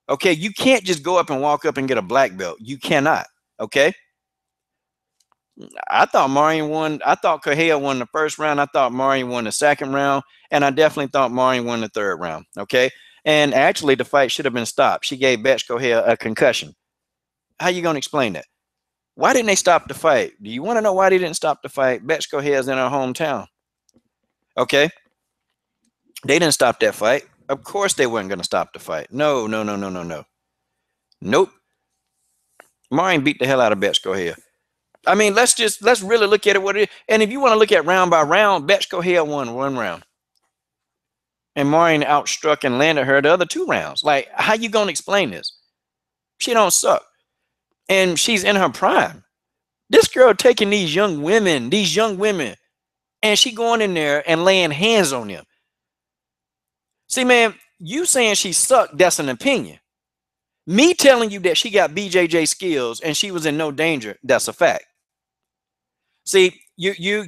Okay, you can't just go up and walk up and get a black belt. You cannot. Okay. I thought Marion won. I thought Correa won the first round. I thought Marion won the second round. And I definitely thought Marion won the third round. Okay. And actually, the fight should have been stopped. She gave Betch Correa a concussion. How you going to explain that? Why didn't they stop the fight? Do you want to know why they didn't stop the fight? Betch Correa is in her hometown. Okay. They didn't stop that fight. Of course they weren't going to stop the fight. No, no, no, no, no, no. Nope. Marion beat the hell out of Betchko here. I mean, let's really look at it what it is. And if you want to look at round by round, Betchko here won 1 round. And Marion outstruck and landed her the other 2 rounds. Like, how you going to explain this? She don't suck. And she's in her prime. This girl taking these young women, and she going in there and laying hands on them. See, man, you saying she sucked, that's an opinion. Me telling you that she got BJJ skills and she was in no danger, that's a fact. See, you're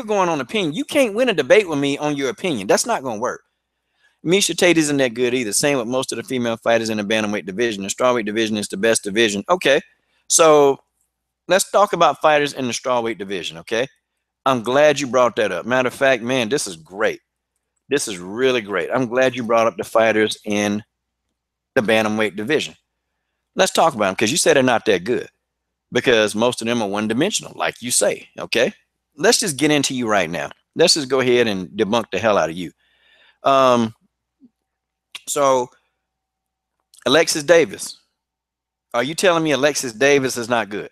going on opinion. You can't win a debate with me on your opinion. That's not going to work. Miesha Tate isn't that good either. Same with most of the female fighters in the bantamweight division. The strawweight division is the best division. Okay, so let's talk about fighters in the strawweight division, okay? I'm glad you brought that up. Matter of fact, man, this is great. This is really great. I'm glad you brought up the fighters in the bantamweight division. Let's talk about them because you said they're not that good because most of them are one-dimensional, like you say, okay? Let's just get into you right now. Let's just go ahead and debunk the hell out of you. So, Alexis Davis. Are you telling me Alexis Davis is not good?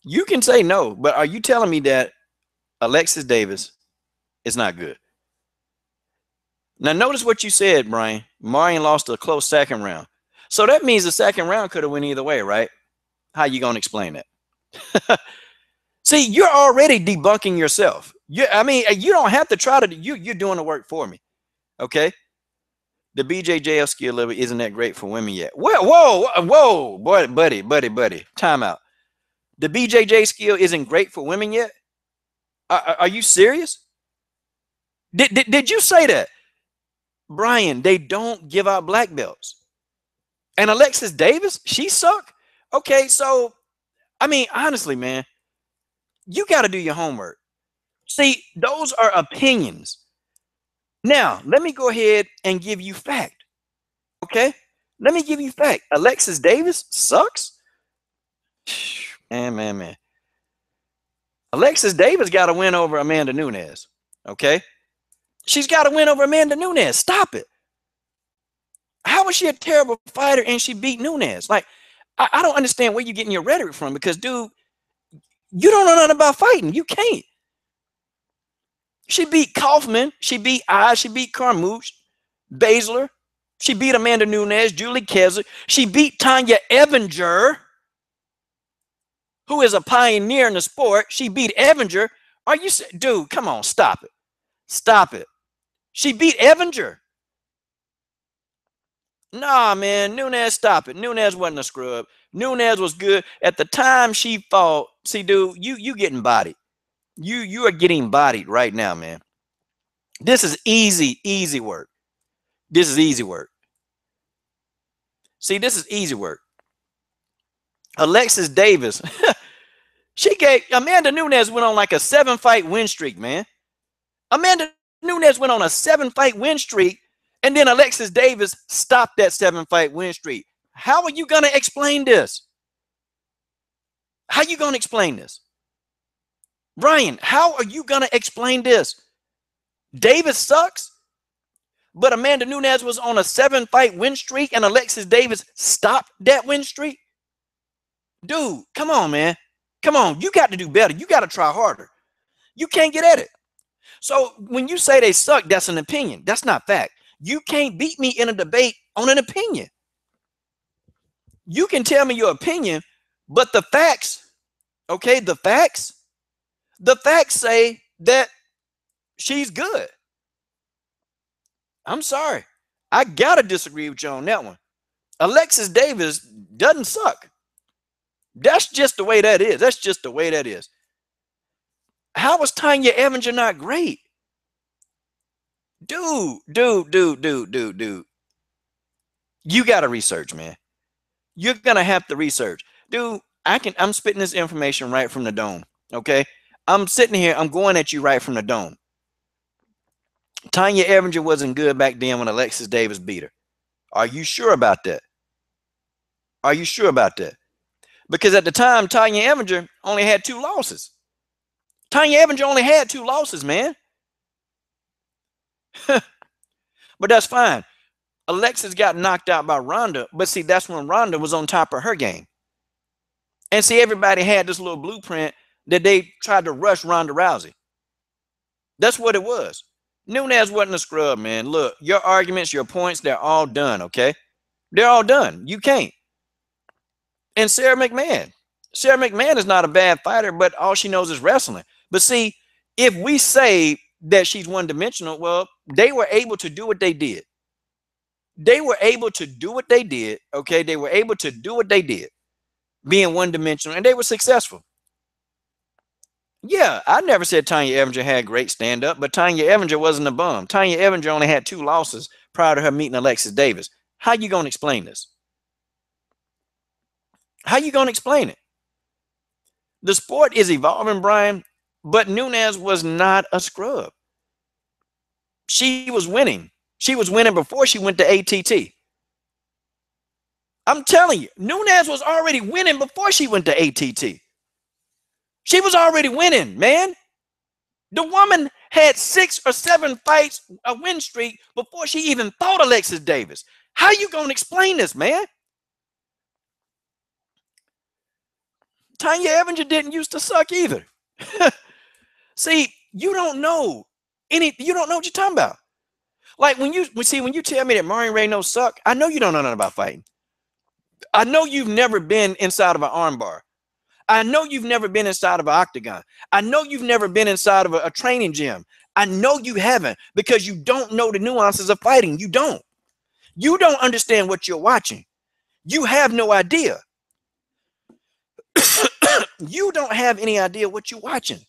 You can say no, but are you telling me that Alexis Davis is not good? Now, notice what you said, Brian. Marion lost a close 2nd round. So that means the 2nd round could have went either way, right? How you going to explain that? See, you're already debunking yourself. I mean, you don't have to try to. You're doing the work for me, okay? The BJJF skill level isn't that great for women yet. Whoa, boy, buddy. Time out. The BJJ skill isn't great for women yet? Are you serious? Did you say that? Brian, they don't give out black belts. And Alexis Davis, she suck? Okay, so, I mean, honestly, man, you got to do your homework. See, those are opinions. Now, let me go ahead and give you fact. Okay? Let me give you fact. Alexis Davis sucks? Man. Alexis Davis got to win over Amanda Nunez. Okay? She's got to win over Amanda Nunez. Stop it. How was she a terrible fighter and she beat Nunez? Like, I don't understand where you're getting your rhetoric from because, dude, you don't know nothing about fighting. You can't. She beat Kaufman. She beat she beat Carmouche, Baszler. She beat Amanda Nunez, Julie Kessler. She beat Tanya Evinger, who is a pioneer in the sport. She beat Evinger. Are you, dude, come on, stop it. Stop it. She beat Evinger. Nah, man, Nunez, stop it. Nunez wasn't a scrub. Nunez was good. At the time she fought, see, dude, you getting bodied. You are getting bodied right now, man. This is easy work. This is easy work. See, this is easy work. Alexis Davis, she gave Amanda Nunez went on like a 7-fight win streak, man. Amanda Nunez went on a 7-fight win streak, and then Alexis Davis stopped that 7-fight win streak. How are you going to explain this? How are you going to explain this? Brian, how are you going to explain this? Davis sucks, but Amanda Nunez was on a 7-fight win streak and Alexis Davis stopped that win streak? Dude, come on, man. Come on. You got to do better. You got to try harder. You can't get at it. So when you say they suck, that's an opinion. That's not fact. You can't beat me in a debate on an opinion. You can tell me your opinion, but the facts, okay, the facts say that she's good. I'm sorry. I got to disagree with you on that one. Alexis Davis doesn't suck. That's just the way that is. That's just the way that is. How was Tanya Evinger not great? Dude. You got to research, man. You're going to have to research. Dude, I'm spitting this information right from the dome, okay? I'm sitting here, I'm going at you right from the dome. Tanya Evinger wasn't good back then when Alexis Davis beat her. Are you sure about that? Are you sure about that? Because at the time, Tanya Evinger only had 2 losses. Tanya Evinger only had 2 losses, man. But that's fine. Alexis got knocked out by Ronda, but see, that's when Ronda was on top of her game. And see, everybody had this little blueprint that they tried to rush Ronda Rousey. That's what it was. Nunez wasn't a scrub, man. Look, your arguments, your points, they're all done, okay? They're all done. You can't. And Sarah McMahon is not a bad fighter, but all she knows is wrestling. But see, if we say that she's one-dimensional, well, they were able to do what they did. They were able to do what they did, okay? They were able to do what they did, being one-dimensional, and they were successful. Yeah, I never said Tanya Evinger had great stand-up, but Tanya Evinger wasn't a bum. Tanya Evinger only had 2 losses prior to her meeting Alexis Davis. How you going to explain this? How you going to explain it? The sport is evolving, Brian, but Nunez was not a scrub. She was winning. She was winning before she went to ATT. I'm telling you, Nunez was already winning before she went to ATT. She was already winning, man. The woman had 6 or 7 fights, a win streak, before she even fought Alexis Davis. How you going to explain this, man? Tanya Evinger didn't used to suck either. See, you don't know you don't know what you're talking about. Like when you tell me that Marion Reneau suck, I know you don't know nothing about fighting. I know you've never been inside of an armbar. I know you've never been inside of an octagon. I know you've never been inside of a training gym. I know you haven't, because you don't know the nuances of fighting. You don't. You don't understand what you're watching. You have no idea. You don't have any idea what you're watching.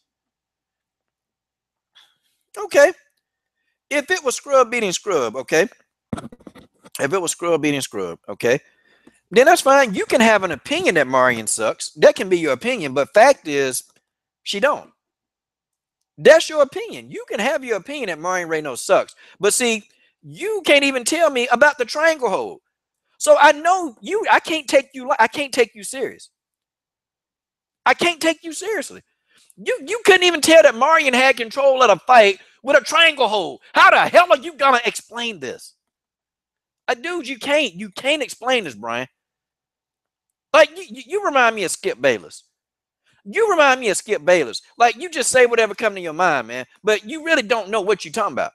Okay. If it was scrub beating scrub, okay. If it was scrub beating scrub, okay, then that's fine. You can have an opinion that Marion sucks. That can be your opinion, but fact is, she don't. That's your opinion. You can have your opinion that Marion Reneau sucks, but see, you can't even tell me about the triangle hold. So I know you. I can't take you serious. I can't take you seriously. You couldn't even tell that Marion had control of the fight with a triangle hold. How the hell are you gonna explain this? Dude, you can't explain this, Brian. Like you remind me of Skip Bayless. You remind me of Skip Bayless. Like, you just say whatever comes to your mind, man. But you really don't know what you're talking about.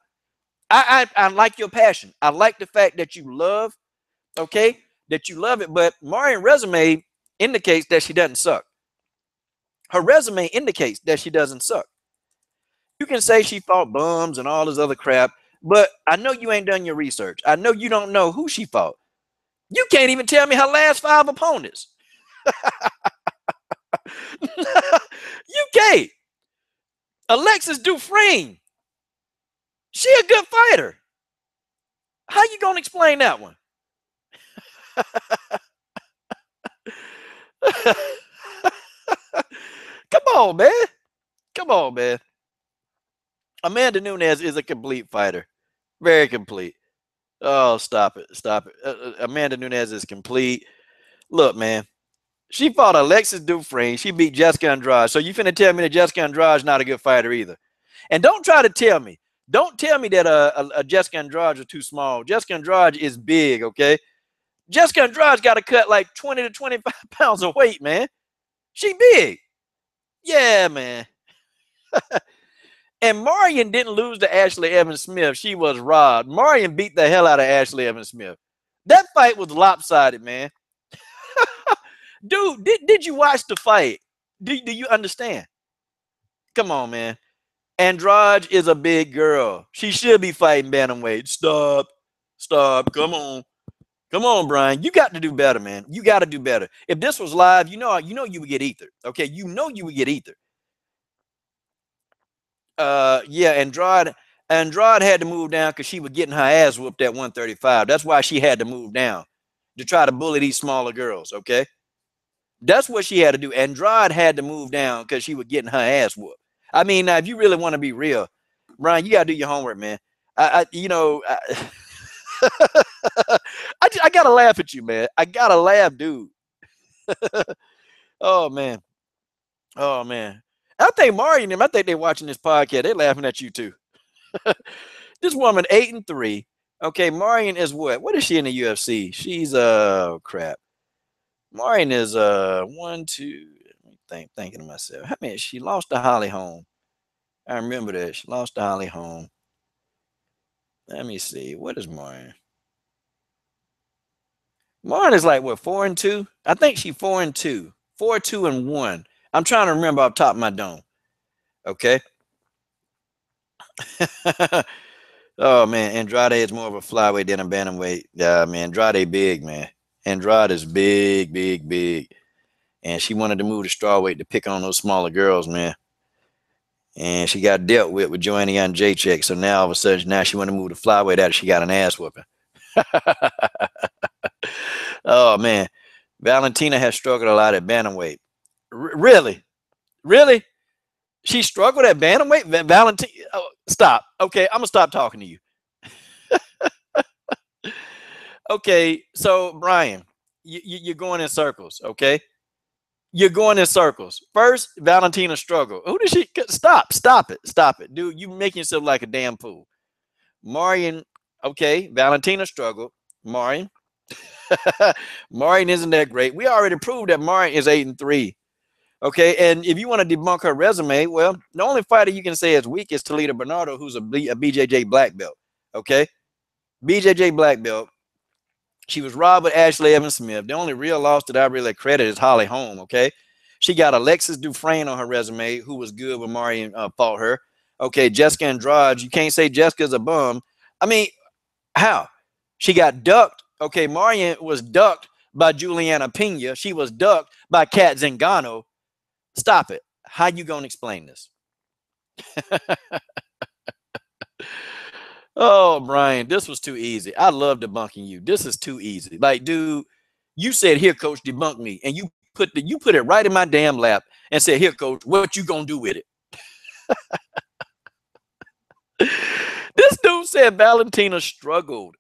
I like your passion. I like the fact that you love, okay, that you love it. But Marion's resume indicates that she doesn't suck. Her resume indicates that she doesn't suck. You can say she fought bums and all this other crap, but I know you ain't done your research. I know you don't know who she fought. You can't even tell me her last 5 opponents. You can't. Alexis Dufresne. She a good fighter. How you gonna explain that one? Come on, man. Come on, man. Amanda Nunez is a complete fighter. Very complete. Oh, stop it. Stop it. Amanda Nunez is complete. Look, man. She fought Alexis Dufresne. She beat Jessica Andrade. So you finna tell me that Jessica Andrade is not a good fighter either. And don't try to tell me. Don't tell me that Jessica Andrade is too small. Jessica Andrade is big, okay? Jessica Andrade's got to cut like 20 to 25 pounds of weight, man. She big. Yeah, man. And Marion didn't lose to Ashley Evans Smith. She was robbed. Marion beat the hell out of Ashley Evans Smith. That fight was lopsided, man. Dude, did you watch the fight? Do you understand? Come on, man. Andrade is a big girl. She should be fighting bantamweight. Stop. Stop. Come on. Come on, Brian. You got to do better, man. You got to do better. If this was live, you know you would get ether. Okay, you know you would get ether. Yeah, Andrade had to move down because she was getting her ass whooped at 135. That's why she had to move down, to try to bully these smaller girls, okay? That's what she had to do. Andrade had to move down because she was getting her ass whooped. I mean, now, if you really want to be real, Brian, you got to do your homework, man. I got to laugh at you, man. I got to laugh, dude. Oh, man. Oh, man. I think Marion and them, I think they're watching this podcast. They're laughing at you, too. This woman, 8-3. Okay, Marion is what? What is she in the UFC? She's crap. Marion is one, two. Thinking to myself. How many? She lost to Holly Holm. I remember that. She lost to Holly Holm. Let me see. What is Marion? Marion is like what, 4-2? I think she 4-2. 4-2-1. I'm trying to remember off the top of my dome. Okay. Oh man, Andrade is more of a flyweight than a bantamweight. Yeah, man, Andrade big, man. Andrade is big, big, big. And she wanted to move to strawweight to pick on those smaller girls, man. And she got dealt with Joanna and Jacek. So now all of a sudden, now she want to move to flyweight after she got an ass whooping. Oh man, Valentina has struggled a lot at bantamweight. Really, really, she struggled at bantamweight. Valentina, oh, stop. Okay, I'm gonna stop talking to you. Okay, so Brian, you're going in circles. Okay, you're going in circles. First, Valentina struggled. Who did she? Stop it, dude. You making yourself like a damn fool. Marion, okay, Valentina struggled. Marion, Marion isn't that great. We already proved that Marion is 8-3. Okay, and if you want to debunk her resume, well, the only fighter you can say is weak is Toledo Bernardo, who's a BJJ black belt. Okay, BJJ black belt. She was robbed with Ashley Evans Smith. The only real loss that I really credit is Holly Holm. Okay, she got Alexis Dufresne on her resume, who was good when Marion fought her. Okay, Jessica Andrade. You can't say Jessica's a bum. I mean, how? She got ducked. Okay, Marion was ducked by Juliana Pena. She was ducked by Kat Zingano. Stop it. How you gonna explain this? Oh, Brian, this was too easy. I love debunking you. This is too easy. Like, dude, you said, "Here, coach, debunk me," and you put it right in my damn lap and said, "Here, coach, what you gonna do with it?" This dude said Valentina struggled.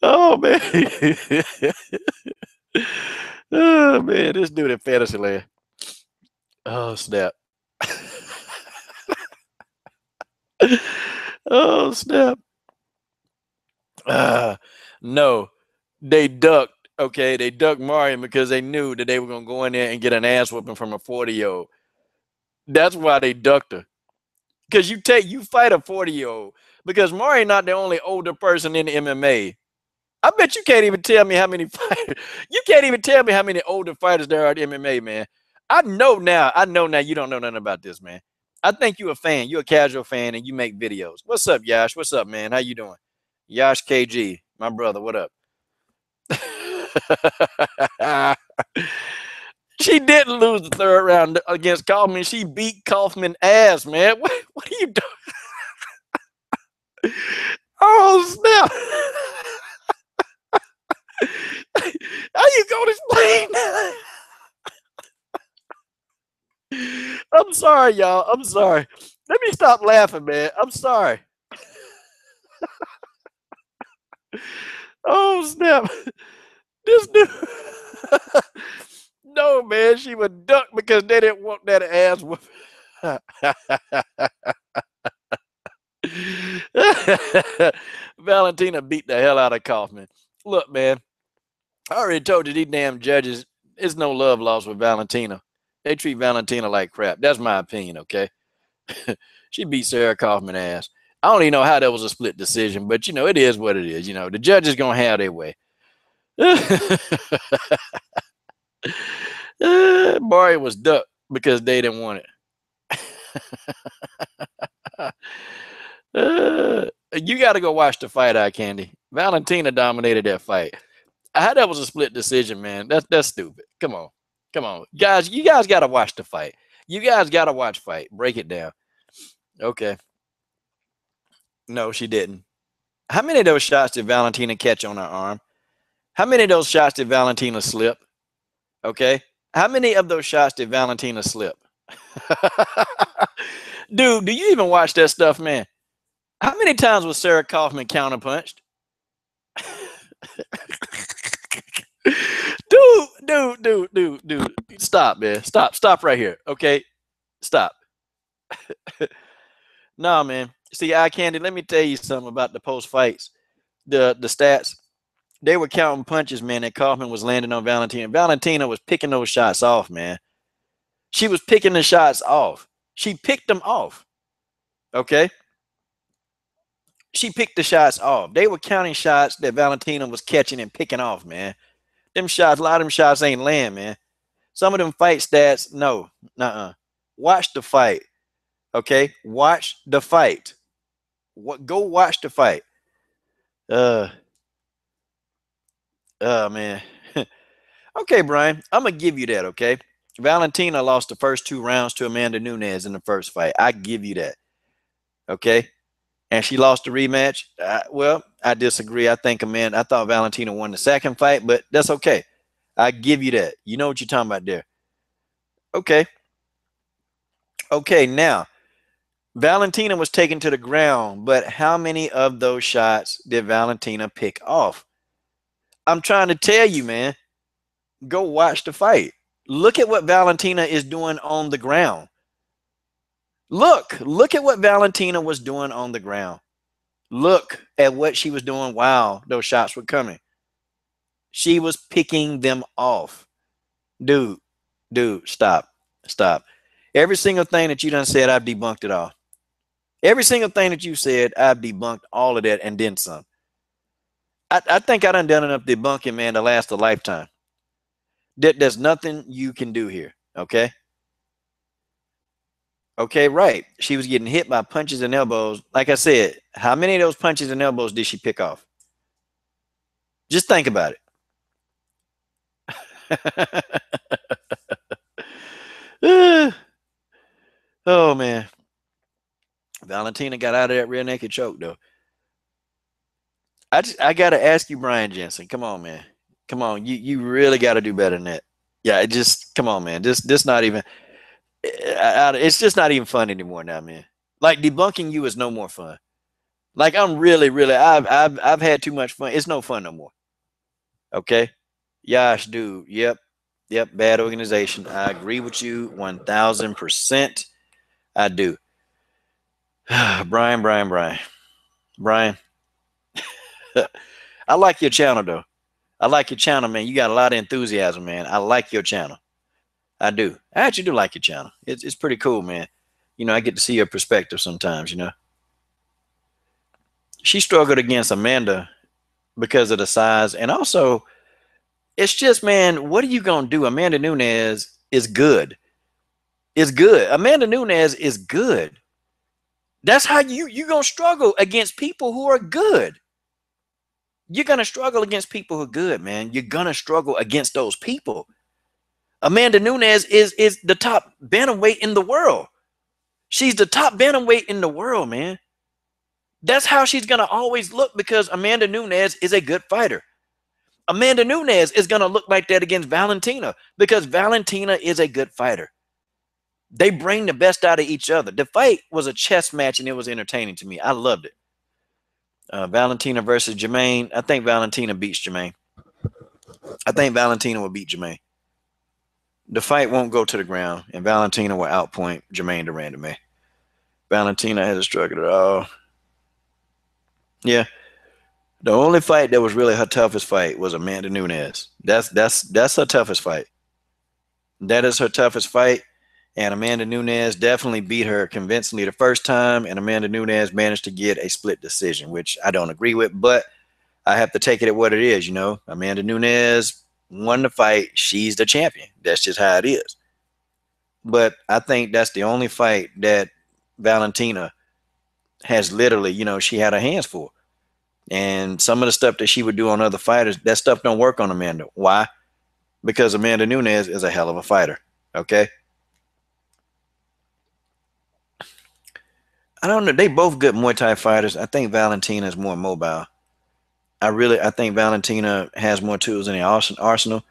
Oh man. Oh man, this dude in fantasy land. Oh snap. Oh snap. Uh, no, they ducked. Okay, they ducked Marion because they knew that they were gonna go in there and get an ass whooping from a 40-year-old. That's why they ducked her. Because you fight a 40-year-old. Because Marion not the only older person in the MMA. I bet you can't even tell me how many fighters. You can't even tell me how many older fighters there are at MMA, man. I know now. You don't know nothing about this, man. I think you're a fan. You're a casual fan, and you make videos. What's up, Yash? What's up, man? How you doing? Yash KG, my brother. What up? She didn't lose the third round against Kaufman. She beat Kaufman ass, man. What are you doing? Oh snap! How you gonna explain that? I'm sorry, y'all. I'm sorry. Let me stop laughing, man. I'm sorry. Oh snap! This dude. No, man. She was ducked because they didn't want that ass whooping. Valentina beat the hell out of Kaufman. Look, man. I already told you these damn judges. It's no love lost with Valentina. They treat Valentina like crap. That's my opinion, okay? She beat Sarah Kaufman ass. I don't even know how that was a split decision, but it is what it is. The judges gonna have their way. Barry was ducked because they didn't want it. You got to go watch the fight, Eye Candy. Valentina dominated that fight. How that was a split decision, man. That's stupid. Come on, guys. You guys got to watch the fight. You guys got to watch fight. Break it down. Okay. No, she didn't. How many of those shots did Valentina catch on her arm? How many of those shots did Valentina slip? Okay. How many of those shots did Valentina slip? Dude, do you even watch that stuff, man? How many times was Sarah Kaufman counterpunched? Dude. Stop, man. Stop right here. Okay, stop. Nah, man. See, eye candy. Let me tell you something about the post fights. The stats. They were counting punches, man. That Kaufman was landing on Valentina. Valentina was picking those shots off, man. She was picking the shots off. She picked them off. Okay. She picked the shots off. They were counting shots that Valentina was catching and picking off, man. Them shots, a lot of them shots ain't land, man. Some of them fight stats, no, Watch the fight, okay? Watch the fight. Go watch the fight. Man. Okay, Brian, I'm gonna give you that, okay? Valentina lost the first 2 rounds to Amanda Nunez in the first fight. I give you that, okay? And she lost the rematch. Well, I disagree. I thought Valentina won the second fight, but that's okay. I give you that. You know what you're talking about there. Okay. Okay, now, Valentina was taken to the ground, but how many of those shots did Valentina pick off? I'm trying to tell you, man. Go watch the fight. Look at what Valentina is doing on the ground. Look at what Valentina was doing on the ground. Look at what she was doing while those shots were coming. She was picking them off. Dude, stop. Every single thing that you done said, I've debunked it all. Every single thing that you said, I've debunked all of that and then some. I think I done enough debunking, man, to last a lifetime. There's nothing you can do here, okay? Okay, right. She was getting hit by punches and elbows. Like I said, how many of those punches and elbows did she pick off? Just think about it. Oh, man. Valentina got out of that rear naked choke, though. I got to ask you, Brian Jensen. Come on, man. Come on. You really got to do better than that. Yeah, come on, man. This not even, it's just not even fun anymore now, man. Like, debunking you is no more fun. Like, I'm really, I've had too much fun. It's no fun no more. Okay? Yash, dude. Yep. Bad organization. I agree with you 1000%. I do. Brian. I like your channel, though. I like your channel, man. You got a lot of enthusiasm, man. I like your channel. I do. I actually do like your channel. It's pretty cool, man. You know, I get to see your perspective sometimes, you know. She struggled against Amanda because of the size. And also, it's just, man, what are you going to do? Amanda Nunez is good. Is good. Amanda Nunez is good. That's how you're going to struggle against people who are good. You're going to struggle against people who are good, man. You're going to struggle against those people. Amanda Nunez is the top bantamweight in the world. She's the top bantamweight in the world, man. That's how she's going to always look because Amanda Nunez is a good fighter. Amanda Nunez is going to look like that against Valentina because Valentina is a good fighter. They bring the best out of each other. The fight was a chess match and it was entertaining to me. I loved it. Valentina versus Jermaine. I think Valentina beats Jermaine. I think Valentina will beat Jermaine. The fight won't go to the ground, and Valentina will outpoint Jermaine Durandame. Valentina hasn't struggled at all. Yeah. The only fight that was really her toughest fight was Amanda Nunez. That's her toughest fight. That is her toughest fight. And Amanda Nunez definitely beat her convincingly the first time, and Amanda Nunez managed to get a split decision, which I don't agree with, but I have to take it at what it is, you know. Amanda Nunez won the fight. She's the champion. That's just how it is. But I think that's the only fight that Valentina has literally, you know, she had her hands full. And some of the stuff that she would do on other fighters, that stuff don't work on Amanda. Why? Because Amanda Nunez is a hell of a fighter. Okay? I don't know. They both good Muay Thai fighters. I think Valentina is more mobile. I think Valentina has more tools in the arsenal.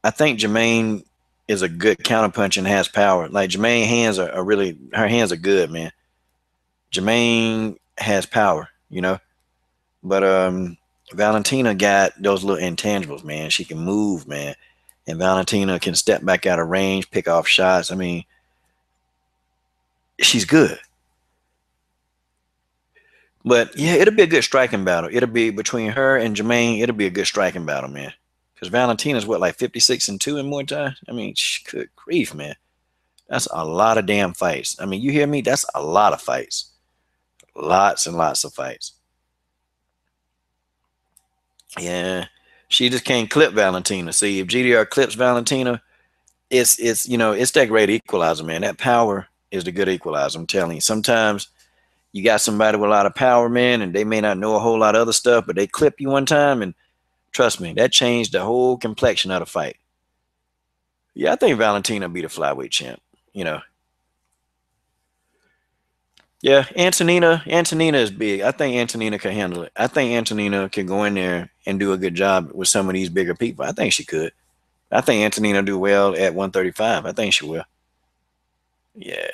I think Jermaine is a good counterpunch and has power. Like Jermaine's hands are really, her hands are good, man. Jermaine has power, you know. But Valentina got those little intangibles, man. She can move, man. and Valentina can step back out of range, pick off shots. I mean, she's good. But yeah, it'll be a good striking battle. It'll be between her and Jermaine. It'll be a good striking battle, man. Because Valentina's what, like 56-2 in Muay Thai? I mean, good grief, man. That's a lot of damn fights. I mean, you hear me? That's a lot of fights. Lots and lots of fights. Yeah. She just can't clip Valentina. See, if GDR clips Valentina, it's you know, it's that great equalizer, man. That power is the good equalizer. I'm telling you. Sometimes you got somebody with a lot of power, man, and they may not know a whole lot of other stuff, but they clip you one time, and trust me, that changed the whole complexion of the fight. Yeah, I think Valentina be the flyweight champ. You know, yeah, Antonina is big. I think Antonina can handle it. I think Antonina can go in there and do a good job with some of these bigger people. I think she could. I think Antonina do well at 135. I think she will. Yeah.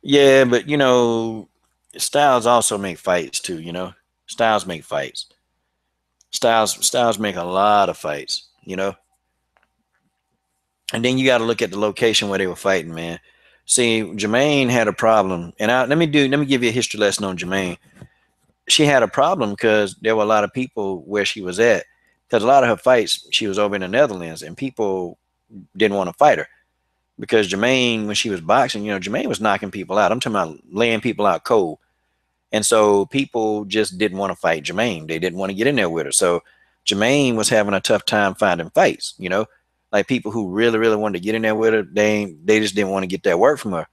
Yeah, but you know, styles also make fights too, you know. Styles make fights. Styles make a lot of fights, you know. And then you got to look at the location where they were fighting, man. See, Jermaine had a problem, and let me give you a history lesson on Jermaine. She had a problem because there were a lot of people where she was at. Because a lot of her fights, she was over in the Netherlands, and people didn't want to fight her because Jermaine, when she was boxing, you know, Jermaine was knocking people out. I'm talking about laying people out cold. And so people just didn't want to fight Jermaine. They didn't want to get in there with her. So Jermaine was having a tough time finding fights, you know, like people who really, really wanted to get in there with her. They just didn't want to get that work from her.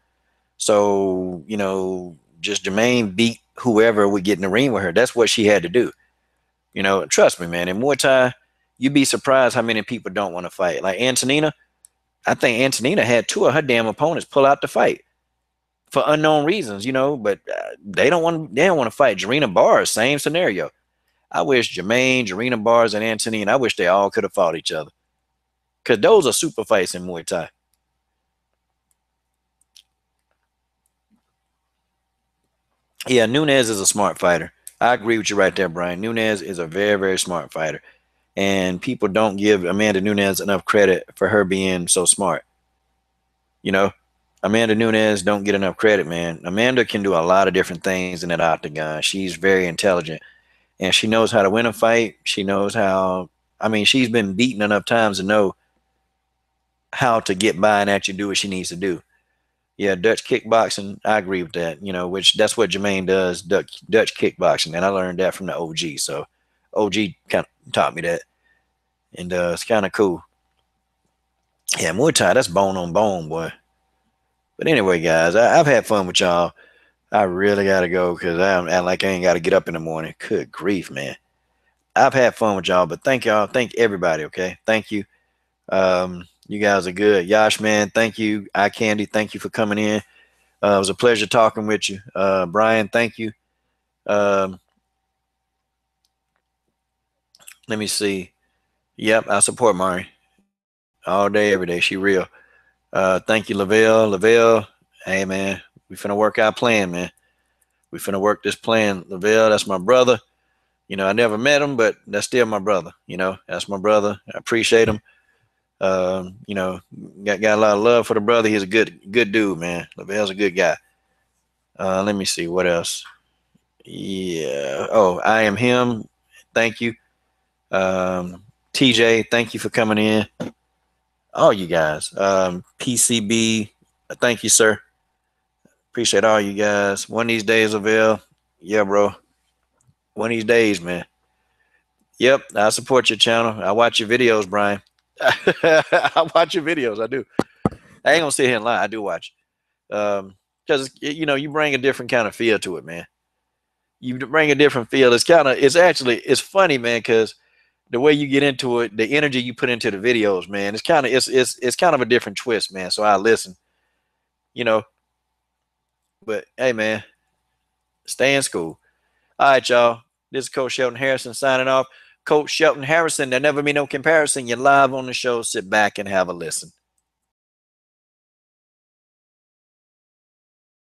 So, you know, just Jermaine beat whoever would get in the ring with her. That's what she had to do. You know, trust me, man. In Muay Thai, you'd be surprised how many people don't want to fight. Like Antonina, I think Antonina had two of her damn opponents pull out the fight for unknown reasons, you know. But they don't want to fight. Jarena Bars, same scenario. I wish Jermaine, Jarena Bars, and Antonina, I wish they all could have fought each other because those are super fights in Muay Thai. Yeah, Nunez is a smart fighter. I agree with you right there, Brian. Nunez is a very, very smart fighter. And people don't give Amanda Nunez enough credit for her being so smart. You know, Amanda Nunez don't get enough credit, man. Amanda can do a lot of different things in that octagon. She's very intelligent and she knows how to win a fight. She knows how, I mean, she's been beaten enough times to know how to get by and actually do what she needs to do. Yeah, Dutch kickboxing, I agree with that, you know, which that's what Jermaine does, Dutch kickboxing. And I learned that from the OG. So OG kind of taught me that. And it's kind of cool. Yeah, Muay Thai, that's bone on bone, boy. But anyway, guys, I've had fun with y'all. I really got to go because I'm acting like I ain't got to get up in the morning. Good grief, man. I've had fun with y'all, but thank y'all. Thank everybody, okay? Thank you. You guys are good. Yash, man, thank you. Eye Candy, thank you for coming in. It was a pleasure talking with you. Brian, thank you. Um, let me see. Yep, I support Mari all day, every day. She real. Thank you, Lavelle. Lavelle, hey, man, we finna work our plan, man. We finna work this plan. Lavelle, that's my brother. You know, I never met him, but that's still my brother. You know, that's my brother. I appreciate him. You know, got a lot of love for the brother. He's a good dude, man. Lavelle's a good guy. Let me see what else. Yeah. Oh, I am him. Thank you. TJ, thank you for coming in. All you guys. PCB, thank you, sir. Appreciate all you guys. One of these days, Lavelle. Yeah, bro. One of these days, man. Yep, I support your channel. I watch your videos, Brian. I watch your videos. I do. I ain't gonna sit here and lie. I do watch. Because you know, you bring a different kind of feel to it, man. You bring a different feel. It's funny, man, because the way you get into it, the energy you put into the videos, man, it's kind of a different twist, man. So I listen, you know. But hey, man, stay in school. All right, y'all. This is Coach Shelton Harrison signing off. Coach Shelton Harrison, there never be no comparison. You're live on the show. Sit back and have a listen.